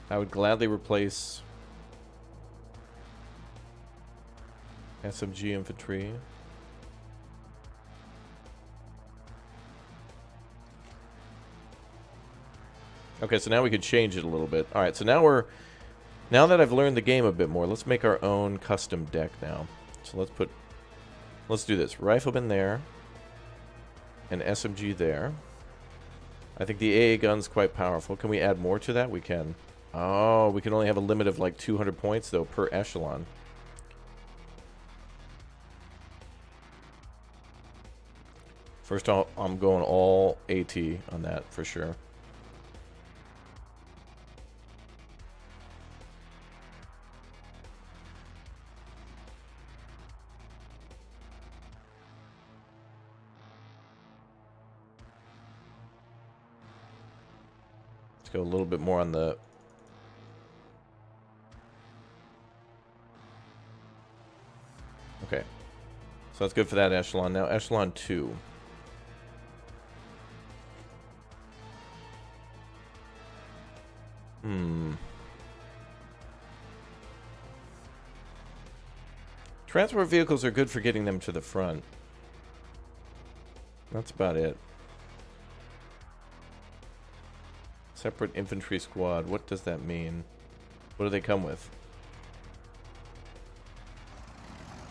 I would gladly replace SMG infantry. Okay, so now we could change it a little bit. All right, so now we're Now that I've learned the game a bit more, let's make our own custom deck now. So let's do this. Rifleman there. And SMG there. I think the AA gun's quite powerful. Can we add more to that? We can. Oh, we can only have a limit of like 200 points, though, per echelon. First off, I'm going all AT on that for sure. Let's go a little bit more on the... Okay. So that's good for that echelon. Now, echelon 2. Transport vehicles are good for getting them to the front. That's about it. Separate infantry squad. What does that mean? What do they come with?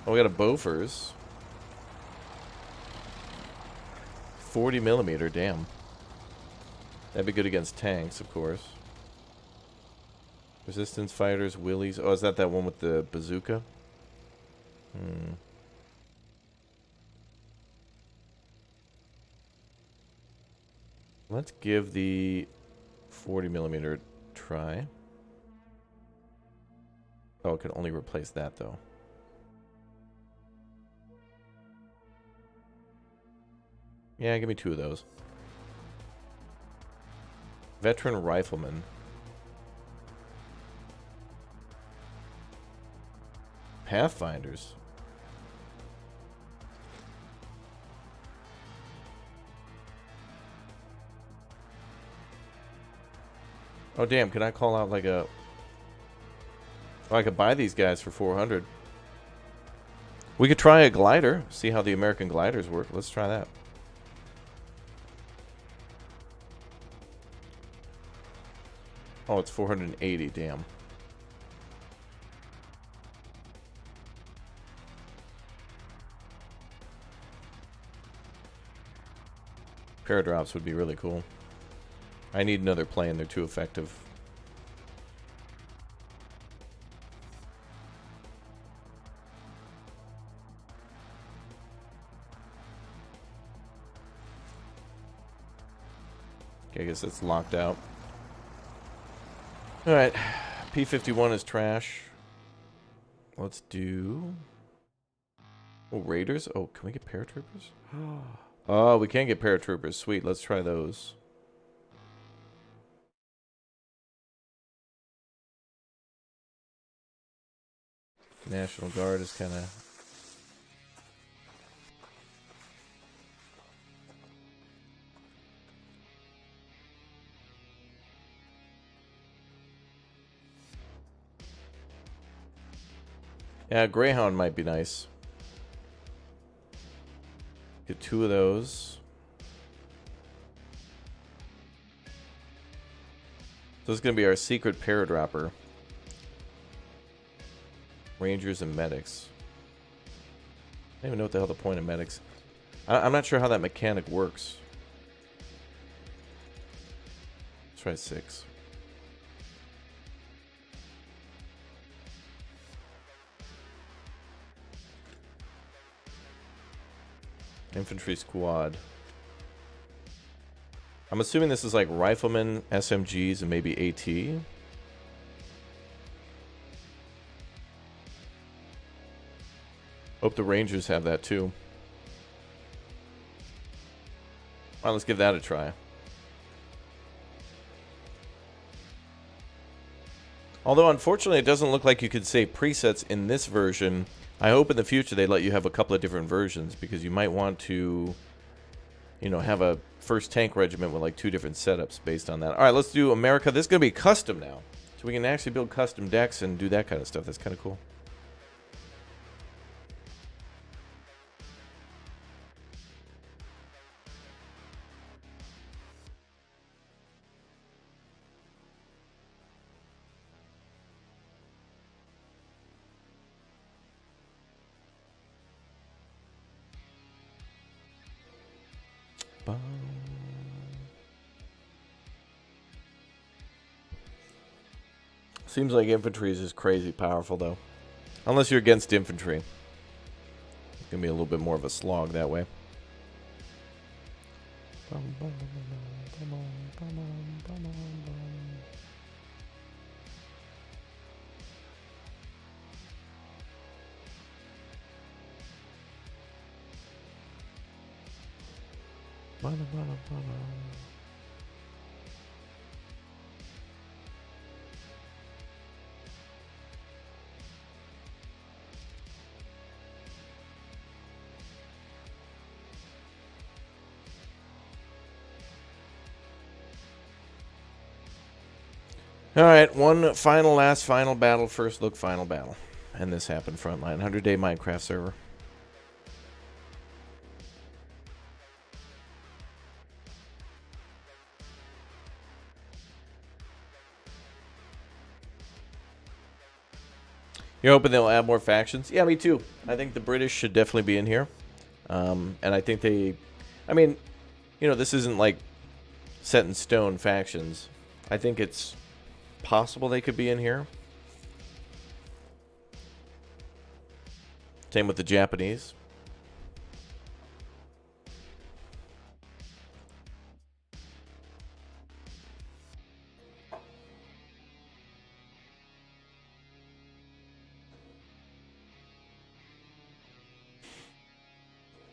Oh, we got a Bofors. 40 millimeter, damn. That'd be good against tanks, of course. Resistance fighters, Willies. Oh, is that one with the bazooka? Let's give the 40 millimeter a try. Oh, it can only replace that, though. Yeah, give me 2 of those. Veteran rifleman. Pathfinders. Oh, damn. Can I call out like a... Oh, I could buy these guys for 400. We could try a glider. See how the American gliders work. Let's try that. Oh, it's 480. Damn. Paradrops would be really cool. I need another plane. They're too effective. Okay, I guess it's locked out. Alright. P-51 is trash. Let's do... Oh, Raiders? Oh, can we get Paratroopers? Oh, we can get Paratroopers. Sweet, let's try those. National Guard is kind of... Yeah, Greyhound might be nice. Get 2 of those. So this is going to be our secret paradropper. Rangers and medics. I don't even know what the hell the point of medics. I'm not sure how that mechanic works. Let's try 6. Infantry squad. I'm assuming this is like riflemen, SMGs, and maybe AT. Hope the Rangers have that too. Alright, let's give that a try. Although, unfortunately, it doesn't look like you could save presets in this version. I hope in the future they let you have a couple of different versions, because you might want to, you know, have a first tank regiment with like 2 different setups based on that. Alright, let's do America. This is going to be custom now. So we can actually build custom decks and do that kind of stuff. That's kind of cool. Seems like infantry is just crazy powerful, though. Unless you're against infantry. It's going to be a little bit more of a slog that way. All right, one final battle, first look, final battle. And this happened, Frontline, 100-day Minecraft server. You're hoping they'll add more factions? Yeah, me too. I think the British should definitely be in here. And I think I mean, you know, this isn't like set in stone factions. I think it's possible they could be in here. Same with the Japanese.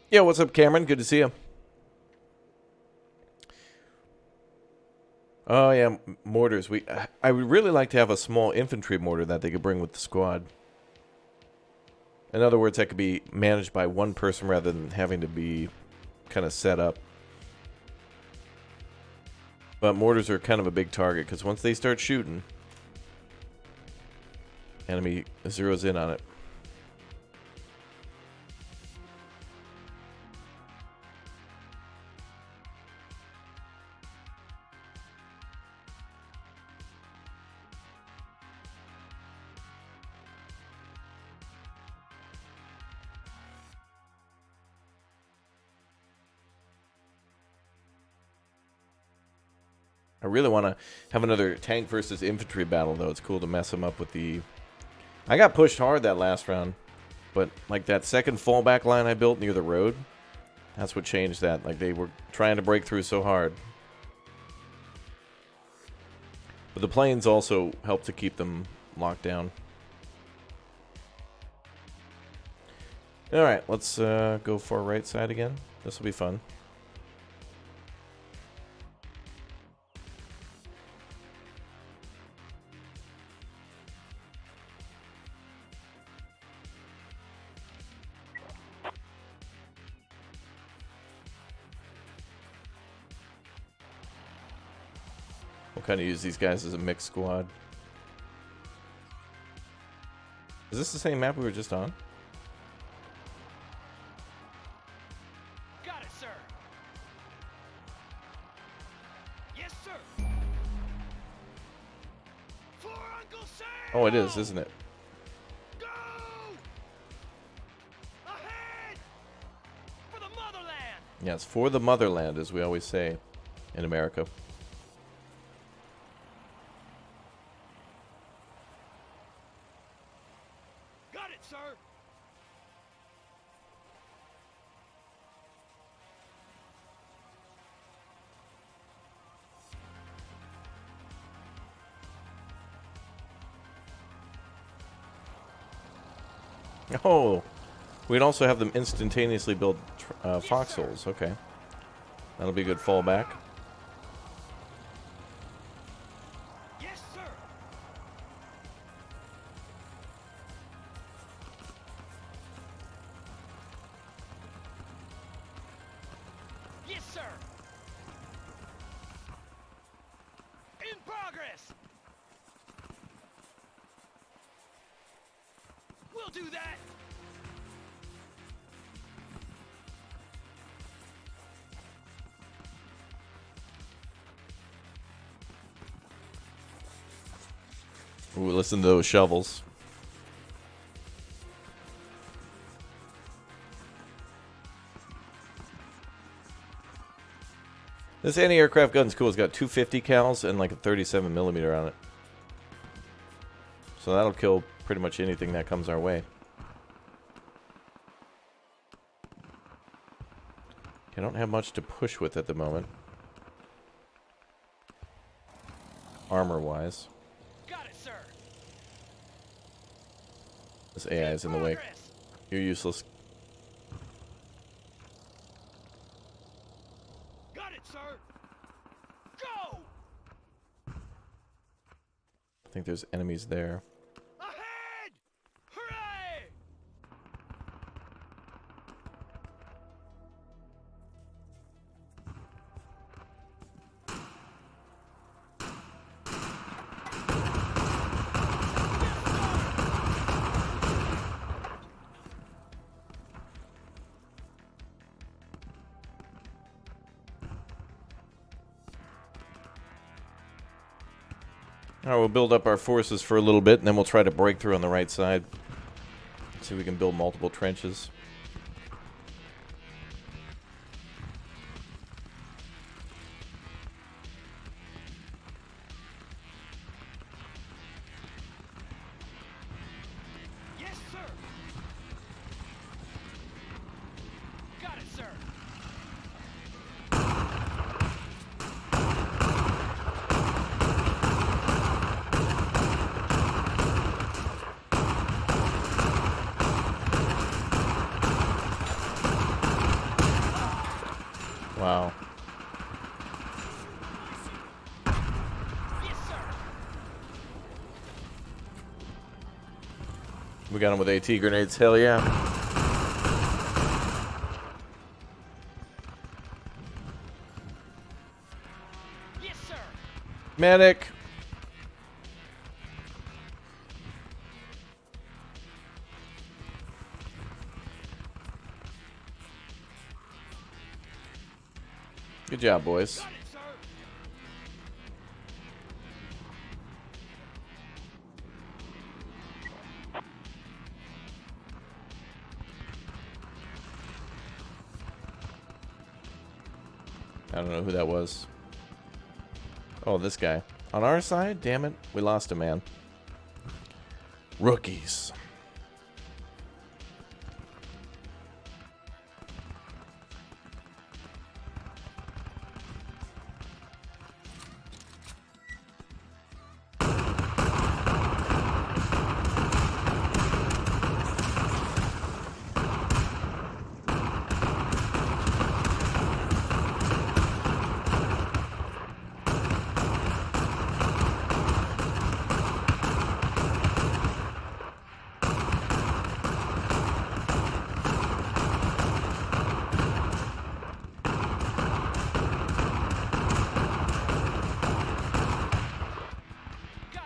Yeah, what's up, Cameron? Good to see you. Oh, yeah, mortars. I would really like to have a small infantry mortar that they could bring with the squad. In other words, that could be managed by one person rather than having to be kind of set up. But mortars are kind of a big target, because once they start shooting, enemy zeroes in on it. I really want to have another tank versus infantry battle, though. It's cool to mess them up with the... I got pushed hard that last round, but like that second fallback line I built near the road, that's what changed that. Like they were trying to break through so hard. But the planes also helped to keep them locked down. Alright, let's go for right side again. This will be fun. We'll kind of use these guys as a mixed squad. Is this the same map we were just on? Got it, sir. Yes, sir. For Uncle Sam. Oh, it is, isn't it? Go! Ahead! For the motherland! Yes, for the motherland, as we always say in America. Got it, sir! Oh, we'd also have them instantaneously build foxholes. Okay, that'll be a good fallback. Yes, sir! Yes, sir! In progress! We'll do that! Ooh, listen to those shovels. This anti-aircraft gun's cool. It's got 250 cals and like a 37mm on it. So that'll kill pretty much anything that comes our way. I don't have much to push with at the moment. Armor-wise. Got it, sir. This AI is in the way. You're useless. Got it, sir. Go! I think there's enemies there. Ahead! Hooray! Alright, we'll build up our forces for a little bit, and then we'll try to break through on the right side. See if we can build multiple trenches. Yes, sir. Got it, sir. Wow. Yes, sir. We got them with AT grenades. Hell yeah. Yes, sir. Medic! Good job, boys. Got it, sir. I don't know who that was. Oh, this guy. On our side? Damn it. We lost a man. Rookies.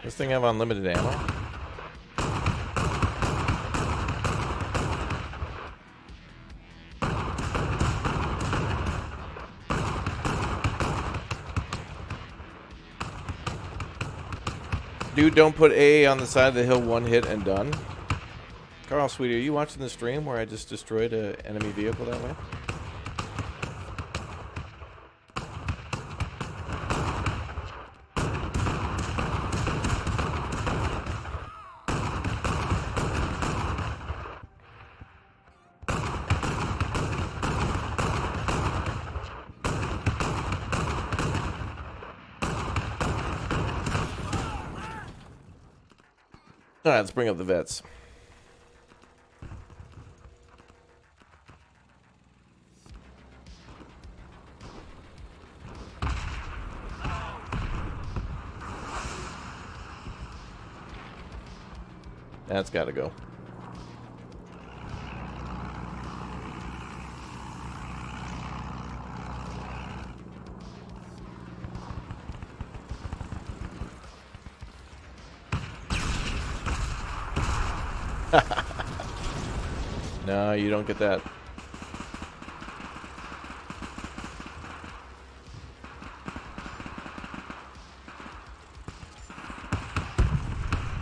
This thing have unlimited ammo? Dude, don't put A on the side of the hill, one hit and done. Carl, sweetie, are you watching the stream where I just destroyed an enemy vehicle that way? Alright, let's bring up the vets. That's gotta go. No, you don't get that.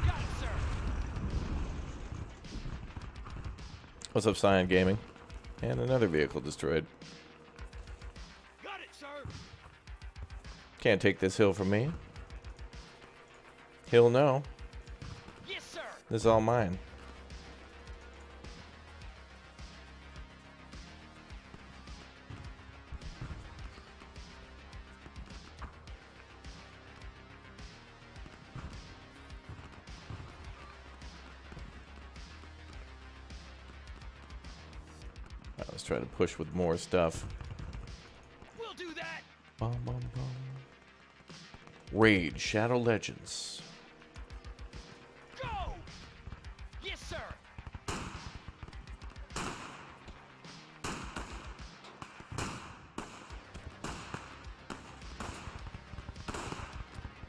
Got it, sir. What's up, Cyan Gaming? And another vehicle destroyed. Got it, sir. Can't take this hill from me. He'll know. Yes, This is all mine. Right, let's try to push with more stuff. We'll do that. Bum, bum, bum. Raid Shadow Legends. Go. Yes, sir.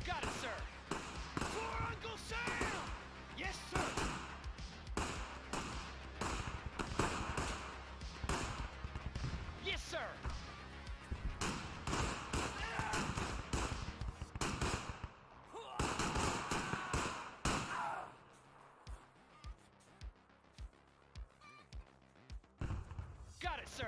Got it, sir. For Uncle Sam. Yes, sir. Yes, sir. Got it, sir.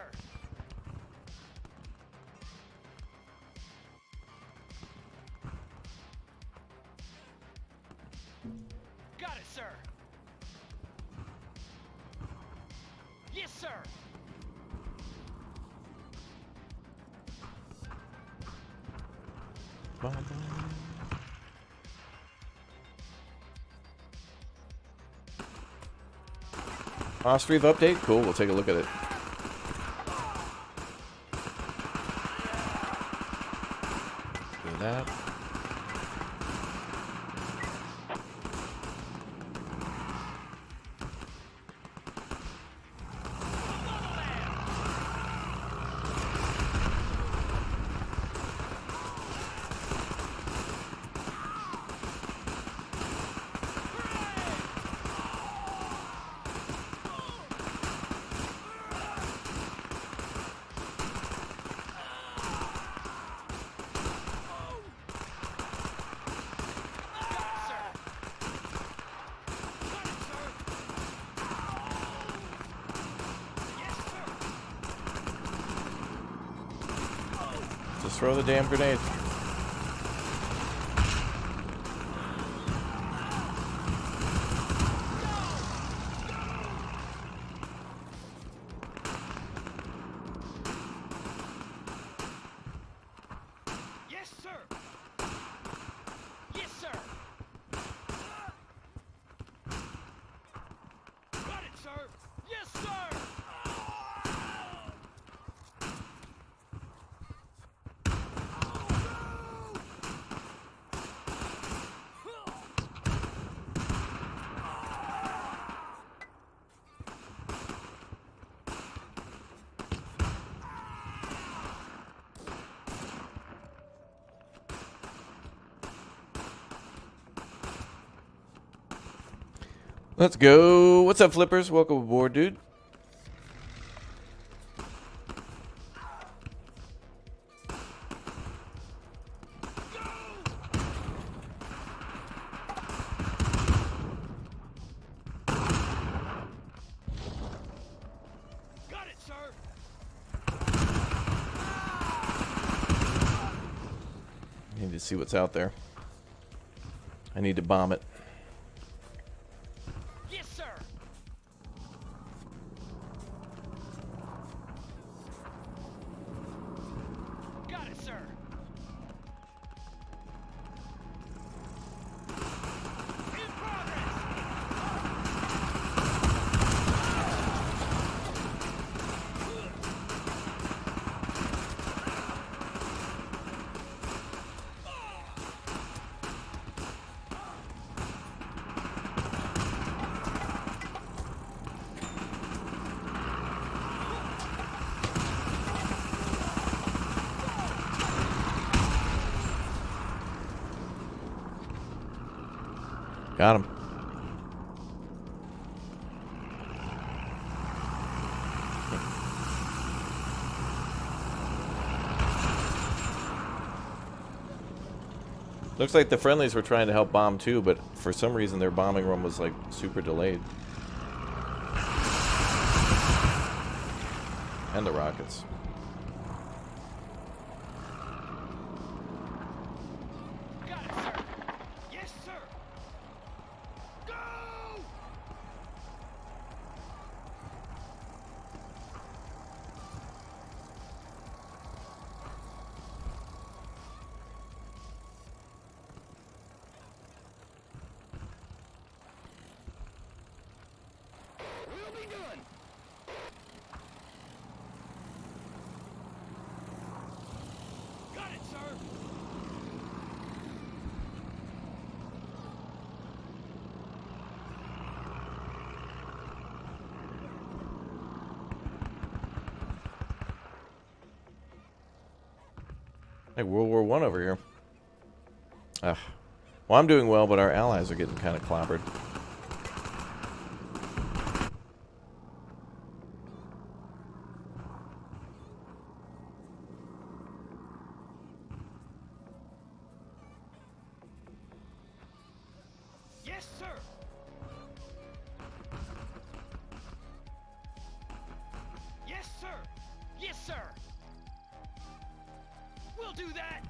Got it, sir. Yes, sir. Bum, bum. Ostriv update? Cool, we'll take a look at it. Do that. Just throw the damn grenade. Yes, sir. Yes, sir. Got it, sir. Yes, sir. Let's go. What's up, Flippers? Welcome aboard, dude. Got it, sir. I need to see what's out there. I need to bomb it. Yes, sir. Got it, sir. In progress. Got him. Looks like the friendlies were trying to help bomb too, but for some reason their bombing run was like super delayed. And the rockets. Got it, sir. Yes, sir. Go! gun. Got it, sir. Like World War I over here. Ugh. Well, I'm doing well, but our allies are getting kind of clobbered. Yes, sir. Yes, sir. Yes, sir. We'll do that.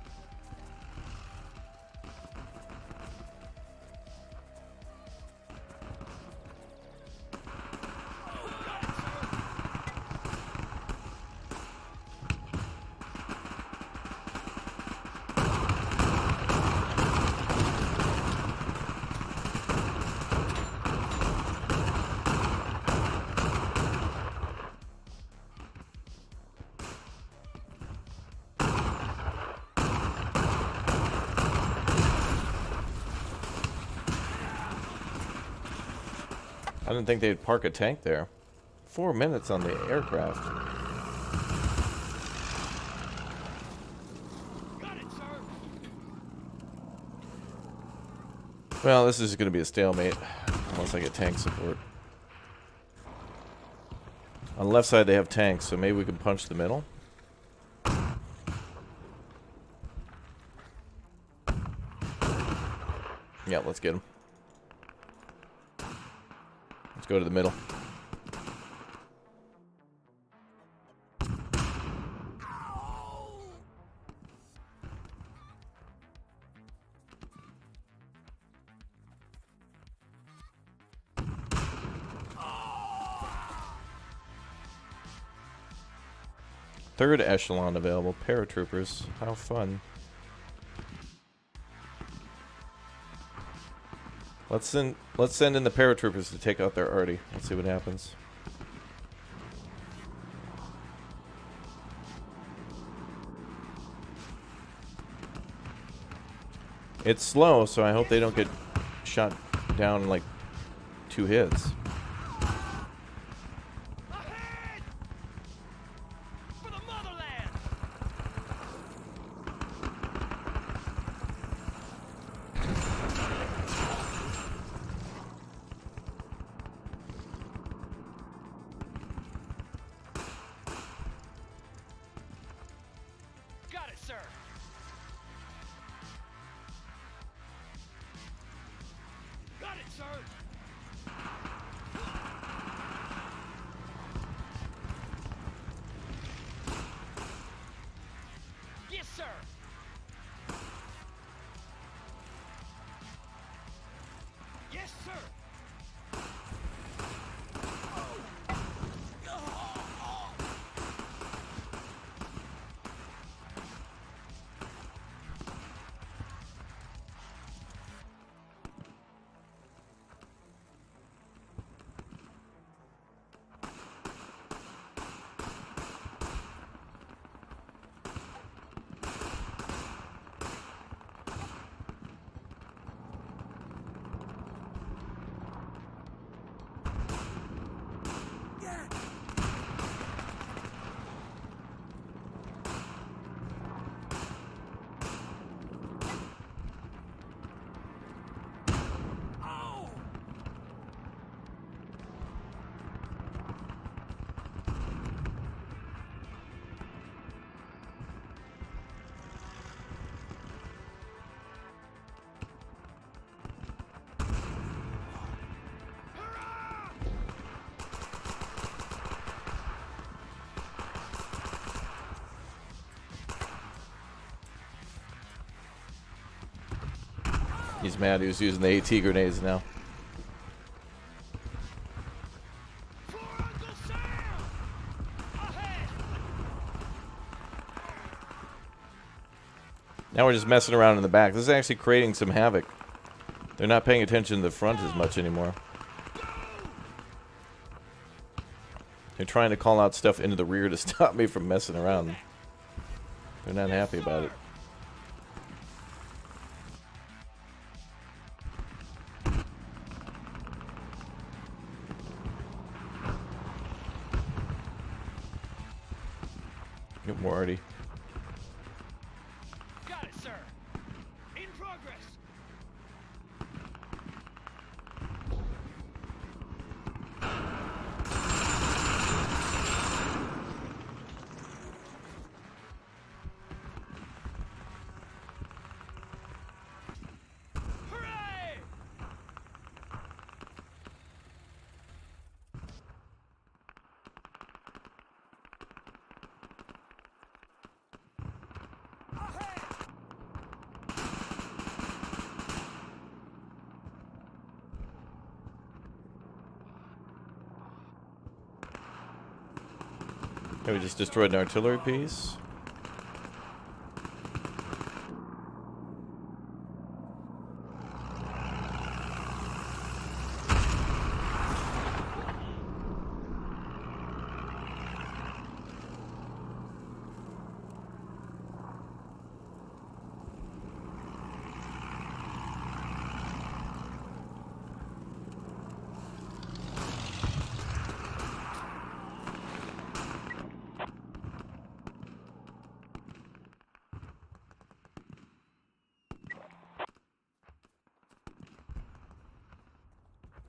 I didn't think they'd park a tank there. 4 minutes on the aircraft. Got it, sir. Well, this is going to be a stalemate unless I get tank support. On the left side they have tanks, so maybe we can punch the middle. Yeah, let's get him. Let's go to the middle. Third echelon available. Paratroopers. How fun. Let's send in the paratroopers to take out their arty. Let's see what happens. It's slow, so I hope they don't get shot down in like 2 hits. Ahead! For the motherland! Got it, sir. Got it, sir. Yes, sir. Yes, sir. He's mad he was using the AT grenades now. For Uncle Sam! Ahead! Now we're just messing around in the back. This is actually creating some havoc. They're not paying attention to the front as much anymore. They're trying to call out stuff into the rear to stop me from messing around. They're not happy about it. Get more Artie. Got it, sir. In progress. Hooray! Okay, we just destroyed an artillery piece.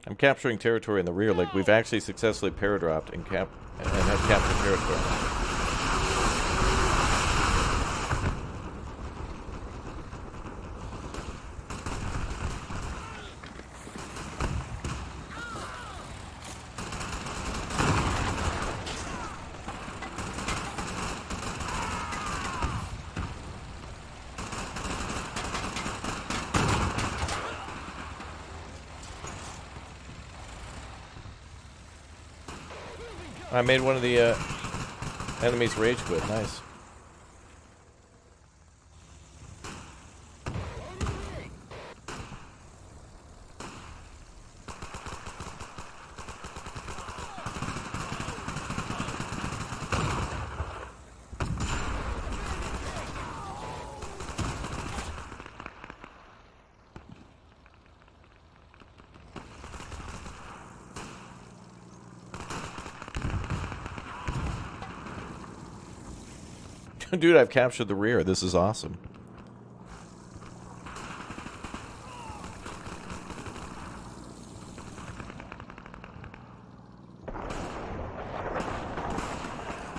I'm capturing territory in the rear. Like, we've actually successfully paradropped and have captured territory. I made one of the enemies rage quit. Nice. Dude, I've captured the rear. This is awesome.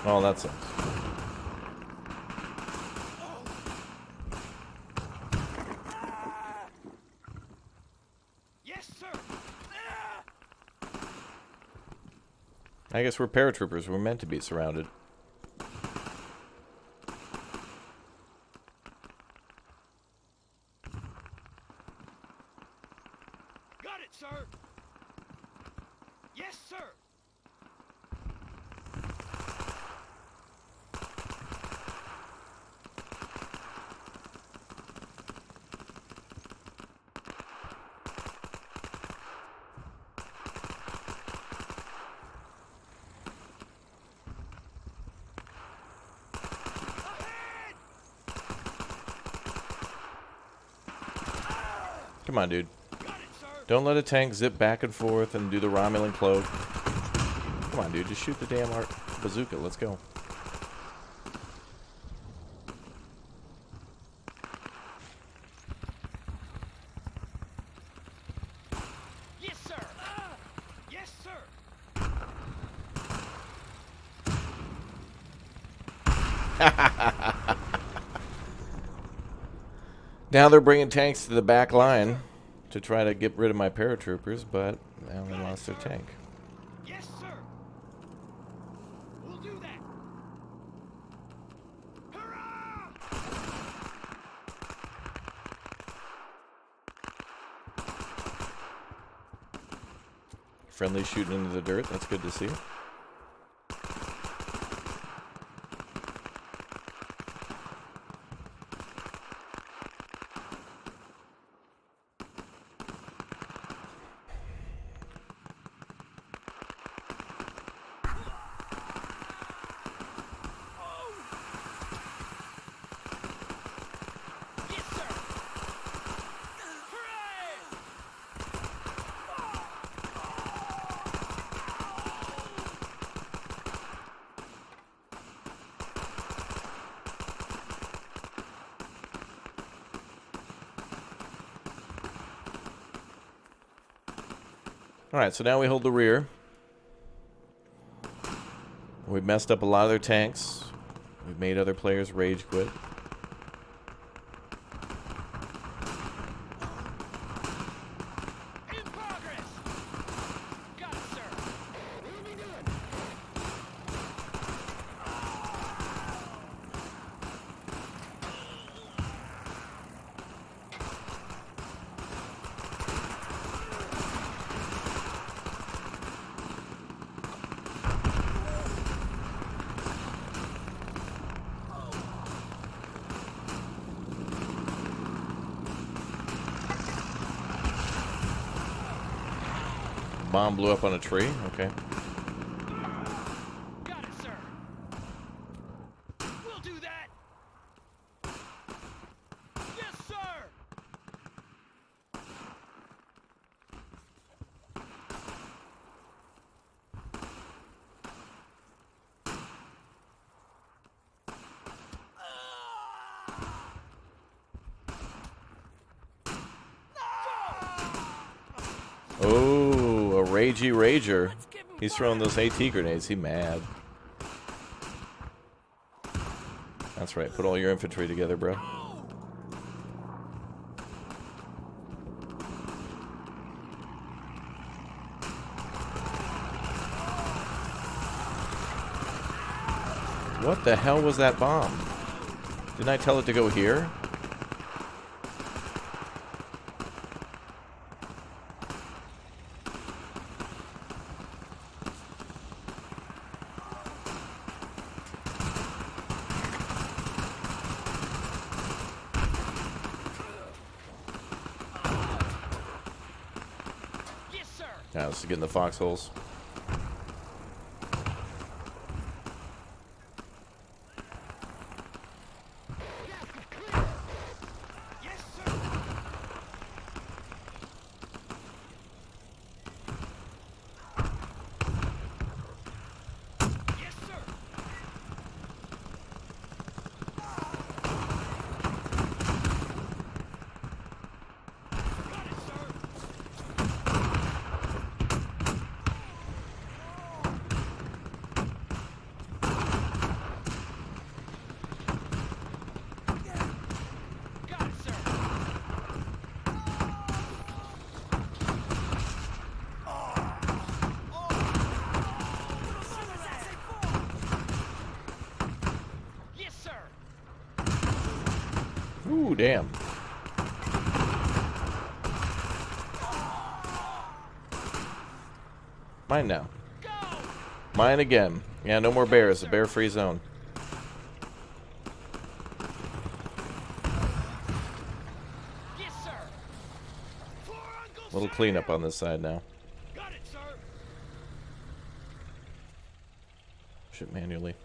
Oh, that sucks. Yes, sir. I guess we're paratroopers. We're meant to be surrounded. Got it, sir. Yes, sir. Come on, dude. Got it, sir. Don't let a tank zip back and forth and do the Romulan cloak. Come on, dude. Just shoot the damn bazooka. Let's go. Yes, sir. Yes, sir. Now they're bringing tanks to the back line to try to get rid of my paratroopers, but now they lost their tank. Yes, sir. We'll do that. Hurrah! Friendly shooting into the dirt. That's good to see. Alright, so now we hold the rear. We've messed up a lot of their tanks. We've made other players rage quit. In progress. Got it, sir. Moving in. Bomb blew up on a tree. Okay. Got it, sir. We'll do that. Yes, sir. Oh, a ragey rager. He's throwing those AT grenades. He mad. That's right. Put all your infantry together, bro. What the hell was that bomb? Didn't I tell it to go here? Yes, sir. Yeah, this is getting the foxholes. Yes, sir. Yes, sir. Got it, sir. Got it, sir. Yes, sir. Ooh, damn. Mine now. Go. Mine again. Yeah, no more bears. A bear-free zone. Yes, sir. For Uncle Little Sam. cleanup on this side now. Got it, sir. Shit manually.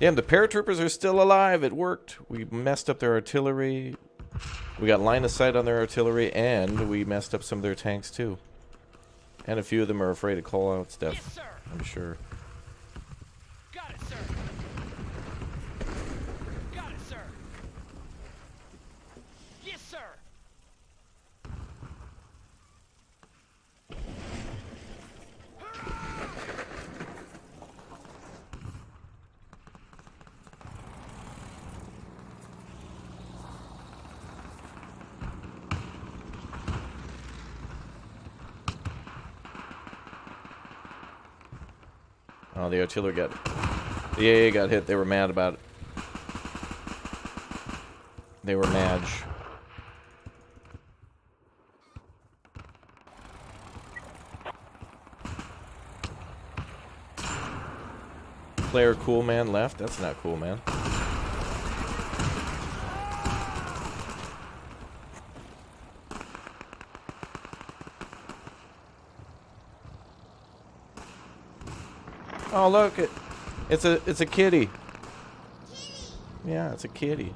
Damn, the paratroopers are still alive. It worked. We messed up their artillery. We got line of sight on their artillery, and we messed up some of their tanks too. And a few of them are afraid to call out stuff. Yes, sir. I'm sure. Got it, sir. Got it, sir. Yes, sir. Oh, the artillery got... The AA got hit. They were mad about it. They were mad. Player cool man left? That's not cool, man. Oh, look, it's a kitty. Yeah, it's a kitty.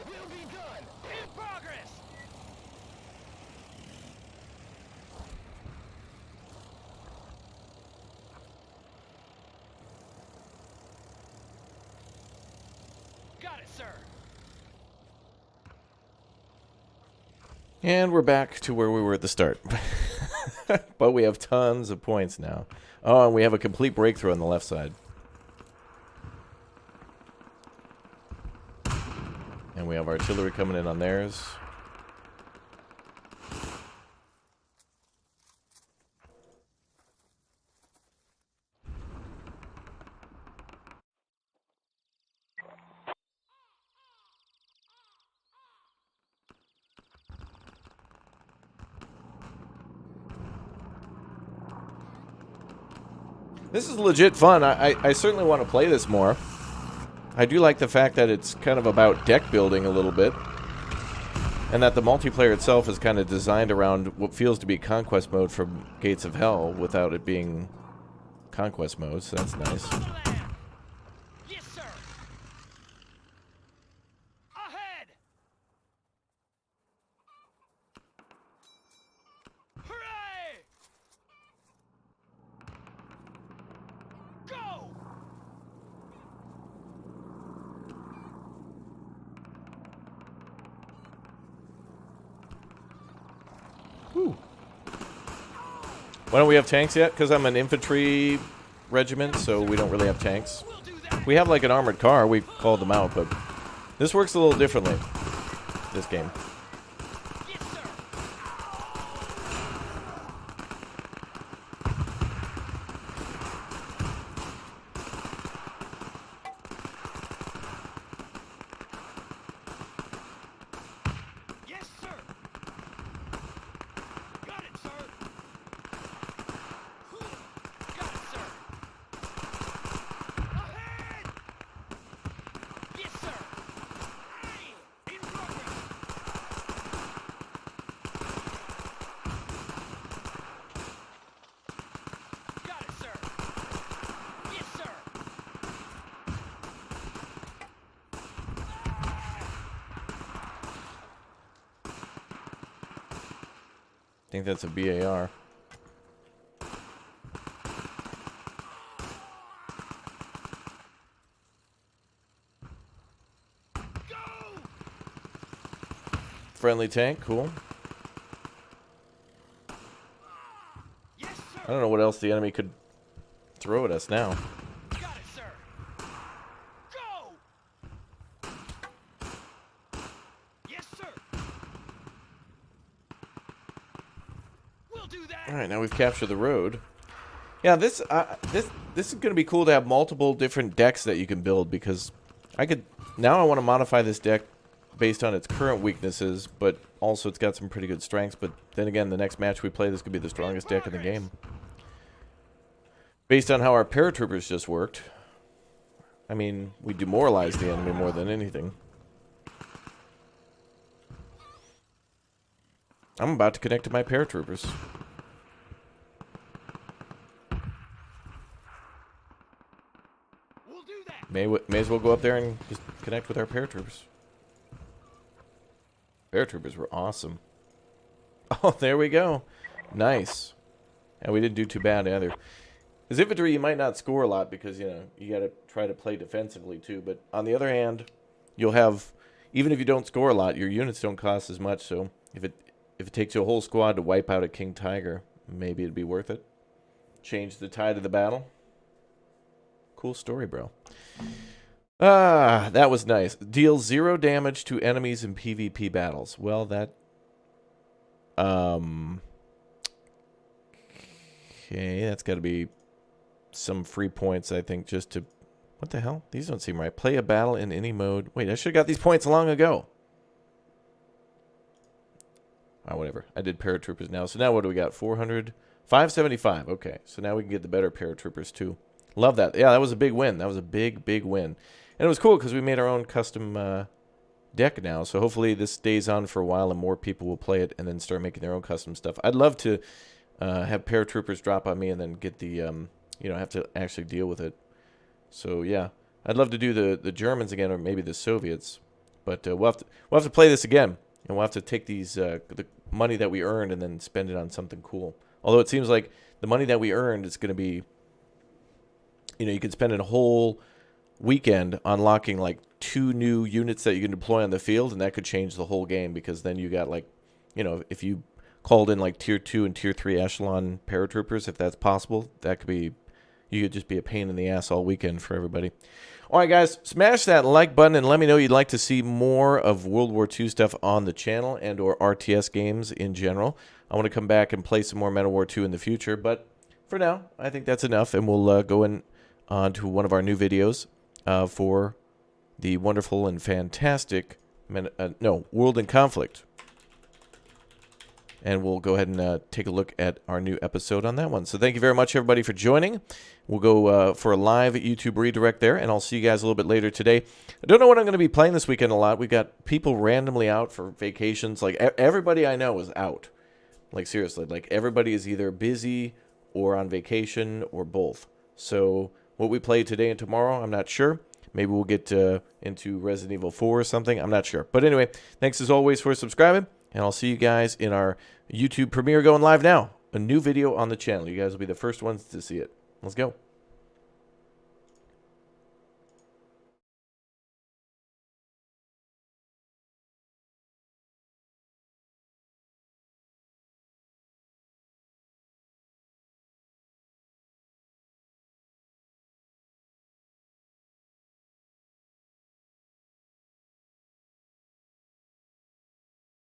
Will be done. In progress. it, sir. And we're back to where we were at the start. But we have tons of points now. Oh, and we have a complete breakthrough on the left side. And we have artillery coming in on theirs. This is legit fun. I certainly want to play this more. I do like the fact that it's kind of about deck building a little bit. And that the multiplayer itself is kind of designed around what feels to be conquest mode from Gates of Hell without it being conquest mode, so that's nice. Yes, sir. Ahead. Hooray! Go! Whew. Why don't we have tanks yet? Because I'm an infantry regiment, so we don't really have tanks. We'll do that. We have like an armored car. We called them out, but this works a little differently, this game. Yes, sir. Yes, sir. Got it, sir. Got it, sir. Ahead. Yes, sir. In progress. Got it, sir. Yes, sir. I think that's a BAR. Go! Friendly tank, cool. Yes, I sir. don't know what else the enemy could throw at us now. Got it, sir. Go! Yes, sir. We'll do that. All right, now we've captured the road. Yeah, this is going to be cool to have multiple different decks that you can build, because I want to modify this deck based on its current weaknesses, but also it's got some pretty good strengths. But then again, the next match we play, this could be the strongest deck in the game. Based on how our paratroopers just worked. I mean, we demoralized the enemy more than anything. I'm about to connect to my paratroopers. We'll do that. May as well go up there and just connect with our paratroopers. Paratroopers were awesome. Oh, there we go. Nice. And we didn't do too bad either. As infantry, you might not score a lot because, you know, you got to try to play defensively too. But on the other hand, you'll have, even if you don't score a lot, your units don't cost as much. So if it takes you a whole squad to wipe out a King Tiger, maybe it'd be worth it. Change the tide of the battle. Cool story, bro. Ah, that was nice. Deal 0 damage to enemies in PvP battles. Well, that... Okay, that's got to be some free points, I think, just to... What the hell? These don't seem right. Play a battle in any mode. Wait, I should have got these points long ago. Oh, whatever. I did paratroopers now. So now what do we got? 400... 575. Okay, so now we can get the better paratroopers, too. Love that. Yeah, that was a big win. That was a big, big win. And it was cool because we made our own custom deck now. So hopefully this stays on for a while and more people will play it and then start making their own custom stuff. I'd love to have paratroopers drop on me and then get the, you know, have to actually deal with it. So, yeah. I'd love to do the Germans again or maybe the Soviets. But we'll have to play this again. And we'll have to take these the money that we earned and then spend it on something cool. Although it seems like the money that we earned is going to be... You know, you can spend a whole weekend unlocking like 2 new units that you can deploy on the field, and that could change the whole game, because then you got like, if you called in like tier 2 and tier 3 echelon paratroopers, if that's possible, that could be, you could just be a pain in the ass all weekend for everybody. All right, guys, smash that like button and let me know you'd like to see more of World War II stuff on the channel and or RTS games in general. I want to come back and play some more Medal War II in the future, but for now, I think that's enough, and we'll go in on to one of our new videos for the wonderful and fantastic World in Conflict. And we'll go ahead and take a look at our new episode on that one. So thank you very much, everybody, for joining. We'll go for a live YouTube redirect there, and I'll see you guys a little bit later today. I don't know what I'm going to be playing this weekend a lot. We've got people randomly out for vacations. Like, everybody I know is out. Like, seriously. Like, everybody is either busy or on vacation or both. So what we play today and tomorrow, I'm not sure. Maybe we'll get into Resident Evil 4 or something. I'm not sure. But anyway, thanks as always for subscribing. And I'll see you guys in our YouTube premiere going live now. A new video on the channel. You guys will be the first ones to see it. Let's go.